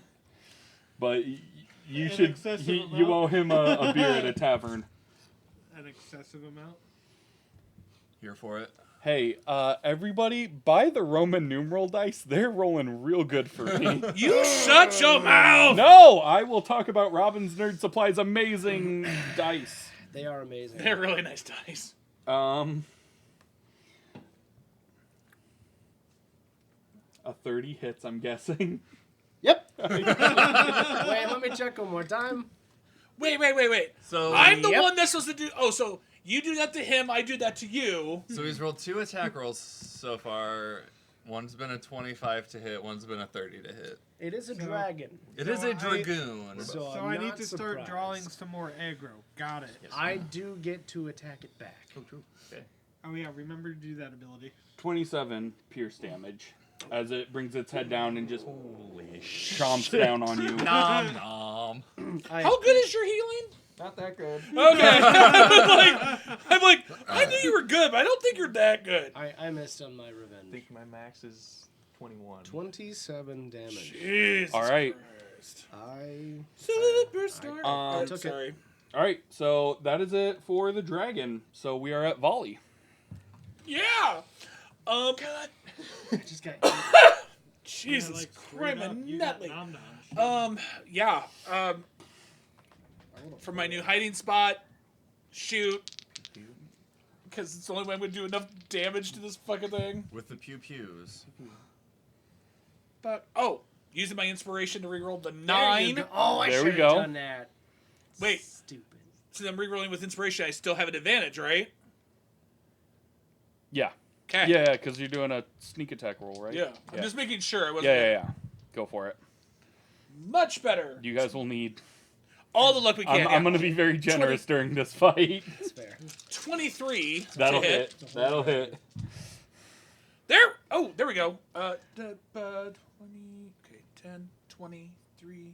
But you An should. excessive You amount? owe him a beer at a tavern. An excessive amount. Here for it. Hey, everybody, buy the Roman numeral dice. They're rolling real good for me. You shut your mouth. No, I will talk about Robin's Nerd Supply's amazing dice. They are amazing. They're really nice dice. A 30 hits, I'm guessing. Yep. Wait, let me check one more time. Wait. So I'm the Yep. one that's supposed to do. Oh, so you do that to him, I do that to you. So he's rolled 2 attack rolls so far. One's been a 25 to hit. One's been a 30 to hit. It is a So- dragon. It So is a I- dragoon. So So I'm I need not to start surprised. drawing some more aggro. Got it. I do get to attack it back. Oh, true. Okay. Oh yeah, remember to do that ability. 27 pierce damage as it brings its head down and just Holy chomps down on you. Nom nom. How good is your healing? Not that good. Okay. I'm like, I knew you were good, but I don't think you're that good. I missed on my I revenge. think my max is 21. 27 damage. Jesus All right. Christ. I Superstar. I took it. sorry. All right, so that is it for the dragon. So we are at volley. Yeah. just got Jesus like, straight up, you got criminally. nom nom. Yeah. For my new hiding spot, shoot. Because it's the only way I'm going to do enough damage to this fucking thing. With the pew pews. But, using my inspiration to reroll the There you 9. go. Oh, I There should we have go. done that. Wait. Stupid. Since I'm rerolling with inspiration, I still have an advantage, right? Yeah. Okay. Yeah, because you're doing a sneak attack roll, right? Yeah. I'm just making sure I wasn't. Yeah. Go for it. Much better. You guys will need. All the luck we can. I'm going to be very generous during this fight. That's fair. 23 That'll to hit. That'll hit. There. Oh, there we go. 20. Okay, 10, 23,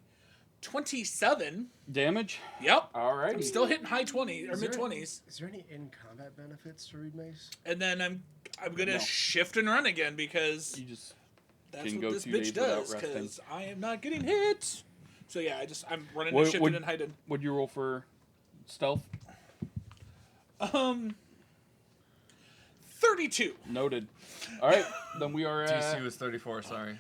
27. Damage. Yep. All right. I'm still hitting high 20s or Is there mid any- 20s, Is there any in-combat benefits to Reed Mace? and then I'm gonna No. shift and run again because You just. that's can what go this 2 bitch days without does. resting. Because I am not getting hit. So yeah, I'm running What- and shifting what- and hiding. What'd you roll for stealth? 32. Noted. All right, then we are DC at was 34, sorry.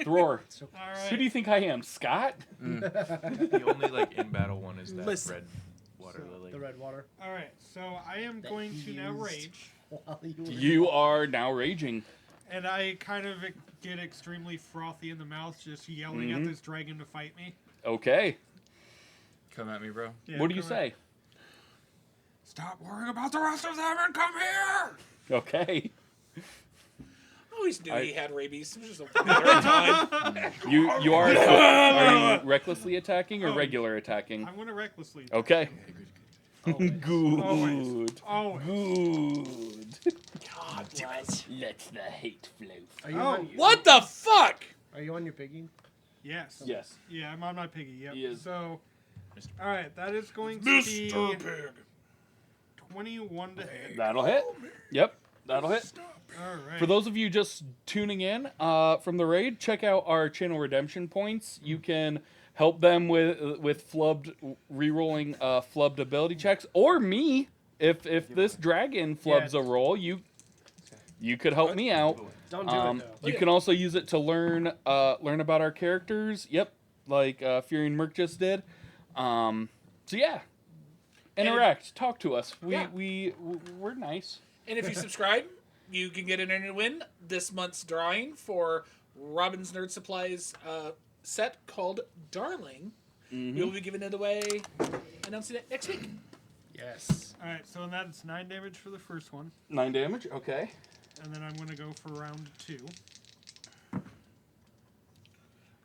Thrower. All Who right. do you think I am, Scott? The only in battle one is that Listen. red water lily. The red water. All right. So I am That going he to now used. rage, While you were You are now raging. and I kind of get extremely frothy in the mouth, just yelling at this dragon to fight me. Okay. Come at me, bro. Yeah, What do you come on. say? Stop worrying about the rest of them and come here. Okay. I always knew I- he had rabies. It was just a matter of time. You are are you recklessly attacking or regular attacking? I'm going to recklessly. Okay. Always. Good. Always. Good. God damn it. Let the hate flow. Are you Oh. on, What the fuck? Are you on your piggy? Yes. Yes. Yeah, I'm on my piggy. Yep. He is. So, Mr. all right, that is going to be Mr. Pig. 21 to hit. That'll hit. Yep. That'll hit. All right. For those of you just tuning in from the raid, check out our channel redemption points. You can help them with flubbed rerolling flubbed ability checks, or me if this dragon flubs a roll, you could help me out. Don't do it though. You can also use it to learn about our characters. Yep, like Fury and Merc just did. So yeah, interact, talk to us. We're nice. And if you subscribe, you can get in and win this month's drawing for Robin's Nerd Supplies set called Darling. Mm-hmm. We will be giving it away, announcing it next week. Yes. All right, so that's 9 damage for the first one, 9 damage. Okay. and then I'm gonna go for round 2.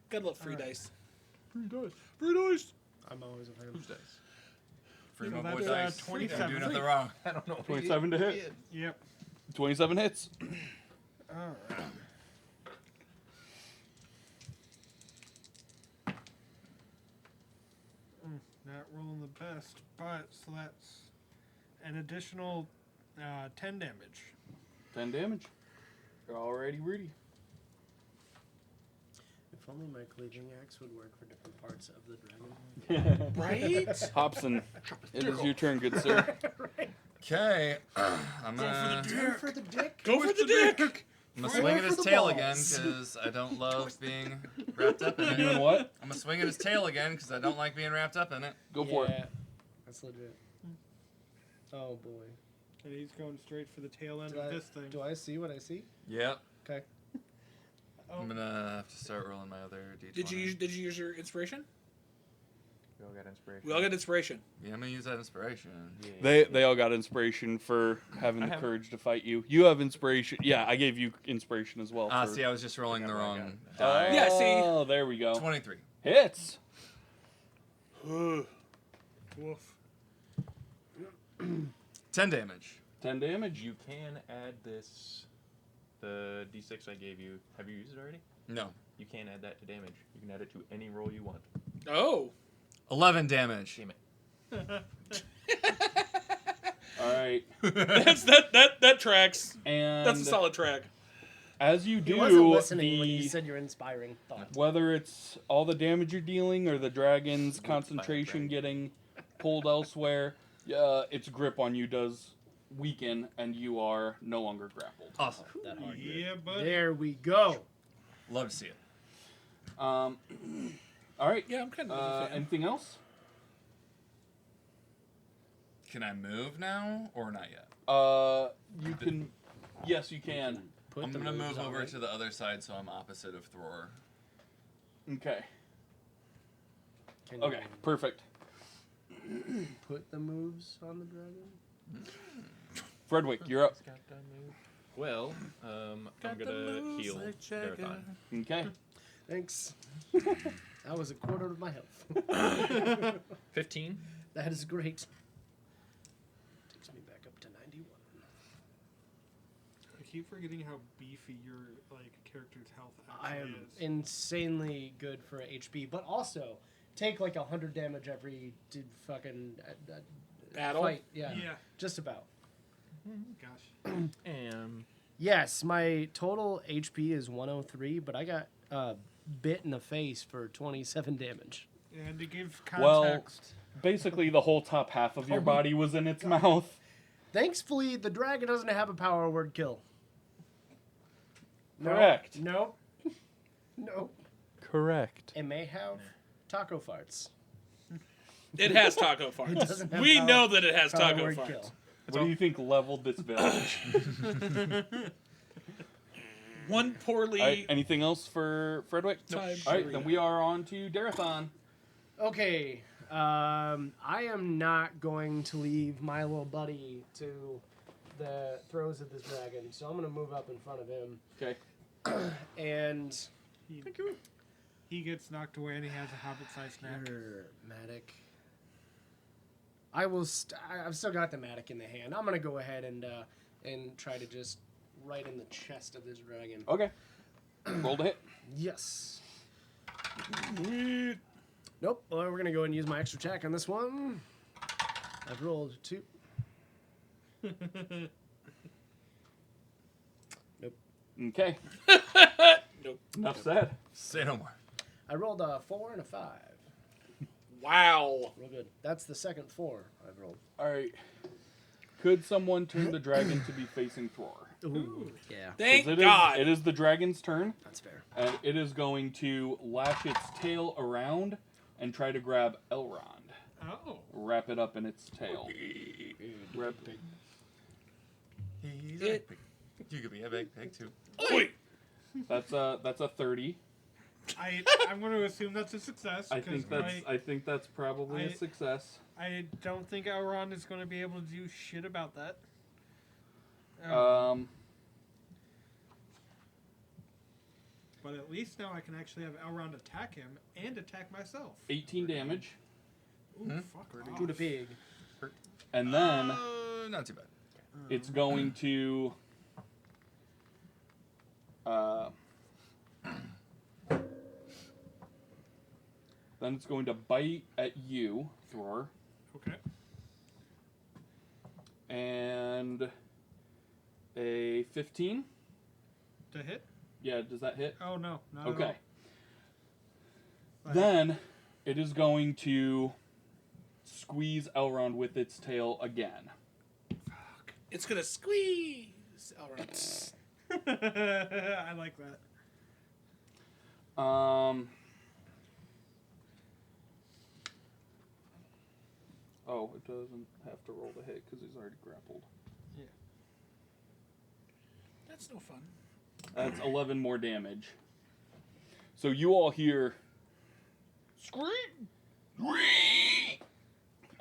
Gotta love free Alright. dice. Free dice. I'm always a fan. Who's dice? Free So my that's, boy dice. 27. Don't do nothing wrong. I don't know. 27 to hit. Yep. 27 hits. All right. Not rolling the best, but so that's an additional 10 damage. 10 damage. You're already ready. If only my cleaving axe would work for different parts of the dragon. Right? Hobson, it is your turn, good sir. Okay. I'm gonna For the dick. Go for the dick! swing at his for the tail balls. again because I don't love being wrapped up in You it. doing what? I'm gonna swing at his tail again because I don't like being wrapped up in it. Go for it. That's legit. Oh boy. And he's going straight for the tail end Do of I, this thing. do I see what I see? Yep. Okay. I'm gonna have to start rolling my other d20. Did you use your inspiration? We all got inspiration. We all got inspiration. Yeah, I'm gonna use that inspiration. Yeah. They all got inspiration for having I the have- courage to fight you. You have inspiration. Yeah, I gave you inspiration as well. Ah, for- see, I was just rolling the Forgot what I wrong got. die. Yeah, see? Oh, there we go. 23. Hits. Woof. 10 damage. 10 damage. You can add the d6 I gave you. Have you used it already? No. You can add that to damage. You can add it to any roll you want. Oh. 11 damage. Damn it. All right. That tracks. And That's a solid track. as you He do, wasn't listening when the- you said your inspiring thought. whether it's all the damage you're dealing or the dragon's concentration getting pulled elsewhere, its grip on you does weaken and you are no longer grappled. Awesome. That hard. Yeah, but There we go. Love to see it. All right. Yeah, I'm kind of a fan. Anything else? Can I move now or not yet? You can. Yes, you can. Put I'm the gonna moves move on over it. to the other side so I'm opposite of Thror. Okay. Can you Okay. Perfect. put the moves on the dragon? Fredwick, you're up. Well, I'm gonna heal Marathon. Okay. Thanks. That was a quarter of my health. 15. That is great. Takes me back up to 91. I keep forgetting how beefy your character's health I actually am is. insanely good for HP, but also take like 100 damage every fucking Battle? fight. Yeah, Yeah. just about. Gosh. Yes, my total HP is 103, but I got bit in the face for 27 damage. And to give Well, context, basically, the whole top half of your body was in its mouth. Thankfully, the dragon doesn't have a power word kill. No, Correct. Nope. Nope. Correct. It may have taco farts. It has taco It farts. doesn't have We power- know that it has power taco word farts. kill. What do you think leveled this village? One poorly All right, anything else for Fredwick? timed. All right, then we are on to Darathon. Okay, I am not going to leave my little buddy to the throes of this dragon, so I'm going to move up in front of him. Okay. And he gets knocked away and he has a hobbit-sized snack. Matic. I will. I've still got the mattock in the hand. I'm gonna go ahead and try to just right in the chest of this dragon. Okay. Roll to hit. Yes. Nope. Well, we're gonna go ahead and use my extra attack on this one. I've rolled 2. Nope. Okay. Nope. Enough said. Say no more. I rolled a 4 and a 5. Wow. Real good. That's the second 4 I've rolled. All right. Could someone turn the dragon to be facing Thror? Ooh. Yeah. Thank 'Cause God. It is the dragon's turn, That's fair. and it is going to lash its tail around and try to grab Elrond. Oh. Wrap it up in its tail. Wrap. He's It- a big pig. You could be a big pig too. Oi. That's a 30. I'm going to assume that's a success. I 'cause think that's probably a success. I don't think Elrond is going to be able to do shit about that. But at least now I can actually have Elrond attack him and attack myself. 18 damage, Ooh, fuck off. To the pig. and then Not too bad. it's going to. Then it's going to bite at you, Thror, Okay. and a 15. To hit? Yeah, does that hit? Oh, no. Not Okay. At all. Then it is going to squeeze Elrond with its tail again. It's gonna squeeze. All right. I like that. Oh, it doesn't have to roll the hit because he's already grappled. That's no fun. That's 11 more damage. So you all hear scream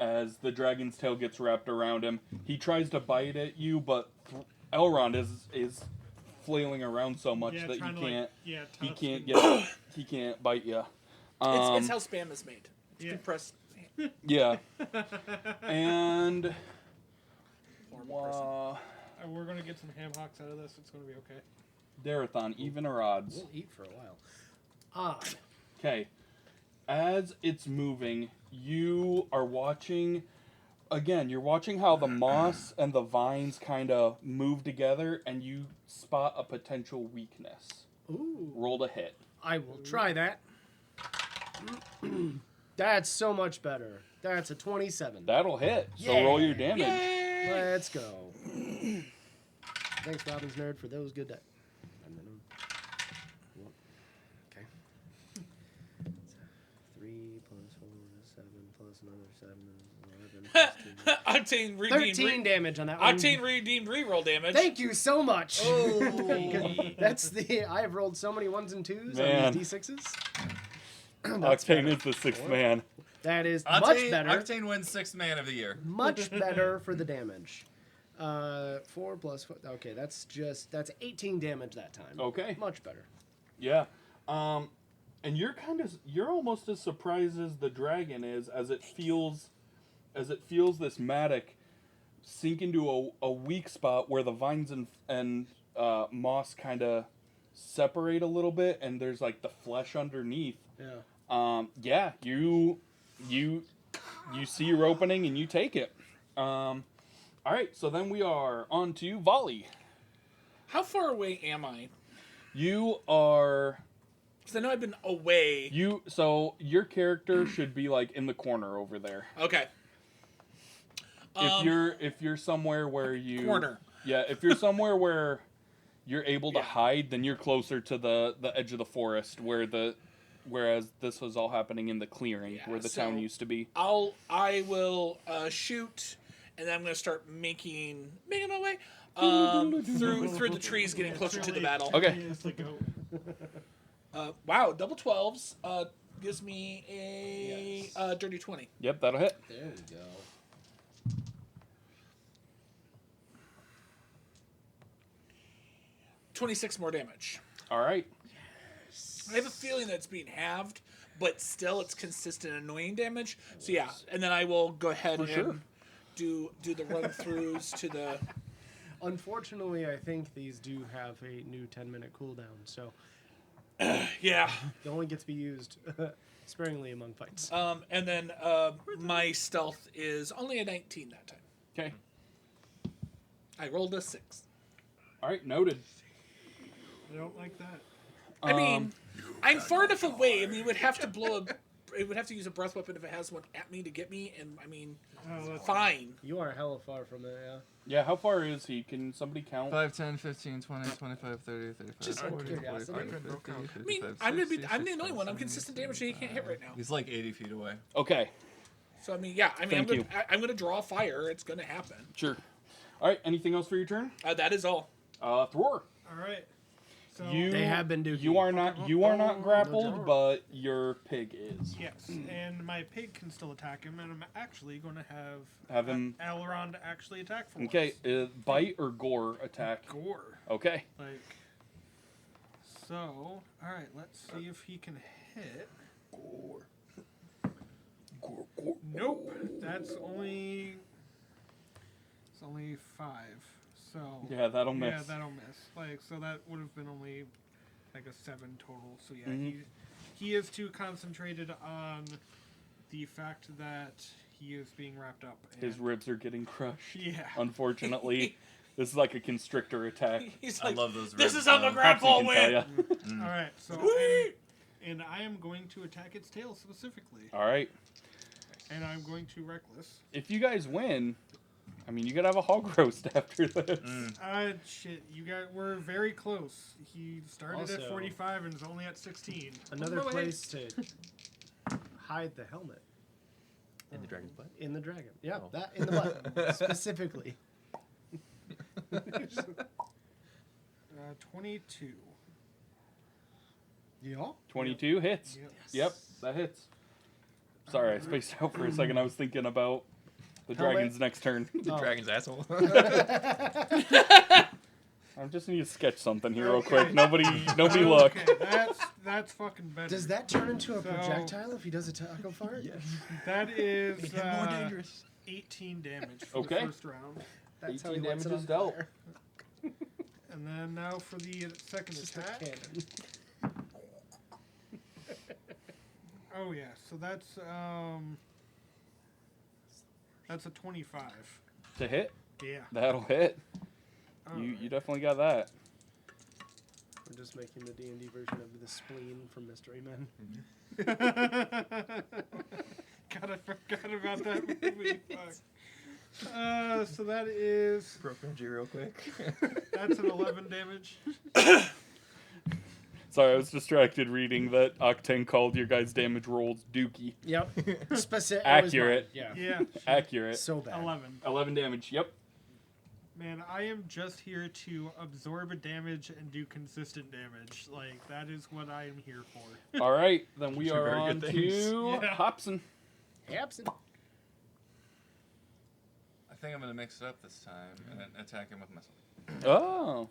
as the dragon's tail gets wrapped around him. He tries to bite at you, but Elrond is flailing around so much that you trying to, can't. He touch can't and- get. He can't bite you. It's how spam is made. You Yeah. can press Yeah. And more person. We're going to get some ham hocks out of this. It's going to be okay. Darathon, even or odds? We'll eat for a while. Odd. Okay. As it's moving, you are watching. Again, you're watching how the moss and the vines kind of move together, and you spot a potential weakness. Ooh. Roll to hit. I will try that. That's so much better. That's a 27. That'll hit. So Yeah. roll your damage. Let's go. Thanks, Robin's Nerd, for those good dice. Okay. 3 plus 4 is 7 plus another 7 is 11 plus 2. Octane redeemed. 13 damage on that one. Octane redeemed reroll damage. Thank you so much. Oh. That's I have rolled so many 1s and 2s Man. on these D6s. That's Octane better. is the sixth man. That is Octane, much better. Octane wins 6th man of the year. Much better for the damage. 4 plus 4. Okay, that's 18 damage that time. Okay. Much better. Yeah. And you're almost as surprised as the dragon is as it feels this mattock sink into a weak spot where the vines and moss kind of separate a little bit, and there's like the flesh underneath. Yeah. Yeah, you see your opening and you take it. All right, so then we are on to volley. How far away am I? You are Because I know I've been away. so your character should be like in the corner over there. Okay. If you're somewhere where you Corner. Yeah, if you're somewhere where you're able to hide, then you're closer to the edge of the forest whereas this was all happening in the clearing Yeah, where the so- town used to be. I will shoot, and then I'm going to start making my way through the trees, getting closer to the battle. Okay. It's like, oh. Wow, double 12s gives me a dirty 20. Yep, that'll hit. There we go. $26 more damage. All right. I have a feeling that it's being halved, but still it's consistent annoying damage. So yeah, and then I will go ahead and sure. do the run-throughs to the... Unfortunately, I think these do have a new 10-minute cooldown, so Yeah. they only get to be used sparingly among fights. And then my stealth is only a 19 that time. Okay. I rolled a 6. All right, noted. I don't like that. I mean, I'm far enough away. I mean, it would have to it would have to use a breath weapon if it has one at me to get me, and I mean, fine. You are hella far from it, yeah. Yeah, how far is he? Can somebody count? 5, 10, 15, 20, 25, 30, 35, Just out of 40, curiosity. 45, 50, I mean, 55, I'm 60, the annoying 65, one. I'm 70, consistent damage that he can't hit right now. He's like 80 feet away. Okay, So I mean, yeah. I mean, Thank I'm gonna draw fire. It's gonna happen. sure. All right, anything else for your turn? That is all. Thrower. All right. So You, They have been dookie. You are not grappled, but your pig is. yes, and my pig can still attack him, and I'm actually going to Have him- Elrond actually attack for Okay, once. bite or gore attack. Gore. Okay. Like, so, all right, let's see if he can hit. Nope, that's only. It's only 5. So. Yeah, that'll miss. Yeah, that'll miss. Like, so that would have been only like a 7 total. So yeah, Mhm. he is too concentrated on the fact that he is being wrapped up. His and- ribs are getting crushed. Yeah. Unfortunately, this is like a constrictor attack. He's I like, love those this ribs, is how the though. grapple Hopsy can tell went. ya. All right, so and I am going to attack its tail specifically, All right. and I'm going to reckless. If you guys win, I mean, you could have a hog roast after this. Shit, we're very close. He started at Also- 45 and is only at 16. Another Oh, no, wait. place to hide the helmet. In the dragon's butt. In the dragon. Yeah, Oh. that in the butt, specifically. 22. Yeah. 22 hits. Yep. Yep, that hits. Sorry, I spaced out for a second. I was thinking about the Helmet. dragon's next turn. The Oh. dragon's asshole. I just need to sketch something here real Okay. quick. Nobody look. Okay, that's fucking better. Does that turn into a So- projectile if he does a tackle fire? Yes. That is Make him more dangerous. 18 damage for Okay. the first round. That's how 18 he lights it damage on is dealt. fire. And then now for the second Just a attack. cannon. Oh yeah, so that's a 25. To hit? Yeah. That'll hit. All You right. definitely got that. We're just making the D&D version of the spleen from Mystery Men. God, I forgot about that movie. Fuck. So that is Programmed you real quick. that's an 11 damage. Sorry, I was distracted reading that Octane called your guys' damage rolls dookie. Yep. Accurate. Yeah. Yeah. Accurate. So bad. 11. 11 damage. Yep. Man, I am just here to absorb a damage and do consistent damage. Like, that is what I am here for. All right, then we These are are very on good to things. Yeah. Hobson. Absent. I think I'm gonna mix it up this time and attack him with myself. Oh.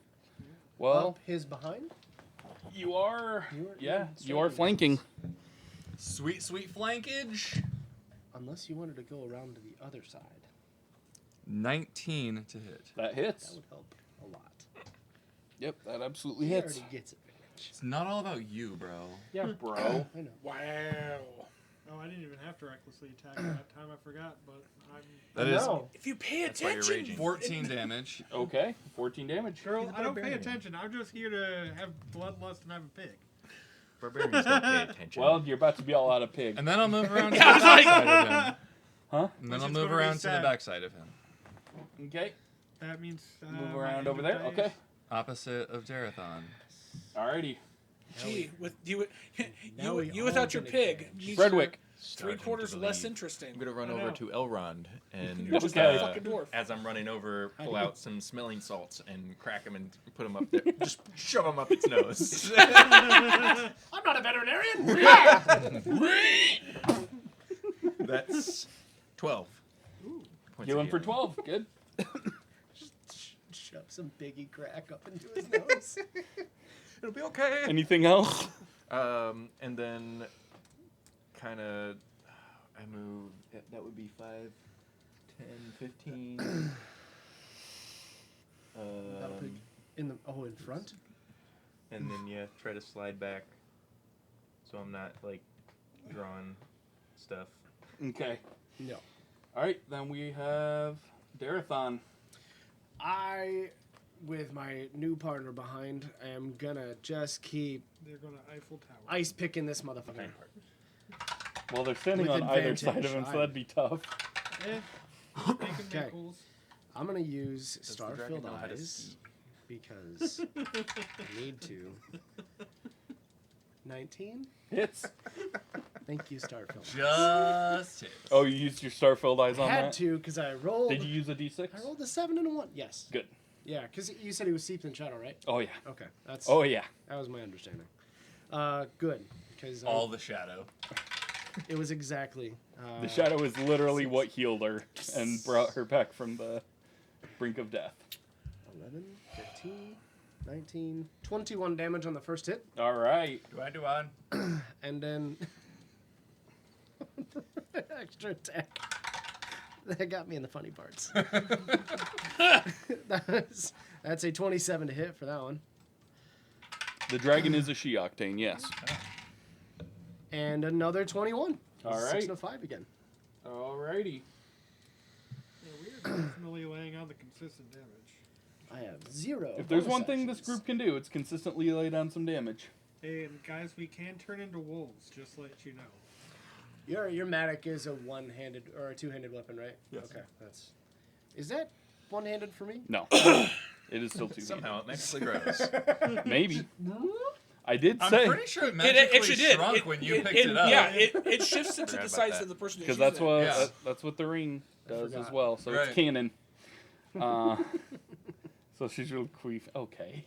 Well, Up his behind? you are. You are- Yeah, you're you are starting flanking. Sweet, sweet flankage. Unless you wanted to go around to the other side. 19 to hit. That That hits. would help a lot. Yep, that absolutely He hits. already gets advantage. It's not all about you, bro. Yeah, bro. I know. Wow. Oh, I didn't even have to recklessly attack that time. I forgot, but I'm. That is No. If you pay That's why you're attention, raging. 14 damage. Okay, 14 damage. Girl, He's a I don't pay barbarian. attention. I'm just here to have bloodlust and have a pig. Barbarians don't pay attention. Well, you're about to be all out of pig. And then I'll move around to Yeah, I the was like- backside of him. Huh? And then Which I'll is move gonna be around to the sad. backside of him. Okay, That means move my around end over of there. days. Okay. Opposite of Darathon. Alrighty. gee, with you, Now we you all without your gonna pig, get means Fredwick. you're 3/4 less interesting. I'm gonna run I over know. to Elrond and You're just Okay. a fucking dwarf. as I'm running over, pull out some smelling salts and crack them and put them up there. Just shove them up its nose. I'm not a veterinarian! That's 12. Points Healing of for healing. 12. Good. Shove some piggy crack up into his nose. It'll be okay. Anything else? And then kind of I move. That would be 5, 10, 15. That'll put in front. And then try to slide back, so I'm not like drawing stuff. Okay. No. All right, then we have Darathon. I, with my new partner behind, am gonna just keep They're going to Eiffel Tower. ice picking this motherfucker. Well, they're standing With on either side of advantage, him, so that'd be tough. They can Okay. make holes. I'm gonna use Does the dragon Starfield know how to Eyes ski? because I need to. 19? Hits. Thank you, Starfield. Just hits. Oh, you used your Starfield eyes on Had that? to because I rolled. Did you use a D6? I rolled a 7 and a 1. Yes. Good. Yeah, because you said he was steeped in shadow, right? Oh, yeah. Okay, that's Oh, yeah. that was my understanding. Good, because All the shadow. it was exactly The shadow is literally what healed her and brought her back from the brink of death. 11, 15, 19, 21 damage on the first hit, All right. Do on? and then extra attack. That got me in the funny parts. That's a 27 to hit for that one. The dragon is a she-octane, yes. And another 21. All 6 right. and a 5 again. All righty. Yeah, we are definitely laying on the consistent damage. I have 0. If there's bonus one thing this actions. group can do, it's consistently lay down some damage. Hey, and guys, we can turn into wolves, just to let you know. Your Matic is a one-handed or a two-handed weapon, right? Yes. Okay, is that one-handed for me? No. It is still two. Somehow it magically grows. Maybe. I did I'm say. pretty sure it It magically actually did. shrunk when you picked it up. Yeah, it shifts it to Forgot the about size that. of the person who's Because that's using it. what Yeah. that's what the ring does as forgot. well. So Right. it's canon. So she's really queef. Okay.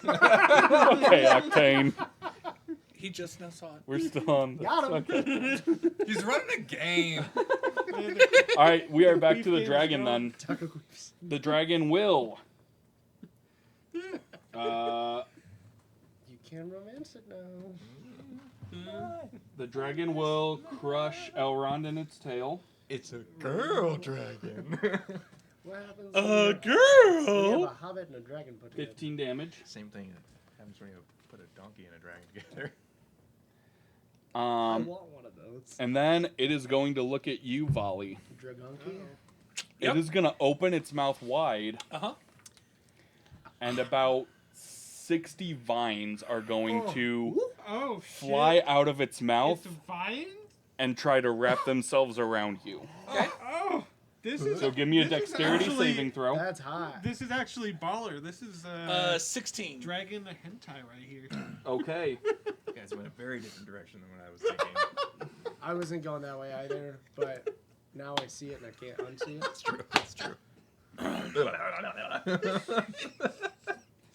Okay, Octane. He just now saw it. We're still on. Got him. Okay. He's running a game. All right, we are back to the Queef dragon game's then. Taco Queefs. The dragon will. You can romance it now. The dragon will crush Elrond in its tail. It's a girl dragon. What happens? A when you have girl. a hobbit and a dragon put together? 15 damage. Same thing that happens when you put a donkey and a dragon together. I want one of those. And then it is going to look at you, Volley. Dragonki. Yep. It is going to open its mouth wide, Uh-huh. and about 60 vines are going to Oh, fly shit. out of its mouth It's vines? and try to wrap themselves around you. Okay. Oh, this is. So give me a this is dexterity actually- saving throw. That's hot. This is actually baller. This is 16. dragon the hentai right here. Okay. You guys went a very different direction than what I was thinking. I wasn't going that way either, but now I see it and I can't unsee it. It's true. It's true.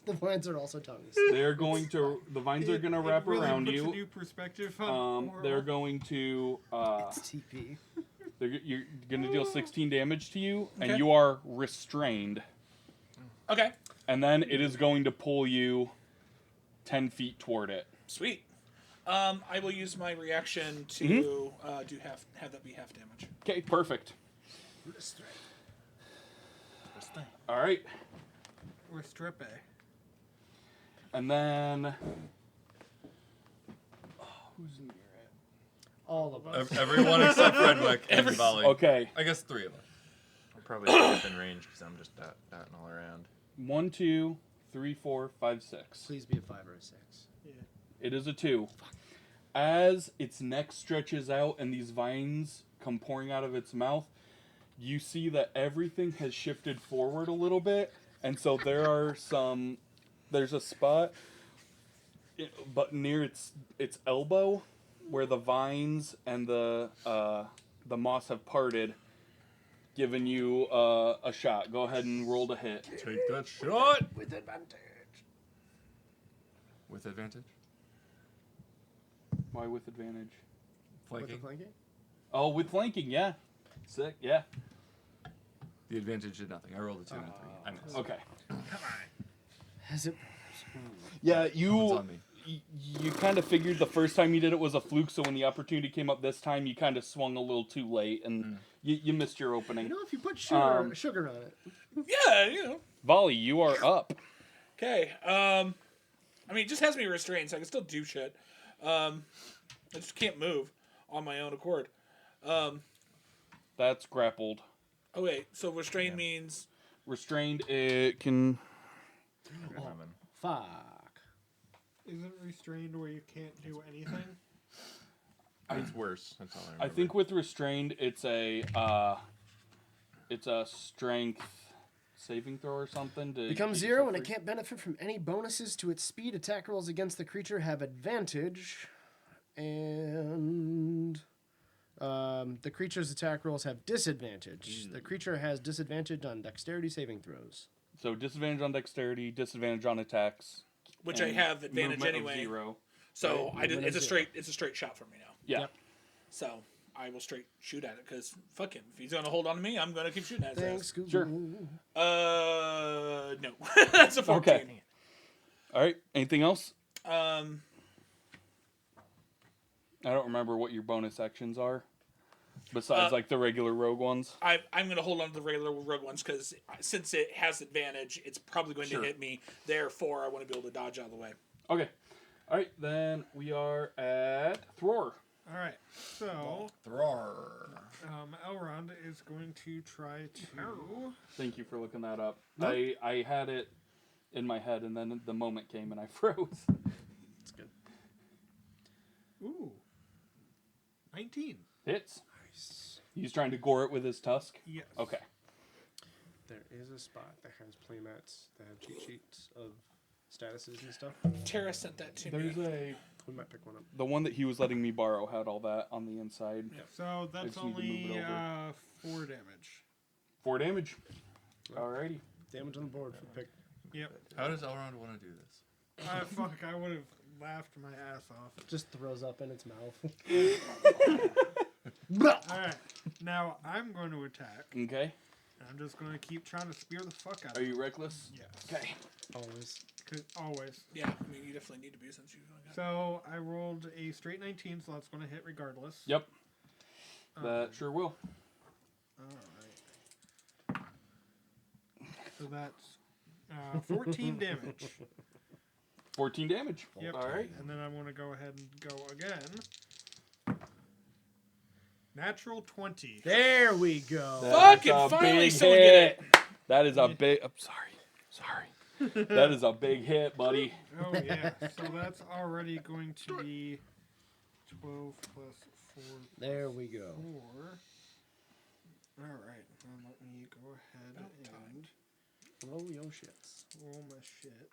The vines are also tongues. They're going to. The vines are going to wrap really around puts a you. new perspective on the They're world. going to. It's TP. You're going to deal 16 damage to you, and Okay. you are restrained. Okay. And then it is going to pull you 10 feet toward it. Sweet. I will use my reaction to do have that be half damage. Okay, perfect. All right. Or stripe. And then. Who's near it? All of us. Everyone except Fredwick and Volley. Okay. I guess 3 of us. I'm probably within range because I'm just dotting all around. 1, 2, 3, 4, 5, 6. Please be a 5 or a 6. It is a 2. As its neck stretches out and these vines come pouring out of its mouth, you see that everything has shifted forward a little bit, and so there's a spot, but near its elbow, where the vines and the moss have parted, giving you a shot. Go ahead and roll to hit. Take that shot. With advantage. With advantage. Why with advantage? With the Flanking. flanking? Oh, with flanking, yeah. Sick, yeah. The advantage did nothing. I rolled a 2 and a 3. I missed. Okay. Has it? Yeah, It's you on me. you kind of figured the first time you did it was a fluke, so when the opportunity came up this time, you kind of swung a little too late, and you missed your opening. You know, if you put sugar on it. Yeah, you know. Volley, you are up. Okay. I mean, it just has me restrained, so I can still do shit. I just can't move on my own accord. That's grappled. Oh wait, so restrained means Restrained, it can... Fuck. Isn't restrained where you can't do anything? It's worse. That's all I remember. I think with restrained, it's a strength saving throw or something. To Becomes keep 0 yourself when it free. can't benefit from any bonuses to its speed. Attack rolls against the creature have advantage. And the creature's attack rolls have disadvantage. The creature has disadvantage on dexterity saving throws. So disadvantage on dexterity, disadvantage on attacks. which I and have advantage movement of anyway. 0. So Right, movement it's a of straight shot for me now. Yeah. Yep. So I will straight shoot at it because fuck him. If he's gonna hold on to me, I'm gonna keep shooting at his Thanks, Google. Sure. ass. No, that's a 14. Okay. All right. Anything else? I don't remember what your bonus actions are. Besides, like the regular rogue ones. I'm gonna hold on to the regular rogue ones because since it has advantage, it's probably going to hit me. Therefore, I want to be able to dodge out of the way. Okay. All right. Then we are at Thror. All right, so Thrar. Elrond is going to try to. Thank you for looking that up. I had it in my head, and then the moment came, and I froze. That's good. Ooh, 19. Hits. He's trying to gore it with his tusk. Yes. Okay. There is a spot that has playmats that have cheat sheets of statuses and stuff. Tara sent that to There's me. We might pick one up. the one that he was letting me borrow had all that on the inside. So that's just need to move only it over. 4 damage. 4 damage. Alrighty. Damage on the board for pick. Yep. How does Elrond want to do this? Fuck, I would have laughed my ass off. Just throws up in its mouth. Alright, now I'm going to attack. Okay. I'm just going to keep trying to spear the fuck out Are of you it. reckless? Yes. Okay. Always. Always. Yeah, I mean you definitely need to be since you. So I rolled a straight 19, so that's going to hit regardless. Yep. That sure will. Alright. So that's 14 damage. 14 damage. Yep. Alright. And then I'm going to go ahead and go again. Natural 20. There we go. That's Fucking a finally big someone get it. That is a big... I'm sorry. That is a big hit, buddy. Oh, yeah. So that's already going to be 12 plus 4 There we go. 4. Alright. Now let me go ahead and Roll your shits. roll my shit.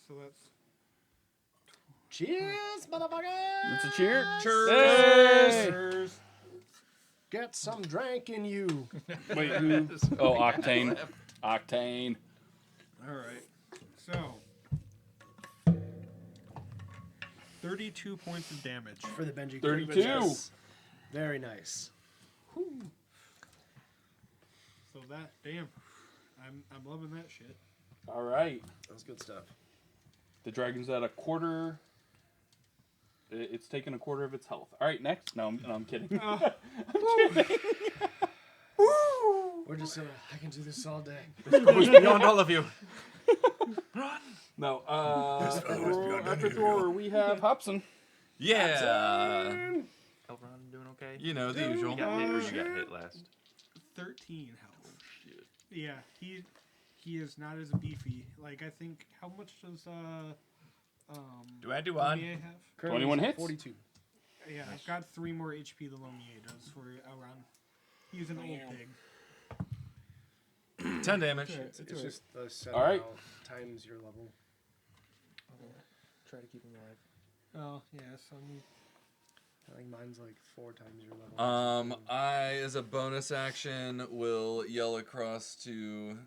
So that's... Cheers, motherfucker! It's a cheer. Cheers. Hey! Get some drink in you. Wait, who? Oh, Octane. Octane. Alright. So... 32 points of damage. For the Benji. 32. Yes. Very nice. So that... Damn. I'm loving that shit. All right. That was good stuff. The dragon's at a quarter. It's taken a quarter of its health. All right, next. No, I'm kidding. We're just I can do this all day. Goes beyond all of you. No. After Thor, we have Hobson. Yeah. Elrond doing okay? You know, the usual. You got hit or you got hit last? 13 health. Yeah, he is not as beefy. Like, I think, how much does Do I do one? Lomier have? Currently 21 he's at hits? 42. Yeah, I've got 3 more HP than Lomier does for Elrond. He's an old pig. 10 damage. It's just a set All right. amount times your level. Try to keep him alive. Oh, yeah, so I think mine's like 4 times your level. I, as a bonus action, will yell across to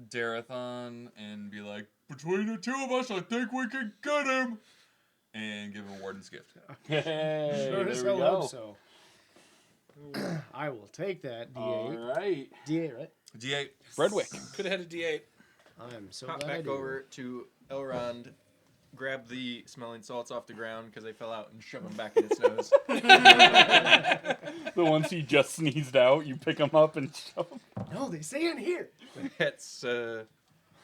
Darathon and be like, between the two of us, I think we can get him! And give him a Warden's Gift. Hey, Sure there as we hell go. hope so. I will take that. D8. All right. D8, right? D8. Fredwick. Could have had a D8. I'm so Pop glad I back do. over to Elrond, grab the smelling salts off the ground because they fell out and shove them back in its nose. The ones he just sneezed out, you pick them up and shove 'em. No, they stay in here. That's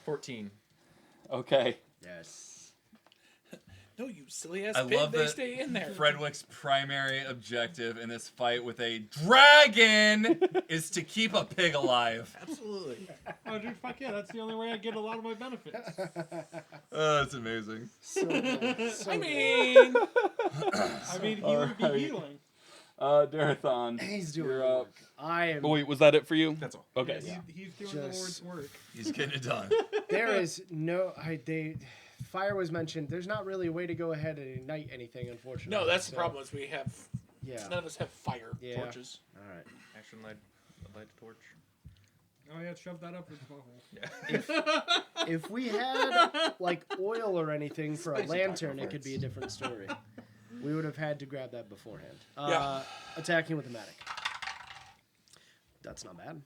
14. Okay. Yes. No, you silly ass I pig. love They that stay in there. Fredwick's primary objective in this fight with a dragon is to keep a pig alive. Absolutely. Oh, dude, fuck yeah, that's the only way I get a lot of my benefits. Oh, that's amazing. So good. So I good. mean, I mean, he would Alright. be healing. Darathon. He's doing You're the up. work. I am. Oh, wait, was that it for you? That's all. Okay. Yeah, he's doing the Just- Lord's work. He's getting it done. There is no. Fire was mentioned. There's not really a way to go ahead and ignite anything, unfortunately. no, that's the So, problem. Is we have Yeah. none of us have fire Yeah. torches. All right. Action light torch. Oh yeah, shove that up his butthole. Yeah. If we had like oil or anything for a Spicy lantern, taco it could be a farts. different story. We would have had to grab that beforehand. Yeah. Attacking with the Matic. That's not bad.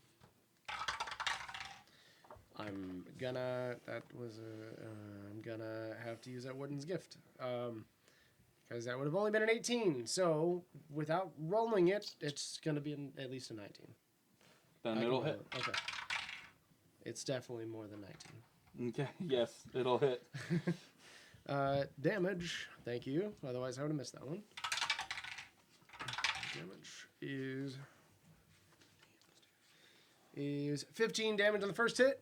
I'm gonna. That was a. I'm gonna have to use that Warden's Gift. Because that would have only been an 18. So without rolling it, it's gonna be at least a 19. Then I can it'll roll hit. it. Okay. It's definitely more than 19. Okay. Yes, it'll hit. Damage. Thank you. Otherwise, I would have missed that one. Damage is 15 damage on the first hit.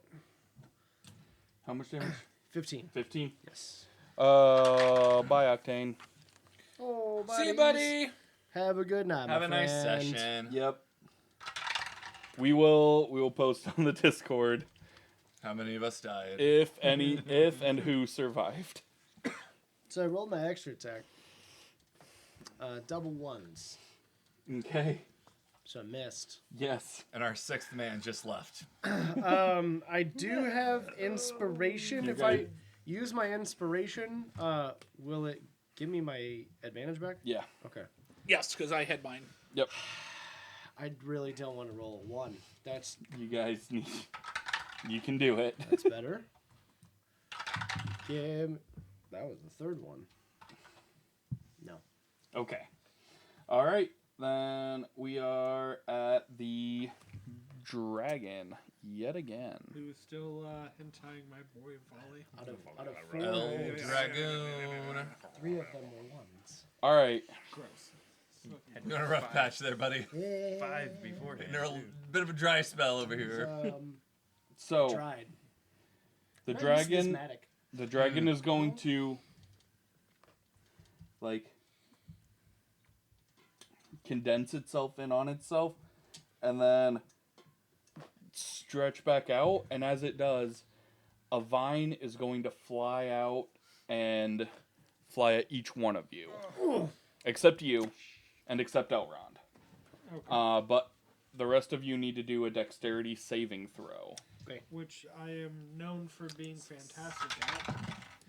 How much damage? 15. 15. Yes. Bye, Octane. Oh, See you, buddies. buddy. Have a good night, Have my a nice friend. session. Yep. We will post on the Discord How many of us died? if and who survived. So I rolled my extra attack. Double ones. Okay. So I missed. Yes. And our sixth man just left. I do have inspiration. You If got I it. use my inspiration, will it give me my advantage back? Yeah. Okay. Yes, because I had mine. Yep. I really don't want to roll a 1. That's You guys need. You can do it. better. That was the third one. No. Okay. All right. Then we are at the dragon yet again. Who's still hentai my boy Volley? Out of 4, El yeah. Dragoon. 3 of them were 1s. All right. Gross. You're in a rough patch there, buddy. 5 beforehand. You're a bit of a dry spell over here. So Tried. the Nice, dragon. Matic. The dragon is going to like condense itself in on itself and then stretch back out, and as it does, a vine is going to fly out and fly at each one of you. Except you and except Elrond. Okay. But the rest of you need to do a dexterity saving throw. Which I am known for being fantastic at.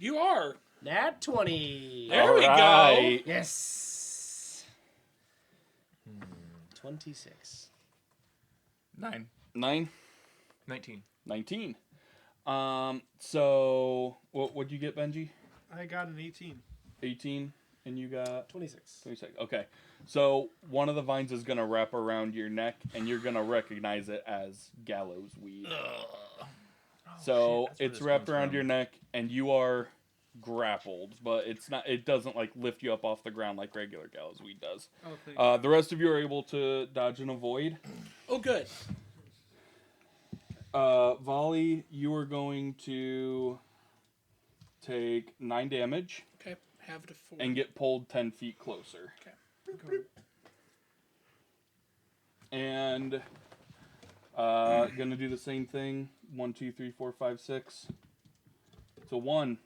You are. Nat 20. There we go. Alright. Yes. 26. 9. 9? 19. 19. So what'd you get, Benji? I got an 18. 18, and you got 26. 26. Okay. So one of the vines is gonna wrap around your neck, and you're gonna recognize it as gallows weed. So shit, that's where it's this wrapped comes around from. your neck, and you are grappled, but it's not. It doesn't like lift you up off the ground like regular gallows weed does. Oh, thank The rest of you are able to dodge and avoid. Oh, good. Volley, you are going to take 9 damage Okay, have to 4. and get pulled 10 feet closer. Okay. And gonna do the same thing. 1, 2, 3, 4, 5, 6. So 1.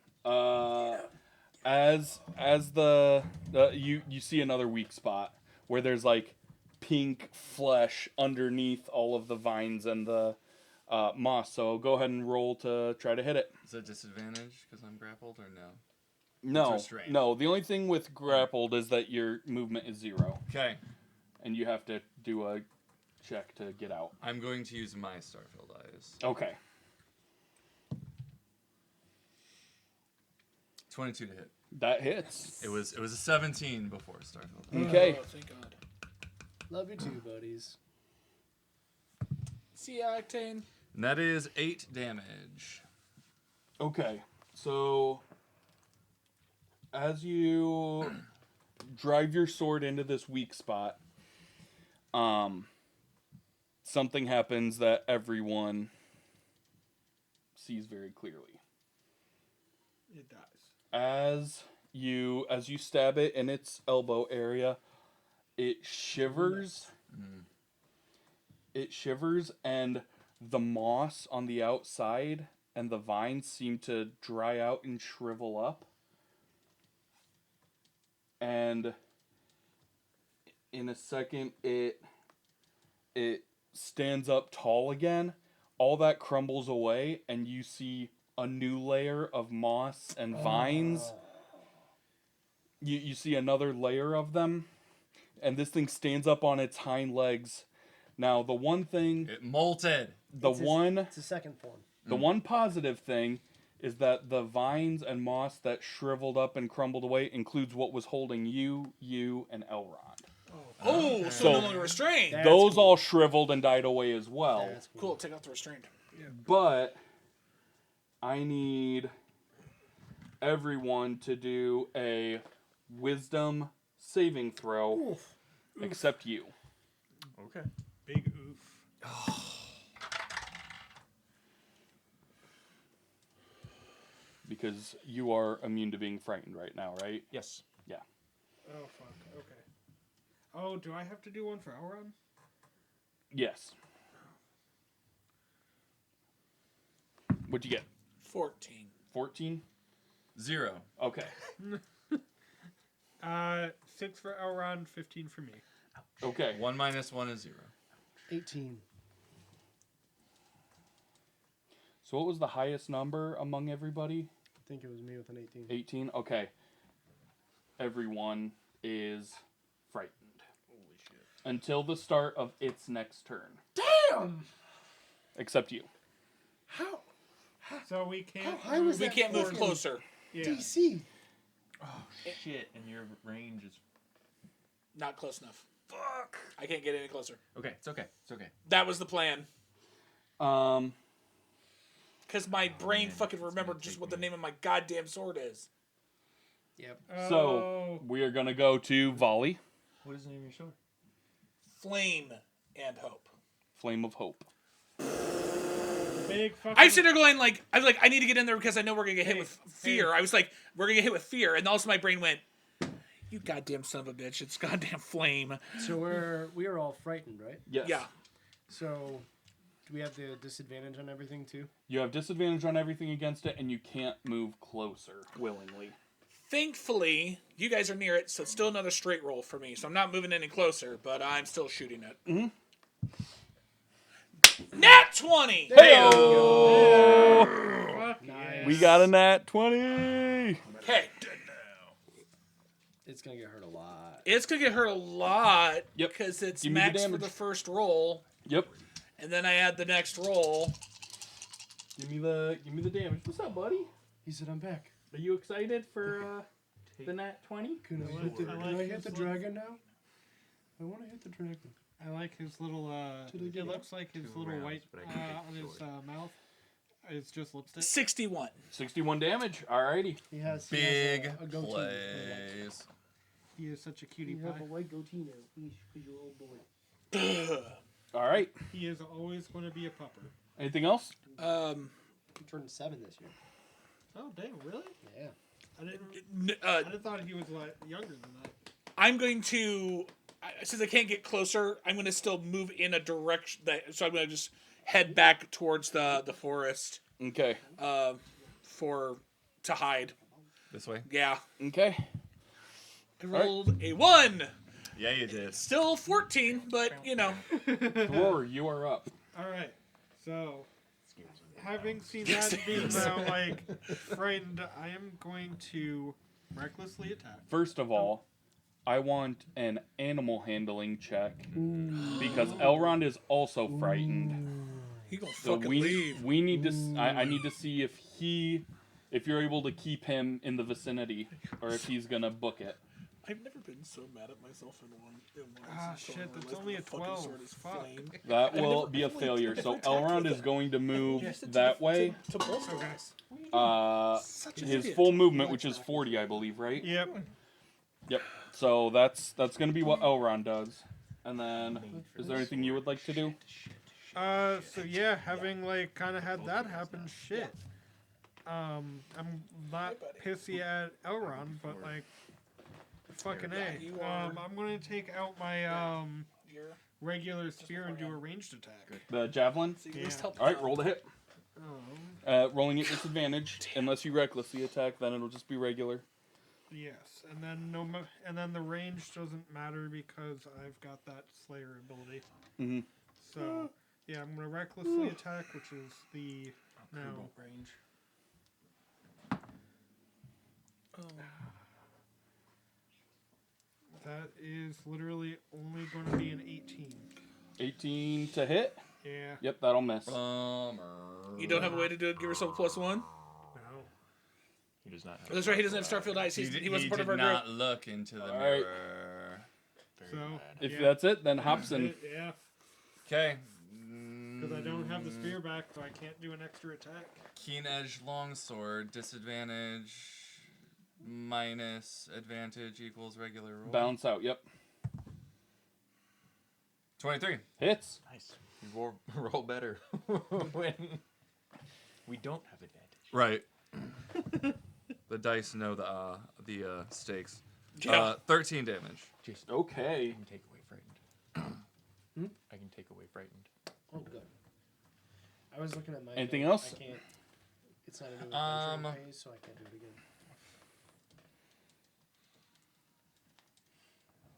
As the you see another weak spot where there's like pink flesh underneath all of the vines and the moss. So go ahead and roll to try to hit it. Is that disadvantage because I'm grappled or no? No, restrained. no. The only thing with grappled is that your movement is 0, Okay. and you have to do a check to get out. I'm going to use my Starfield eyes. Okay. 22 to hit. That hits. It was a 17 before Starfield. Okay. Oh, thank God. Love you too, buddies. See ya, Octane. And that is 8 damage. Okay. So, as you drive your sword into this weak spot, something happens that everyone sees very clearly. It dies. As you stab it in its elbow area, it shivers. It shivers, and the moss on the outside and the vines seem to dry out and shrivel up. And in a second, it stands up tall again. All that crumbles away, and you see a new layer of moss and vines. You see another layer of them, and this thing stands up on its hind legs. Now, the one thing, It molted. It's a second form. the one positive thing is that the vines and moss that shriveled up and crumbled away includes what was holding you, and Elrond. Oh, so no longer restrained. That's Those cool. all shriveled and died away as well. That's Cool, take off the restrained. But I need everyone to do a wisdom saving throw, except you. Okay. Big oof. Because you are immune to being frightened right now, right? Yes. Yeah. Oh, fuck. Okay. Oh, do I have to do one for Elrond? Yes. What'd you get? 14. 14? 0. Okay. 6 for Elrond, 15 for me. Okay. 1 minus 1 is 0. 18. So what was the highest number among everybody? I think it was me with an 18. 18? Okay. Everyone is frightened. Holy shit. Until the start of its next turn. Damn! Except you. How? So we can't. How high was We that can't move fucking closer. Yeah. DC? Oh shit! And your range is. Not close enough. Fuck. I can't get any closer. Okay, it's okay. It's okay. That was the plan. Because my brain man, fucking it's remembered gonna just take what the me. name of my goddamn sword is. Yep. So we are going to go to volley. What is the name of your sword? Flame and hope. Flame of Hope. Big fucking. I'm sitting there going like, I need to get in there because I know we're gonna get hit with fear. I was like, we're gonna get hit with fear, and also my brain went, you goddamn son of a bitch! It's goddamn flame. So we are all frightened, right? Yes. Yeah. So do we have the disadvantage on everything too? You have disadvantage on everything against it, and you can't move closer willingly. Thankfully, you guys are near it, so it's still another straight roll for me. So I'm not moving any closer, but I'm still shooting it. Mhm. Nat 20. Fuck yeah. We got a nat 20. Okay, It's gonna get hurt a lot. it's gonna get hurt a lot. Yep. Because it's Give me the max for damage. the first roll, Yep. and then I add the next roll. Give me the damage. What's up, buddy? He said, "I'm back." Are you excited for the nat 20? Can I like- hit the, I can like I hit his the little- dragon now? I want to hit the dragon. I like his little. Did I get It looks like his 2 little rounds, white but I can take on the his sword. mouth. It's just lipstick. 61. 61 damage. Alrighty. He has Big a goatee. plays. He is such a cutie You have pie. a white goatee now, because you're old boy. Alright. He is always going to be a pupper. Anything else? He turned 7 this year. Oh damn! Really? Yeah. I didn't thought he was like younger than that. I'm going to, since I can't get closer, I'm going to still move in a direction. So I'm going to just head back towards the forest Okay. to hide. This way? Yeah. Okay. I rolled a 1. Yeah, you did. Still 14, but, you know. Roar, you are up. All right. So, having seen that being now like frightened, I am going to recklessly attack. First of all, I want an animal handling check because Elrond is also frightened. He gonna So fucking we leave. we need to. I need to see if he if you're able to keep him in the vicinity, or if he's gonna book it. I've never been so mad at myself in one. Ah, until I shit, that's realized only the a fucking 12. sword is Fuck. flame. That I've will never- be a I've only failure. never So attacked Elrond with is it. going to move Used it that to, way. To bolster us. Such an His idiot. full movement, which is 40, I believe, right? Yep. Yep. So that's going to be what Elrond does. And then, is there anything you would like to do? So yeah, having like kind of had that happen, shit. I'm not pissy at Elrond, but like, fucking Yeah, A. you are- I'm gonna take out my You're- regular spear and do a ranged attack. The javelin? so you at least Yeah. help All right, out. roll to hit. Rolling at disadvantage. Unless you recklessly attack, then it'll just be regular. Yes, and then and then the range doesn't matter because I've got that Slayer ability. Mm-hmm. So yeah, I'm gonna recklessly attack, which is the now. range. That is literally only going to be an 18. 18 to hit? Yeah. Yep, that'll miss. You don't have a way to do it. Give yourself a +1. No. He does not have. Oh, that's right. He doesn't have Starfield Ice. He wasn't part of our did group. not look into the All right. mirror. So If yeah. that's it, then Hobson. Yeah, Okay. because I don't have the spear back, so I can't do an extra attack. Keen edge longsword, disadvantage minus advantage equals regular roll. Balance out, yep. 23. Hits. Nice. You roll better when we don't have advantage. Right. The dice know the stakes. Yeah. 13 damage. Jason, Okay. I can take away frightened. I can take away frightened. Oh, good. I was looking at my. Anything thing. else? I can't. It's not a new adventure phase, so I can't do it again.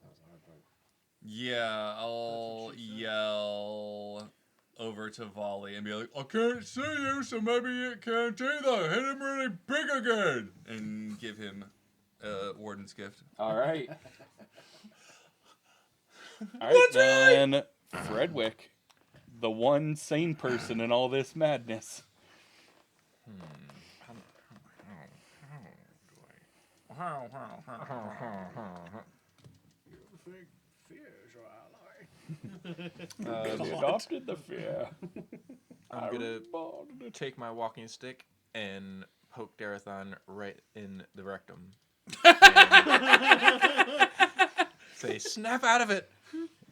That was a hard part. Yeah, I'll That's what she said. yell over to Volley and be like, I can't see you, so maybe it can't either. Hit him really big again. And give him Warden's Gift. All right. All right, then Fredwick, the one sane person in all this madness. We adopted the fear. I'm gonna Born it. take my walking stick and poke Darathon right in the rectum. And say, snap out of it!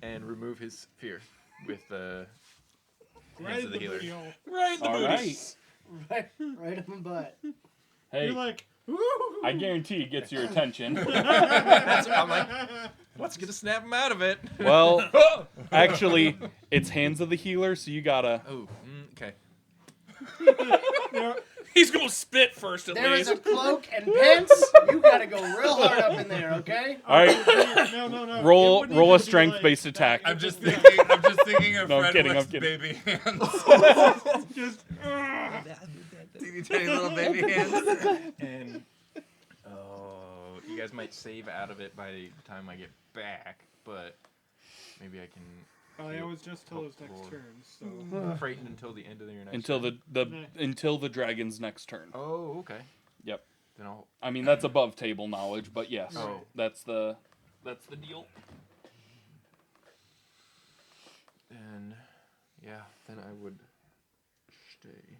And remove his fear with the hands of the healer. Right in the All booty. right. Right in the butt. Hey, You're like, I guarantee it gets your attention. That's what I'm like, what's gonna snap him out of it? Well, actually, it's hands of the healer, so you gotta. Oh, okay. He's gonna spit first at There is least. a cloak and pants. You gotta go real hard up in there, okay? All right, no. roll It wouldn't roll a even be strength-based like attack. I'm just thinking of No, I'm kidding, Fredwick's I'm kidding. baby hands. Just, Teeny tiny little baby hands. And you guys might save out of it by the time I get back, but maybe I can I was just till his next Roar. turn, so. frighten until the end of your next Until turn. until the dragon's next turn. Oh, okay. Yep. Then I'll I mean that's above table knowledge, but yes, Oh. that's the deal. then then I would stay.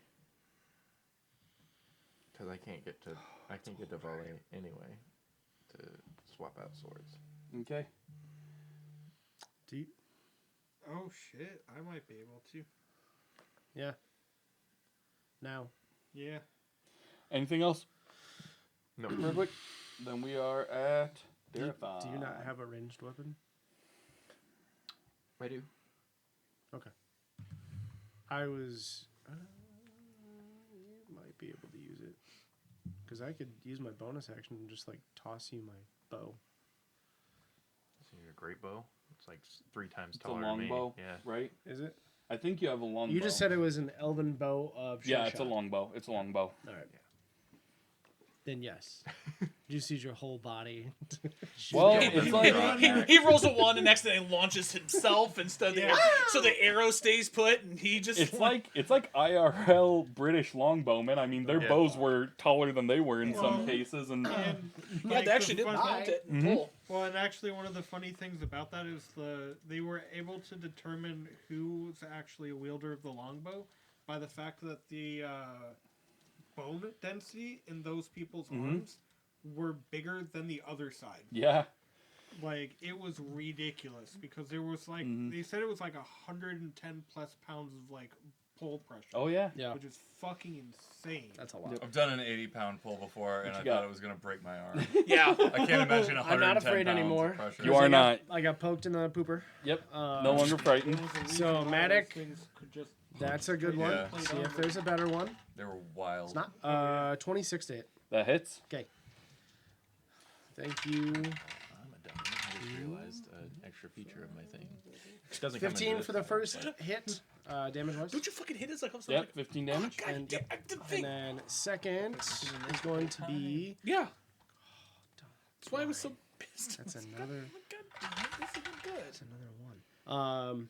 Because I can't get to volley anyway to swap out swords. Okay. Do you, Oh shit, I might be able to. yeah. Now. Yeah. Anything else, No. Fredwick? Then we are at Do Darathon. you not have a ranged weapon? I do. I was. Might be able to use it. Because I could use my bonus action and just, like, toss you my bow. So you're a great bow. It's like 3 times It's a taller than me. longbow, Yeah. right? Is it? I think you have a longbow. You just said it was an elven bow of Yeah, sure it's a shot. longbow. It's a longbow. All right. then yes. Just use your whole body. Well, He, it's like he rolls a 1 and next thing launches himself instead of the arrow. So the arrow stays put and he just it's like IRL British longbowmen. I mean, their Yeah. bows were taller than they were in some cases, and And yeah, like, they actually the did fun- mount it and Mhm. pull. Well, and actually, one of the funny things about that is they were able to determine who was actually a wielder of the longbow by the fact that the bone density in those people's arms were bigger than the other side. yeah, Like, it was ridiculous because there was like they said it was like 110 plus pounds of like pull pressure, oh yeah, Yeah, which is fucking insane. that's a lot. I've done an 80-pound pull before, and What I you got? thought it was gonna break my arm. Yeah. I can't imagine 110 I'm not afraid pounds anymore. of pressure. You are I not. got poked in the pooper. Yep, Uh, no longer There frightened. was a reason So, why those Matic, things could just That's a good one. Yeah. See if there's a better one. They were wild. It's not. 26 to hit. That hits. Okay. Thank you. I'm a dummy. I just realized an extra feature of my thing. It doesn't come into 15 this for the one, first but- hit. Damage wise. Don't you fucking hit us like I'm Yep, 15 damage. God And- damn, I didn't And think. then second is going to be. Yeah. That's why I was so pissed. That's I was like, another. God damn it, this isn't good. That's another one.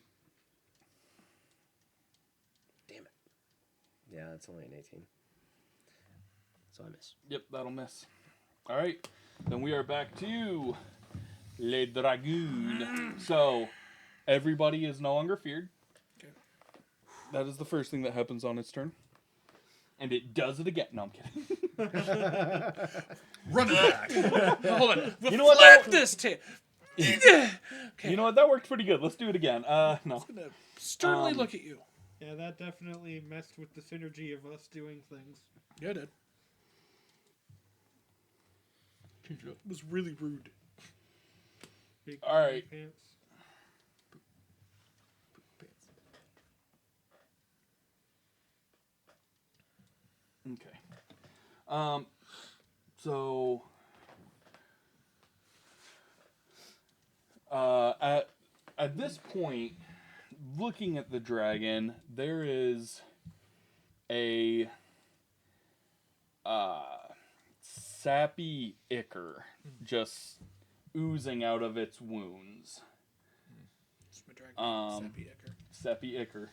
Damn it. Yeah, that's only an 18. So I miss. Yep, that'll miss. All right, then we are back to Le Dragoon. So everybody is no longer feared. Okay. That is the first thing that happens on its turn. And it does it again. No, I'm kidding. Run it back. Hold on. You know what, Flip though? this tail. Okay. You know what? That worked pretty good. Let's do it again. No. I'm gonna sternly Um, look at you. Yeah, that definitely messed with the synergy of us doing things. Yeah, I did. It was really rude. Big All right. pants. Okay. So at this point, looking at the dragon, there is a sappy ichor just oozing out of its wounds. It's my dragon. Um, Sappy Ecker. Sappy ichor.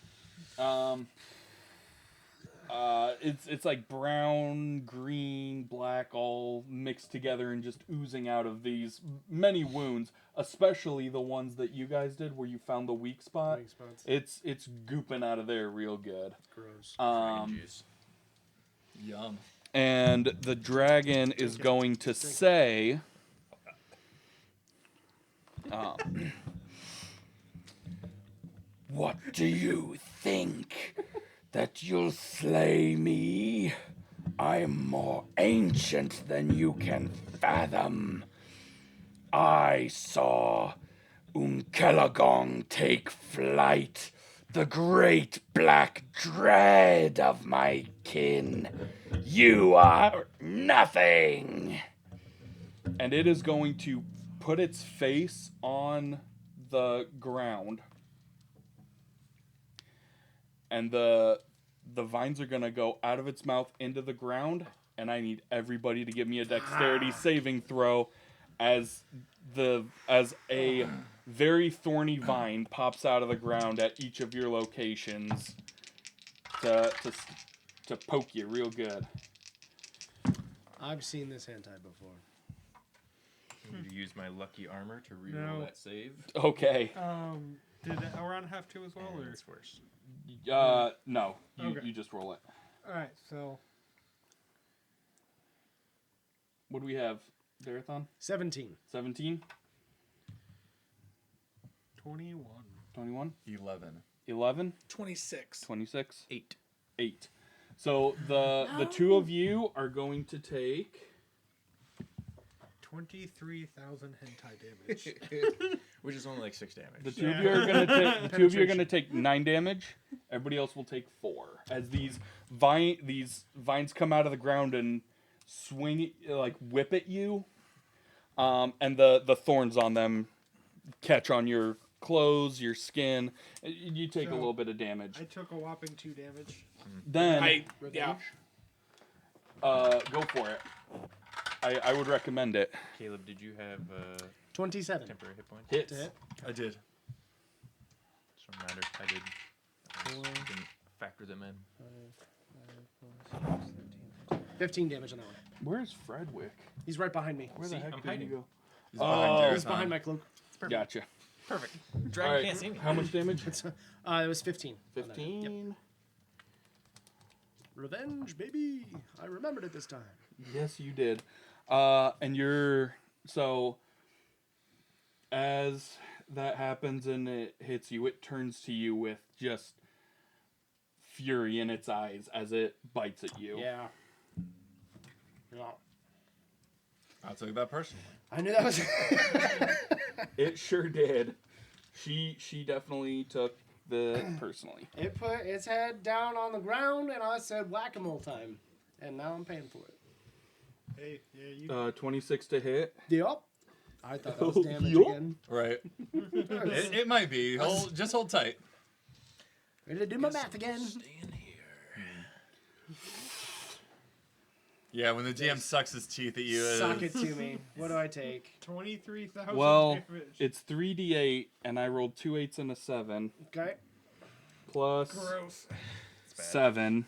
It's like brown, green, black, all mixed together and just oozing out of these many wounds, especially the ones that you guys did where you found the weak spot. Weak spots. It's gooping out of there real good. Gross. Dragon juice. Yum. And the dragon is going to say, "What do you think? That you'll slay me? I'm more ancient than you can fathom. I saw Unkelagong take flight, the great black dread of my kin. You are nothing." And it is going to put its face on the ground. And the vines are going to go out of its mouth into the ground. And I need everybody to give me a dexterity saving throw as a very thorny vine pops out of the ground at each of your locations to poke you real good. I've seen this hentai before. I'm going to use my lucky armor to reroll No. that save. Okay. Did Elron have to as well, And or? it's worse. No. Okay. You just roll it. All right, so What do we have, Darathon? 17. 17? 21. 21? 11. 11? 26. 26? 8. 8. So the two of you are going to take 23,000 hentai damage. Which is only like 6 damage. the two of you are going to take the two of you are going to take 9 damage. Everybody else will take 4 as these vines come out of the ground and swing like whip at you. And the thorns on them catch on your clothes, your skin. You take a So, little bit of damage. I took a whopping 2 damage. Then Yeah. go for it. I would recommend it. Caleb, did you have 27. temporary hit points? Hits. To hit. I did. Just don't matter. I did. I just didn't factor them in. 15 damage on that one. Where's Fredwick? He's right behind me. Where See, the heck I'm did hiding. you go? He's behind Jared, He's behind my cloak. Gotcha. Perfect. All Dragon right. can't see me. How much damage? It was 15. on that. 15. Yep. Revenge, baby. I remembered it this time. Yes, you did. And you're so as that happens and it hits you, it turns to you with just fury in its eyes as it bites at you. Yeah. Yeah. I'll take that personally. I knew that was. It sure did. She definitely took the personally. It put its head down on the ground, and I said whack-a-mole time, and now I'm paying for it. Hey, yeah, you. 26 to hit. Yup. I thought that was damage Yup. again. Right. It might be. Just hold tight. Ready to do my math again. Yeah, when the GM sucks his teeth at you. Suck it to me. What do I take? 23,000 Well, damage. it's 3d8, and I rolled 2 8s and a 7 Okay. plus Gross. 7.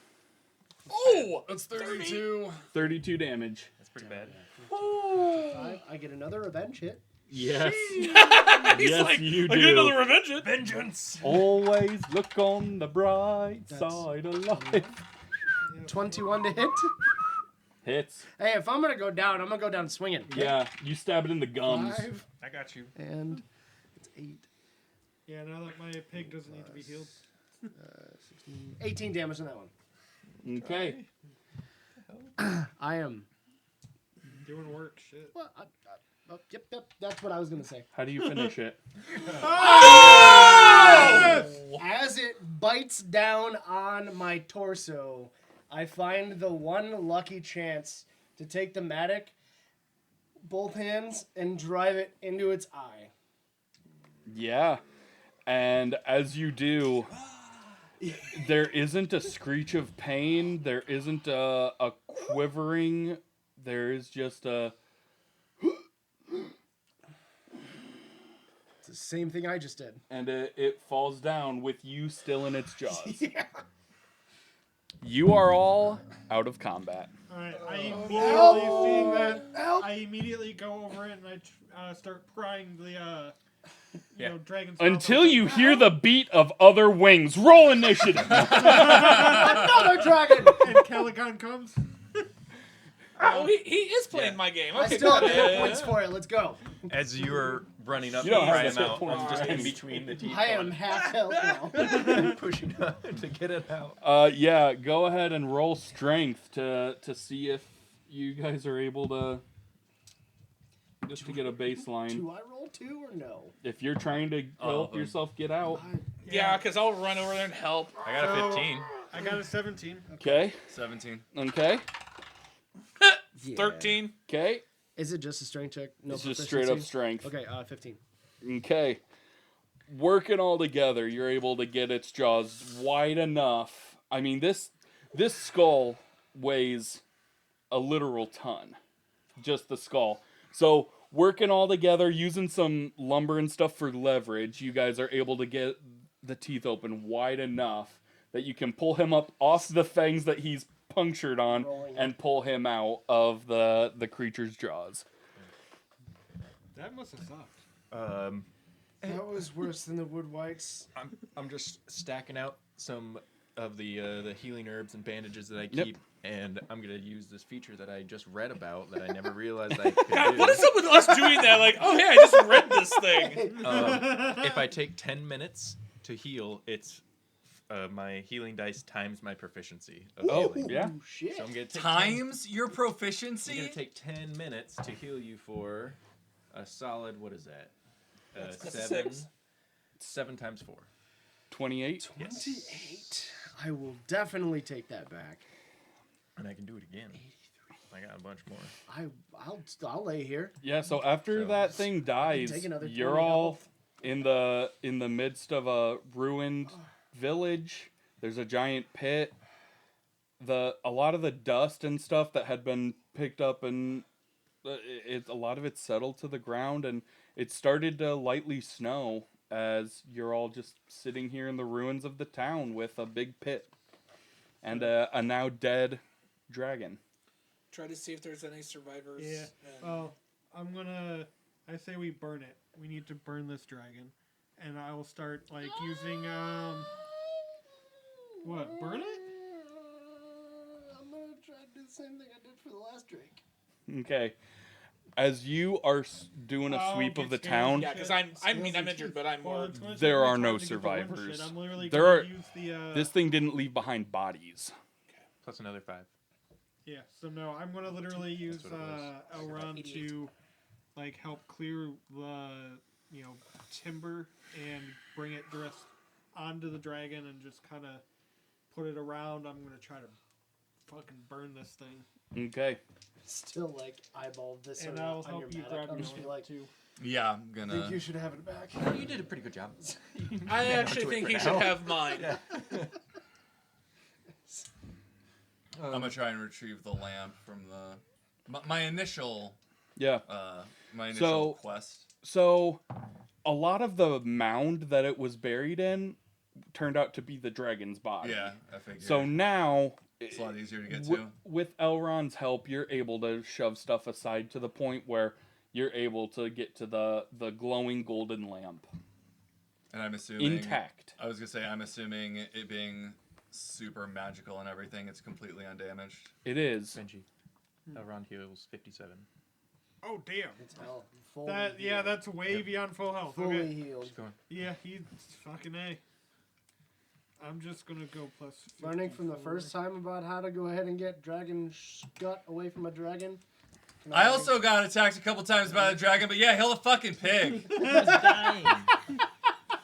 Oh! That's 32. 32 damage. That's pretty bad. 5. I get another revenge hit. Yes. He's Yes, like, you I do. get another revenge hit. Vengeance. Always look on the bright That's- side of life. 21 to hit. Hits. Hey, if I'm going to go down, I'm going to go down swinging. Yeah, you stab it in the gums. 5 I got you. and it's 8. Yeah, now that my pig doesn't need to be healed. 16, 18 damage on that one. Okay. I am. Doing work, shit. Well, yep. That's what I was going to say. How do you finish it? As it bites down on my torso, I find the one lucky chance to take the mattock, both hands, and drive it into its eye. Yeah. And as you do, there isn't a screech of pain. There isn't a quivering. There is just a... It's the same thing I just did. And it falls down with you still in its jaws. Yeah. You are all out of combat. Alright, I immediately seeing that, Help! I immediately go over it and I start prying the, Yeah. dragon's Until you hear the beat of other wings. Roll initiative. Another dragon! And Caligon comes. Oh, he is playing my game. I Okay, still have good. hit points for it. Let's go. As you were running up You to don't have pry to him hit out, points I'm just for in any. between the teeth. I am half health now. pushing on to get it out. Yeah, go ahead and roll strength to see if you guys are able to just to get a baseline. Do I roll 2 or no? If you're trying to help yourself get out. Yeah, because I'll run over there and help. I got a 15. I got a 17. Okay. 17. Okay. Yeah. 13. Okay. Is it just a strength check? No It's just straight up proficiency? strength. Okay, 15. Okay. Working all together, you're able to get its jaws wide enough. I mean, this skull weighs a literal ton. Just the skull. So, working all together, using some lumber and stuff for leverage, you guys are able to get the teeth open wide enough that you can pull him up off the fangs that he's punctured on Rolling. and pull him out of the creature's jaws. That must have sucked. That was worse than the wood whites. I'm just stacking out some of the healing herbs and bandages that I Yep. keep, and I'm gonna use this feature that I just read about that I never realized I could do. What is up with us doing that? Like, oh, hey, I just read this thing. If I take 10 minutes to heal, it's my healing dice times my proficiency of healing. Yeah. Ooh, shit. So I'm gonna take Times your 10, I'm proficiency? gonna take 10 minutes to heal you for a solid. What is that? That's 7. 6. 7 times 4. 28. 28. I will definitely take that back. And I can do it again. I got a bunch more. I'll lay here. Yeah, so after So- that thing dies, Take another you're 20 all health. in the midst of a ruined village. There's a giant pit. A lot of the dust and stuff that had been picked up, and a lot of it settled to the ground, and it started to lightly snow as you're all just sitting here in the ruins of the town with a big pit and a now dead dragon. Try to see if there's any survivors. Yeah. and- I say we burn it. We need to burn this dragon. And I will start, like, using, what, burn it? I'm gonna try to do the same thing I did for the last drink. Okay. As you are doing a Oh, sweep of the get scared. town, Yeah, because I'm injured, but I'm more. There are no survivors. I'm literally There gonna are- use the, this thing didn't leave behind bodies. Plus another 5. Yeah, so no, I'm gonna literally use what it was. Elrond 88. to like help clear the timber and bring it just onto the dragon and just kind of put it around. I'm gonna try to fucking burn this thing, Okay. Still like eyeball this and on I'll your help you mat grab account, your be like, too. Yeah, I'm I think gonna. you should have it back. Oh, you did a pretty good job. I actually think he should have mine. Yeah. I'm gonna try and retrieve the lamp from my initial Yeah. my initial So- quest. So, a lot of the mound that it was buried in turned out to be the dragon's body. Yeah, I figured. So now, it's a lot easier to get wi- to. with Elrond's help, you're able to shove stuff aside to the point where you're able to get to the glowing golden lamp And I'm assuming intact. I was gonna say I'm assuming it being super magical and everything, it's completely undamaged. It is. Benji. Around heals 57. Oh damn! It's hell. Fully That healed. that's way beyond full health. fully Okay. healed. Keep going. Yeah, he's fucking A. I'm just gonna go plus. Learning from the 54. first time about how to go ahead and get dragon gut away from a dragon. Can I also got attacked a couple times by the dragon, but yeah, he'll a fucking pig. dying.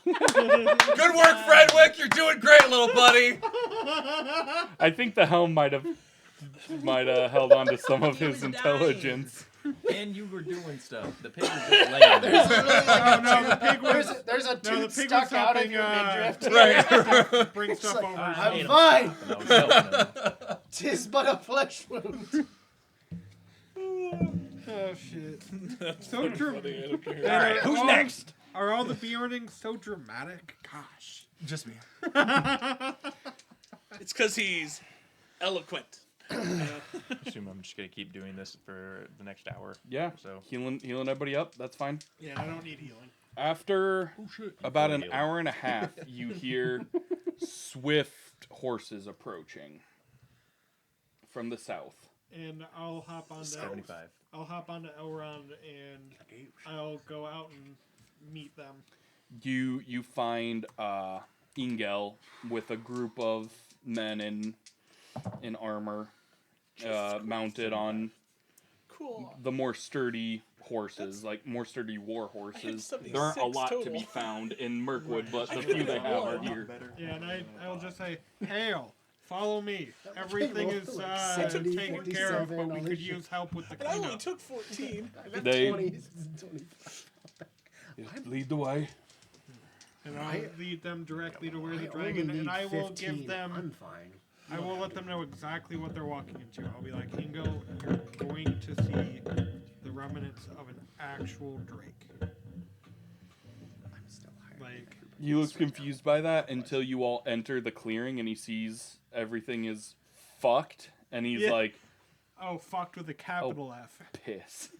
Good work, Fredwick. You're doing great, little buddy. I think the helm might have held on to some of He his was dying. intelligence. And you were doing stuff. The pig was just laying there. Oh no, the pig was. There's a No, the tooth pig stuck was out of helping, your midriff. Right. Bring It's stuff like, over. I'm him. fine. And I was helping him. Tis but a flesh wound. Oh shit! So Funny, I don't care. All right, who's next? Are all the beardings so dramatic? Gosh. Just me. It's because he's eloquent. Assume I'm just gonna keep doing this for the next hour. Yeah. So Healing everybody up. That's fine. Yeah, I don't need healing. After about an Fully healed. hour and a half, you hear swift horses approaching from the south. And I'll hop on 75. I'll hop onto Elrond and I'll go out and meet them. You find Ingel with a group of men in armor, mounted on Cool. the more sturdy horses, like more sturdy war horses. 76 There aren't a lot to total. be found in Mirkwood, but the few they have are here. Yeah, and I'll just say, "Hail, follow me. Everything is Like 70, taken care of, 47, but we all could this shit. use help with the And I only cleanup." took 14. I got They- 20. Lead the way. And I'll lead them directly to where the I dragon, only and I need will 15. give them. I'm fine. I will let them know exactly what they're walking into. I'll be like, Ingo, you're going to see the remnants of an actual drake. I'm still higher. Like, He looks confused by that until you all enter the clearing and he sees everything is fucked, and he's Yeah. like, oh, fucked with a capital F. piss.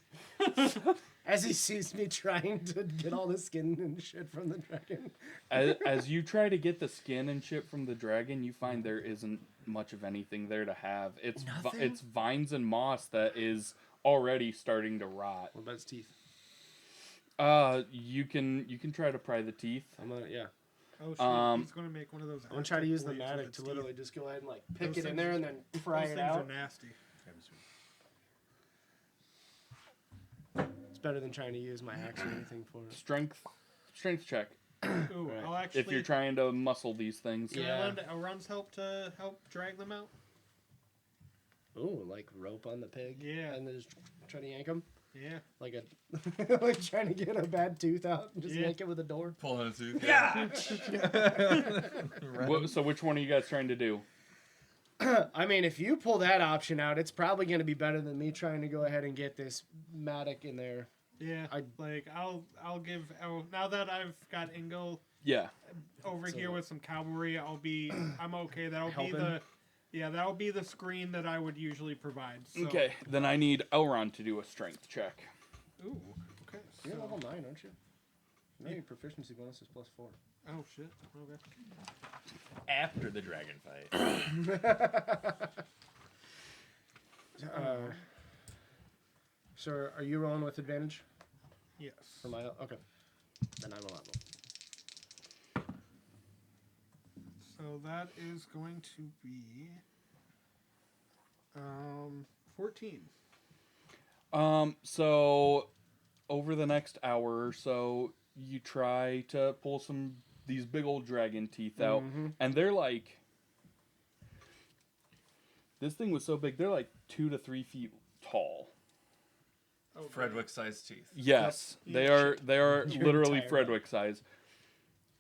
As he sees me trying to get all the skin and shit from the dragon. As you try to get the skin and shit from the dragon, you find there isn't much of anything there to have. It's Nothing? it's vines and moss that is already starting to rot. What about his teeth? You can try to pry the teeth. I'm gonna, yeah. Oh shit, Um, he's gonna make one of those. I'm gonna try to use the blades with mattock its to teeth. literally just go ahead and like pick Those it in things- there and then pry Those it things out. are nasty. It's better than trying to use my axe or anything for it. Strength check. Ooh, Right. I'll actually. If you're trying to muscle these things. Can Yeah. I lend Elrond's help to help drag them out? Ooh, like rope on the pig. Yeah. And then just try to yank him Yeah. like a like trying to get a bad tooth out and just Yeah. yank it with a door. Pulling a tooth. Yeah. So which one are you guys trying to do? I mean, if you pull that option out, it's probably going to be better than me trying to go ahead and get this Matic in there. Yeah, I'll give now that I've got Ingo Yeah. over here with some cavalry, I'm okay. Helping? That'll be the screen that I would usually provide. So. Okay, then I need Elrond to do a strength check. Ooh. Okay. You're so- level 9, aren't you? No, your proficiency bonus is +4. Oh shit. Okay. After the dragon fight. So, are you rolling with advantage? Yes. For my okay. Then I will not roll. So that is going to be 14. So over the next hour or so, you try to pull these big old dragon teeth out, and they're like, this thing was so big, they're like 2 to 3 feet tall. Okay. Fredwick-sized teeth. Yes, Yep. they are Your literally entire Fredwick size.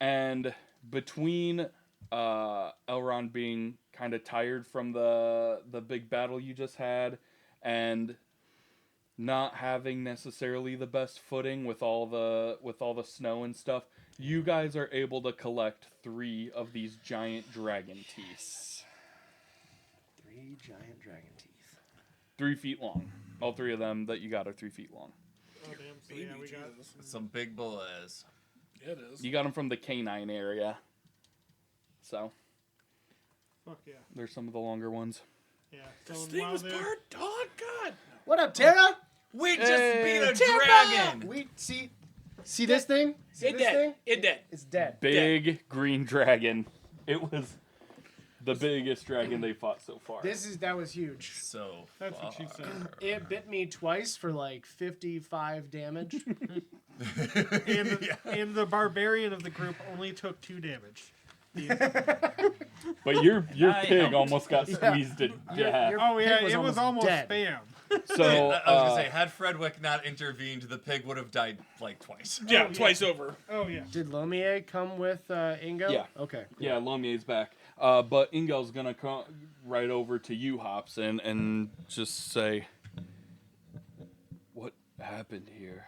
And between Elrond being kind of tired from the big battle you just had, and not having necessarily the best footing with all the snow and stuff, you guys are able to collect 3 of these giant dragon teeth. 3 giant dragon teeth. 3 feet long. All 3 of them that you got are 3 feet long. Oh damn! So yeah, we got. Some big boys. It is. You got them from the canine area. So Fuck yeah. there's some of the longer ones. Yeah. This So thing while was they're- part dog. God. What up, Tara? We just Hey, beat a dragon! We see this thing? See It this dead. thing? It dead. It's dead. Big green dragon. It was the biggest dragon they fought so far. That was huge. So That's what she said. It bit me twice for like 55 damage. And the barbarian of the group only took 2 damage. But your I pig know. almost got squeezed to death. your- Oh yeah, pig was it was almost almost dead. spam. So I was gonna say, had Fredwick not intervened, the pig would have died like twice. Yeah, yeah. twice over. Oh yeah. Did Lomier come with Ingo? Yeah. Okay. yeah, Lomier's back. But Ingel's gonna come right over to you, Hobson, and just say, "What happened here?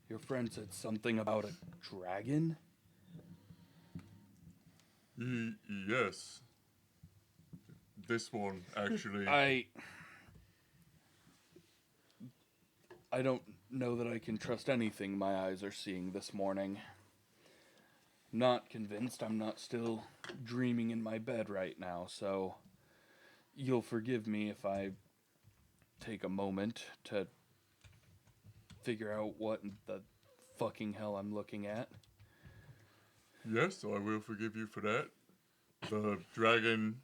Your friend said something about a dragon." Yes. This one, actually. I don't know that I can trust anything my eyes are seeing this morning. Not convinced. I'm not still dreaming in my bed right now, so you'll forgive me if I take a moment to figure out what in the fucking hell I'm looking at. Yes, I will forgive you for that. The dragon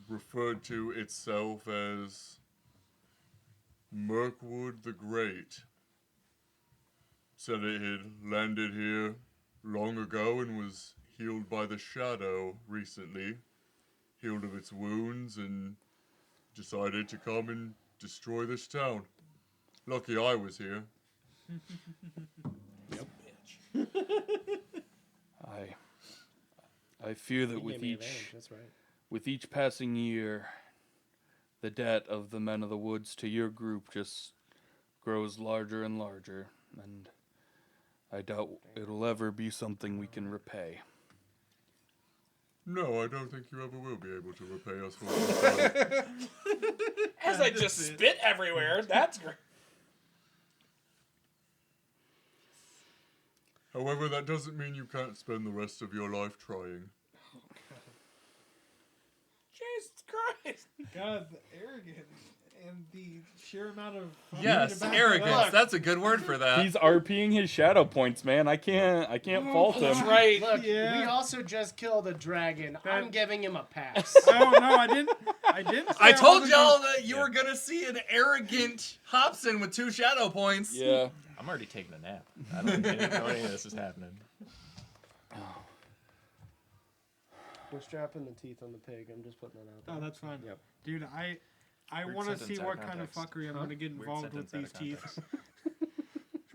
referred to itself as Mirkwood the Great. Said it had landed here long ago and was healed by the shadow recently. Healed of its wounds and decided to come and destroy this town. Lucky I was here. I fear that You with gave me each advantage, that's right. with each passing year, the debt of the men of the woods to your group just grows larger and larger, and I doubt it'll ever be something we can repay. No, I don't think you ever will be able to repay us for what we've done. As I just spit everywhere. That's great. However, that doesn't mean you can't spend the rest of your life trying. Jesus Christ. God, the arrogance and the sheer amount of Yes, fucking arrogance. Look, That's a good word for that. He's RPing his shadow points, man. I can't fault him. That's right. Look, Yeah. we also just killed a dragon. I'm giving him a pass. Oh no, I didn't. I didn't. Say I told wasn't y'all gonna- that you were gonna see an arrogant Hobson with 2 shadow points. Yeah. I'm already taking a nap. I don't know any of this is happening. We're strapping the teeth on the pig. I'm just putting that out there. Oh, that's fine. Yep. Dude, I Weird want to sentence see out what of kind of context. fuckery I'm going to get Weird involved with sentence out these of teeth.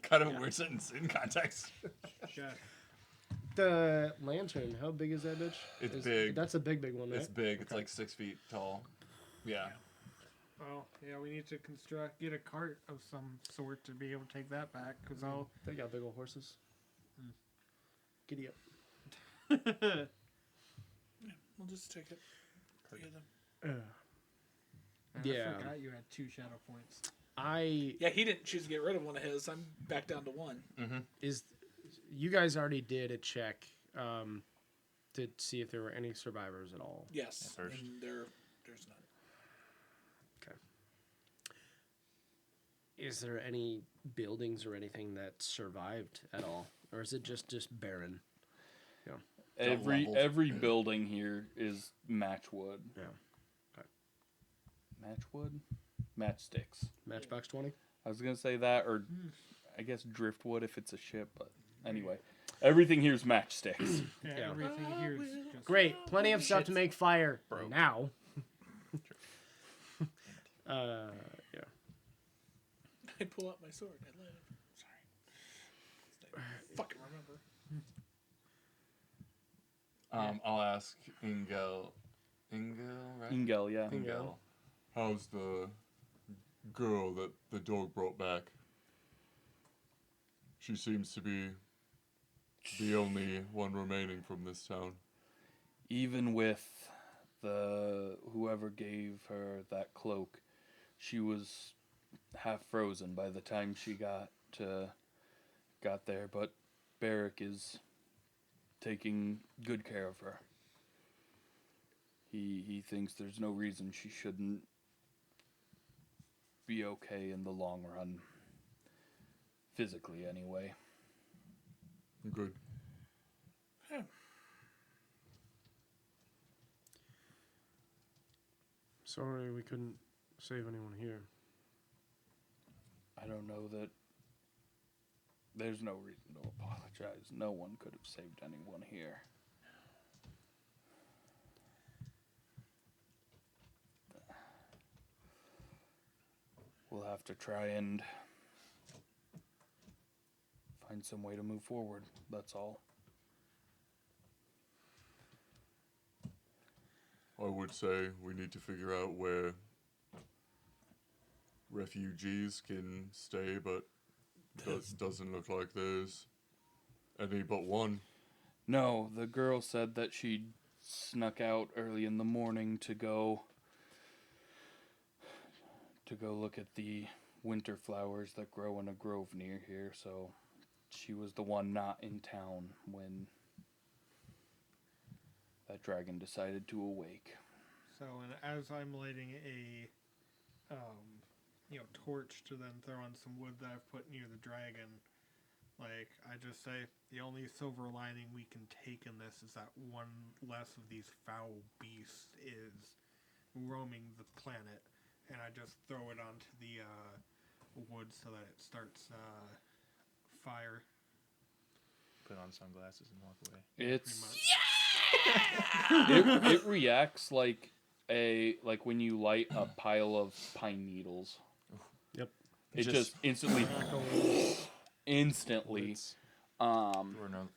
Kind of a weird sentence in context. Yeah. the lantern. How big is that bitch? It's big. That's a big one, right? It's big. It's Okay. like 6 feet tall. Yeah. Oh, yeah, we need to get a cart of some sort to be able to take that back, because I'll... They got big old horses. Giddy up. We'll just take it. Together. I Yeah. forgot you had 2 shadow points. Yeah, he didn't choose to get rid of one of his. I'm back down to 1. You guys already did a check to see if there were any survivors at all. Yes. First. And there's none. Okay. Is there any buildings or anything that survived at all, or is it just barren? Every building here is matchwood. Yeah. Okay. Matchwood? Matchsticks. Matchbox 20. I was gonna say that, or I guess driftwood if it's a ship, but anyway. Everything here's matchsticks. Yeah, everything here is just... Great, plenty of stuff to make fire. Broke. Now. Yeah. I pull out my sword. I live. Sorry. Fucking remember. I'll ask Ingel. Right? Ingel, yeah. Ingel. How's the girl that the dog brought back? She seems to be the only one remaining from this town. Even with whoever gave her that cloak, she was half frozen by the time she got there, but Barrick is taking good care of her. He thinks there's no reason she shouldn't be okay in the long run. Physically, anyway. Good. Sorry we couldn't save anyone here. I don't know that there's no reason to apologize. No one could have saved anyone here. We'll have to try and find some way to move forward. That's all. I would say we need to figure out where refugees can stay, but doesn't look like there's any but one. No, the girl said that she snuck out early in the morning to go look at the winter flowers that grow in a grove near here, so she was the one not in town when that dragon decided to awake. So, and as I'm lighting a, torch to then throw on some wood that I've put near the dragon, I just say, the only silver lining we can take in this is that one less of these foul beasts is roaming the planet, and I just throw it onto the wood so that it starts fire. Put on sunglasses and walk away. It reacts like when you light a pile of pine needles. Yep. It just instantly Or no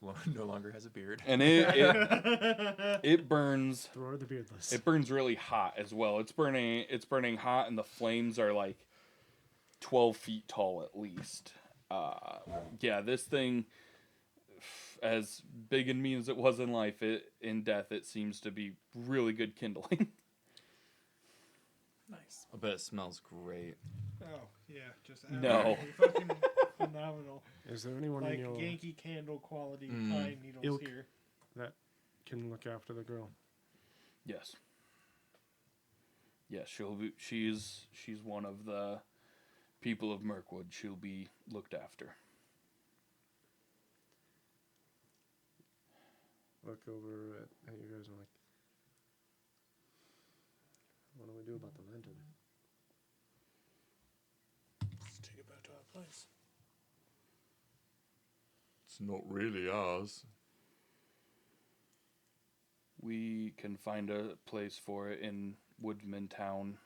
longer has a beard. and it burns. Throw the beardless. It burns really hot as well. It's burning hot, and the flames are like 12 feet tall at least. Yeah, this thing, as big and mean as it was in life, in death, it seems to be really good kindling. Nice. I bet it smells great. Oh, yeah, just No. fucking phenomenal. Is there anyone Like in your Yankee Candle quality pine needles Ilk. here. that can look after the girl? Yes. Yes, she's one of the people of Mirkwood. She'll be looked after. Look over at you guys and like, what do we do about the lantern? Let's take it back to our place. It's not really ours. We can find a place for it in Woodsman Town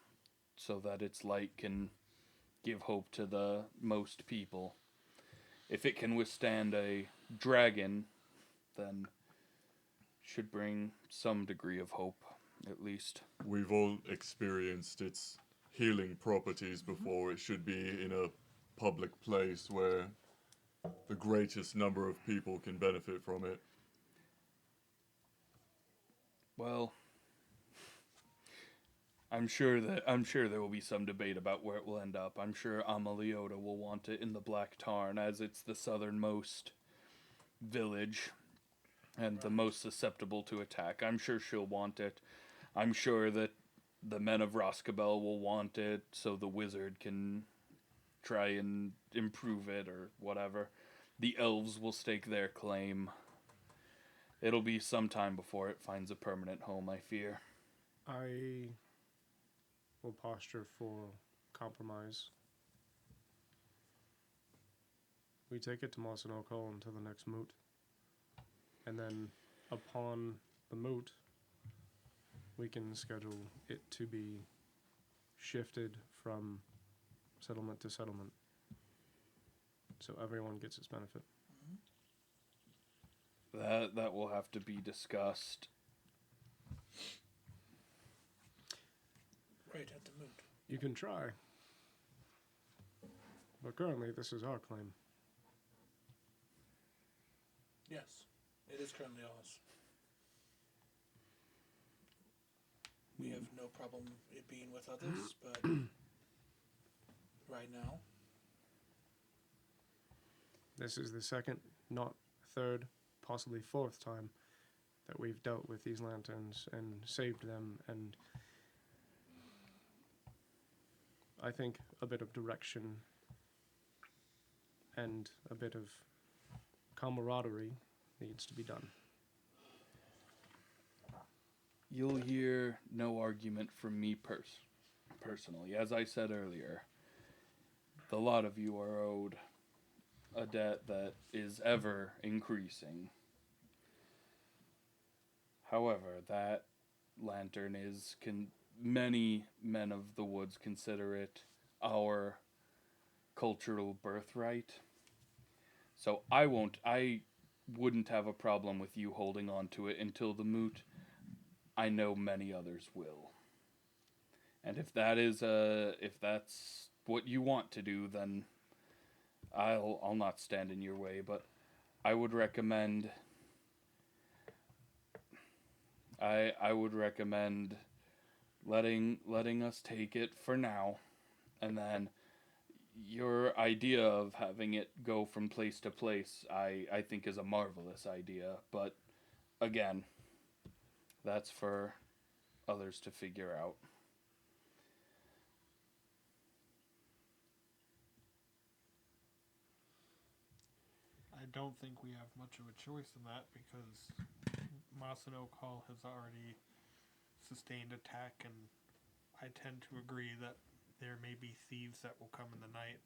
so that its light can give hope to the most people. If it can withstand a dragon, then should bring some degree of hope, at least. We've all experienced its healing properties before. It should be in a public place where the greatest number of people can benefit from it. Well, I'm sure there will be some debate about where it will end up. I'm sure Amaliota will want it in the Black Tarn, as it's the southernmost village and the most susceptible to attack. I'm sure she'll want it. I'm sure that the men of Roscabel will want it, so the wizard can try and improve it or whatever. The elves will stake their claim. It'll be some time before it finds a permanent home, I fear. I will posture for compromise. We take it to Mosinoke Hall until the next moot. And then, upon the moot, we can schedule it to be shifted from settlement to settlement. So everyone gets its benefit. That will have to be discussed. Right at the moot. You can try. But currently, this is our claim. Yes, it is currently ours. We have no problem it being with others, but right now, This is the second, not third, possibly fourth time that we've dealt with these lanterns and saved them, and I think a bit of direction and a bit of camaraderie needs to be done. You'll hear no argument from me personally. As I said earlier, the lot of you are owed a debt that is ever increasing. However, that lantern is, many men of the woods consider it our cultural birthright. So I wouldn't have a problem with you holding on to it until the moot. I know many others will. And if that's what you want to do, then I'll not stand in your way, but I would recommend letting us take it for now, and then your idea of having it go from place to place, I think is a marvelous idea, but again, that's for others to figure out. I don't think we have much of a choice in that because Masanoke Hall has already sustained attack, and I tend to agree that there may be thieves that will come in the night.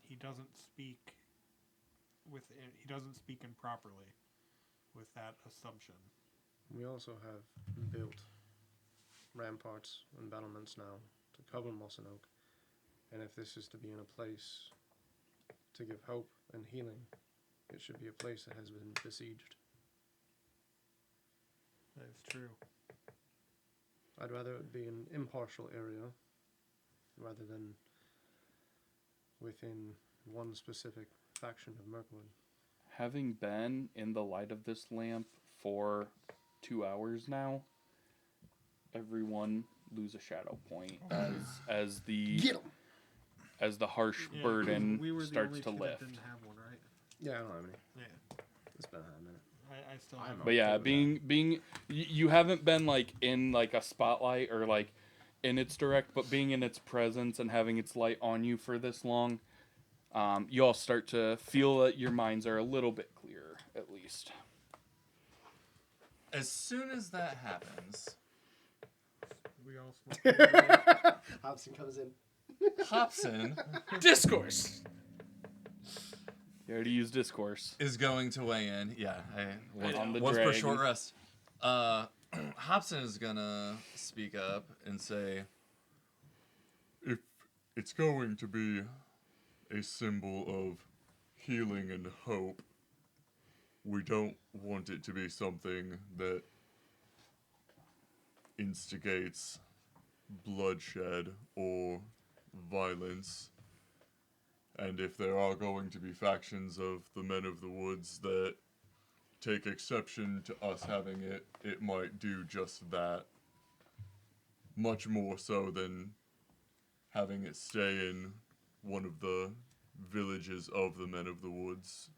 He doesn't speak improperly with that assumption. We also have built ramparts and battlements now to cover Mosinoke, and if this is to be in a place to give hope and healing, it should be a place that has been besieged. That is true. I'd rather it be an impartial area rather than within one specific faction of Mirkwood. Having been in the light of this lamp for 2 hours now, everyone lose a shadow point as the harsh burden we were starts the to only two that lift. didn't have one, right? Yeah, I don't have any. Yeah. It's been a hot minute. I still I'm have a- But yeah, Okay with you haven't been like in like a spotlight or like in its direct, but being in its presence and having its light on you for this long, you all start to feel that your minds are a little bit clearer, at least. As soon as that happens, We all smoke. Hobson comes in. Hobson discourse. You already used discourse. is going to weigh in. Yeah, On the once per dragon. short rest. Hobson is gonna speak up and say, If it's going to be a symbol of healing and hope, we don't want it to be something that instigates bloodshed or violence. And if there are going to be factions of the Men of the Woods that take exception to us having it, it might do just that. Much more so than having it stay in one of the villages of the Men of the Woods.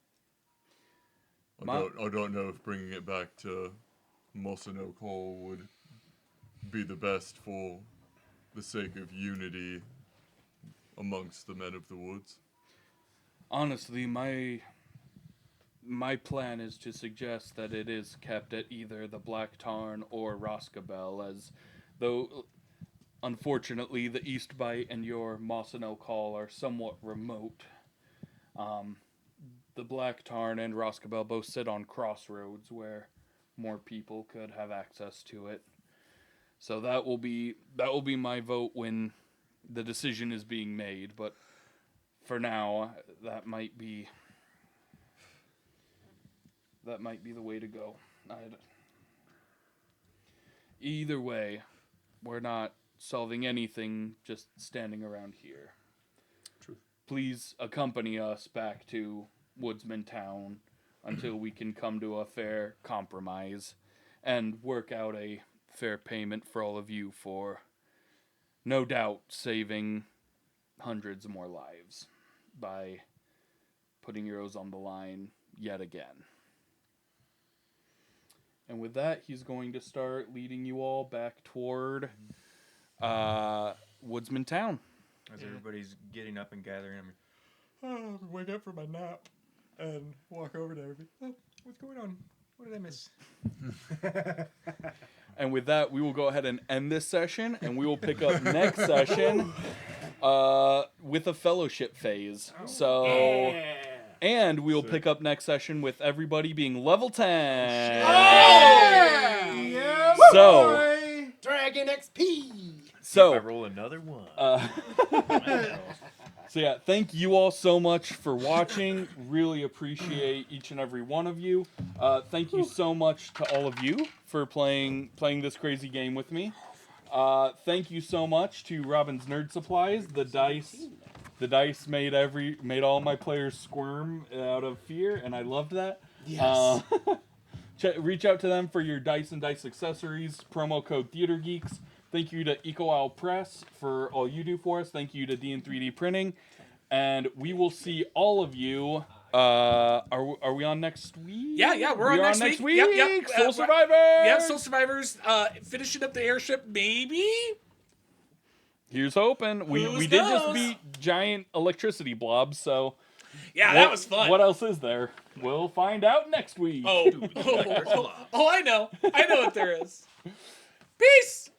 I don't know if bringing it back to Mosino Call would be the best for the sake of unity amongst the Men of the Woods. Honestly, my plan is to suggest that it is kept at either the Black Tarn or Roscabel, as though, unfortunately, the East Bight and your Mosino Call are somewhat remote. The Black Tarn and Roscabel both sit on crossroads where more people could have access to it. So that will be my vote when the decision is being made, but for now, that might be the way to go. Either way, we're not solving anything just standing around here. True. Please accompany us back to Woodsman Town until we can come to a fair compromise and work out a fair payment for all of you for, no doubt, saving hundreds more lives by putting yours on the line yet again. And with that, he's going to start leading you all back toward Woodsman Town. As everybody's getting up and gathering, Wake up from my nap and walk over to everybody. Oh, what's going on? What did I miss? And with that, we will go ahead and end this session, and we will pick up next session with a fellowship phase. So, and we will pick up next session with everybody being level 10. Yeah, So, boy. Dragon XP. if I so, roll another one. so yeah, thank you all so much for watching. Really appreciate each and every one of you. Thank you so much to all of you for playing this crazy game with me. Thank you so much to Robin's Nerd Supplies. The dice made all my players squirm out of fear, and I loved that. Yes. Reach out to them for your dice and dice accessories. Promo code Theater Geeks. Thank you to Eco Owl Press for all you do for us. Thank you to D&3D Printing. And we will see all of you. Are we on next week? Yeah, we're on next week. Yep. Soul Survivors! Yeah, Soul Survivors. Finishing up the airship, maybe? Here's hoping. We Who did just knows? beat giant electricity blobs, so... Yeah, that was fun. What else is there? We'll find out next week. Oh, I know. I know what there is. Peace!